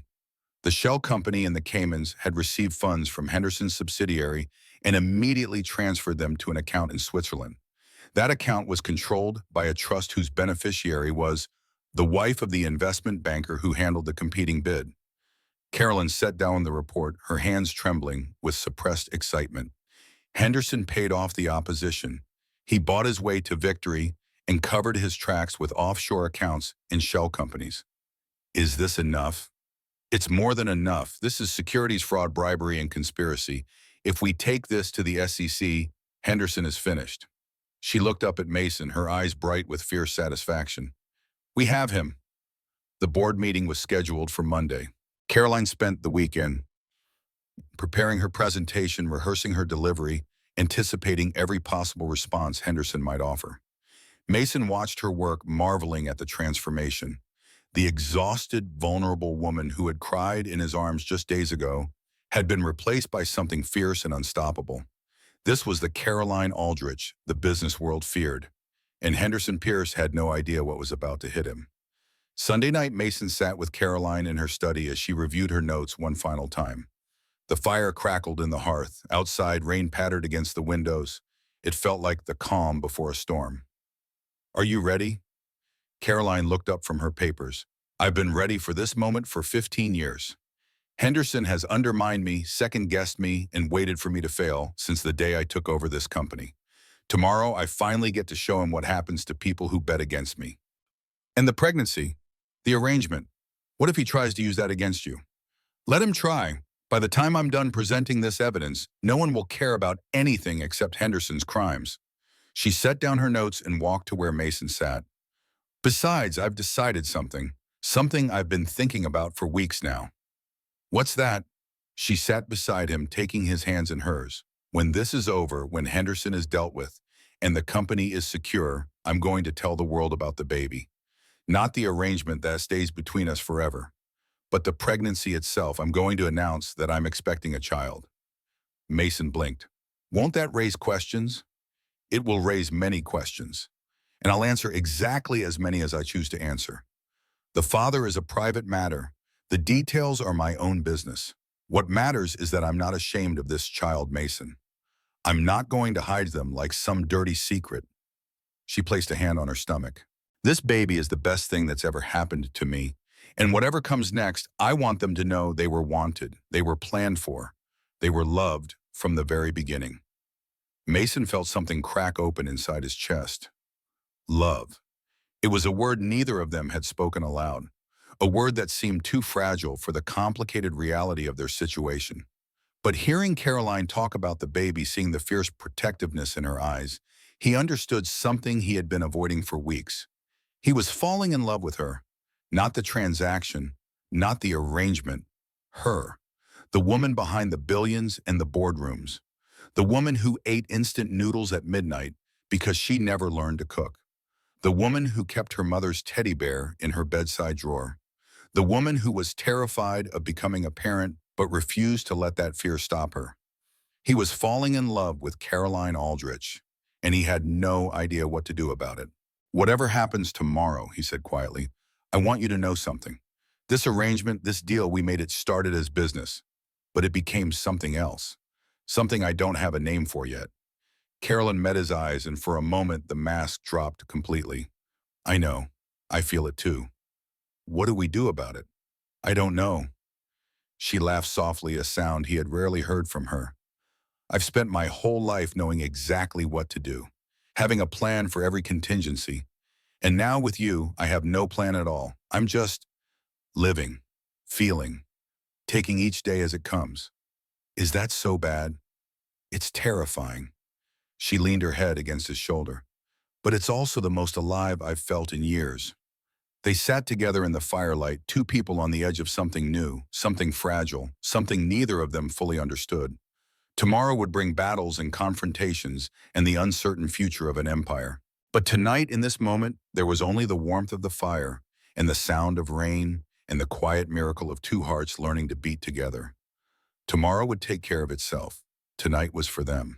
The shell company in the Caymans had received funds from Henderson's subsidiary and immediately transferred them to an account in Switzerland. That account was controlled by a trust whose beneficiary was the wife of the investment banker who handled the competing bid. Carolyn set down the report, her hands trembling with suppressed excitement. Henderson paid off the opposition. He bought his way to victory and covered his tracks with offshore accounts in shell companies. Is this enough? It's more than enough. This is securities fraud, bribery, and conspiracy. If we take this to the SEC, Henderson is finished. She looked up at Mason, her eyes bright with fierce satisfaction. We have him. The board meeting was scheduled for Monday. Caroline spent the weekend preparing her presentation, rehearsing her delivery, anticipating every possible response Henderson might offer. Mason watched her work, marveling at the transformation. The exhausted, vulnerable woman who had cried in his arms just days ago had been replaced by something fierce and unstoppable. This was the Caroline Aldrich the business world feared, and Henderson Pierce had no idea what was about to hit him. Sunday night, Mason sat with Caroline in her study as she reviewed her notes one final time. The fire crackled in the hearth. Outside, rain pattered against the windows. It felt like the calm before a storm. Are you ready? Caroline looked up from her papers. I've been ready for this moment for 15 years. Henderson has undermined me, second-guessed me, and waited for me to fail since the day I took over this company. Tomorrow, I finally get to show him what happens to people who bet against me. And the pregnancy, the arrangement, what if he tries to use that against you? Let him try. By the time I'm done presenting this evidence, no one will care about anything except Henderson's crimes. She set down her notes and walked to where Mason sat. Besides, I've decided something I've been thinking about for weeks now. What's that? She sat beside him, taking his hands in hers. When this is over, when Henderson is dealt with, and the company is secure, I'm going to tell the world about the baby. Not the arrangement that stays between us forever, but the pregnancy itself. I'm going to announce that I'm expecting a child. Mason blinked. Won't that raise questions? It will raise many questions, and I'll answer exactly as many as I choose to answer. The father is a private matter. The details are my own business. What matters is that I'm not ashamed of this child, Mason. I'm not going to hide them like some dirty secret. She placed a hand on her stomach. This baby is the best thing that's ever happened to me, and whatever comes next, I want them to know they were wanted, they were planned for, they were loved from the very beginning. Mason felt something crack open inside his chest. Love. It was a word neither of them had spoken aloud, a word that seemed too fragile for the complicated reality of their situation. But hearing Caroline talk about the baby, seeing the fierce protectiveness in her eyes, he understood something he had been avoiding for weeks. He was falling in love with her, not the transaction, not the arrangement, her, the woman behind the billions and the boardrooms, the woman who ate instant noodles at midnight because she never learned to cook, the woman who kept her mother's teddy bear in her bedside drawer, the woman who was terrified of becoming a parent but refused to let that fear stop her. He was falling in love with Caroline Aldrich, and he had no idea what to do about it. Whatever happens tomorrow, he said quietly, I want you to know something. This arrangement, this deal, we made it started as business, but it became something else, something I don't have a name for yet. Carolyn met his eyes, and for a moment the mask dropped completely. I know. I feel it too. What do we do about it? I don't know. She laughed softly, a sound he had rarely heard from her. I've spent my whole life knowing exactly what to do, having a plan for every contingency. And now with you, I have no plan at all. I'm just living, feeling, taking each day as it comes. Is that so bad? It's terrifying. She leaned her head against his shoulder. But it's also the most alive I've felt in years. They sat together in the firelight, two people on the edge of something new, something fragile, something neither of them fully understood. Tomorrow would bring battles and confrontations and the uncertain future of an empire. But tonight, in this moment, there was only the warmth of the fire and the sound of rain and the quiet miracle of two hearts learning to beat together. Tomorrow would take care of itself. Tonight was for them.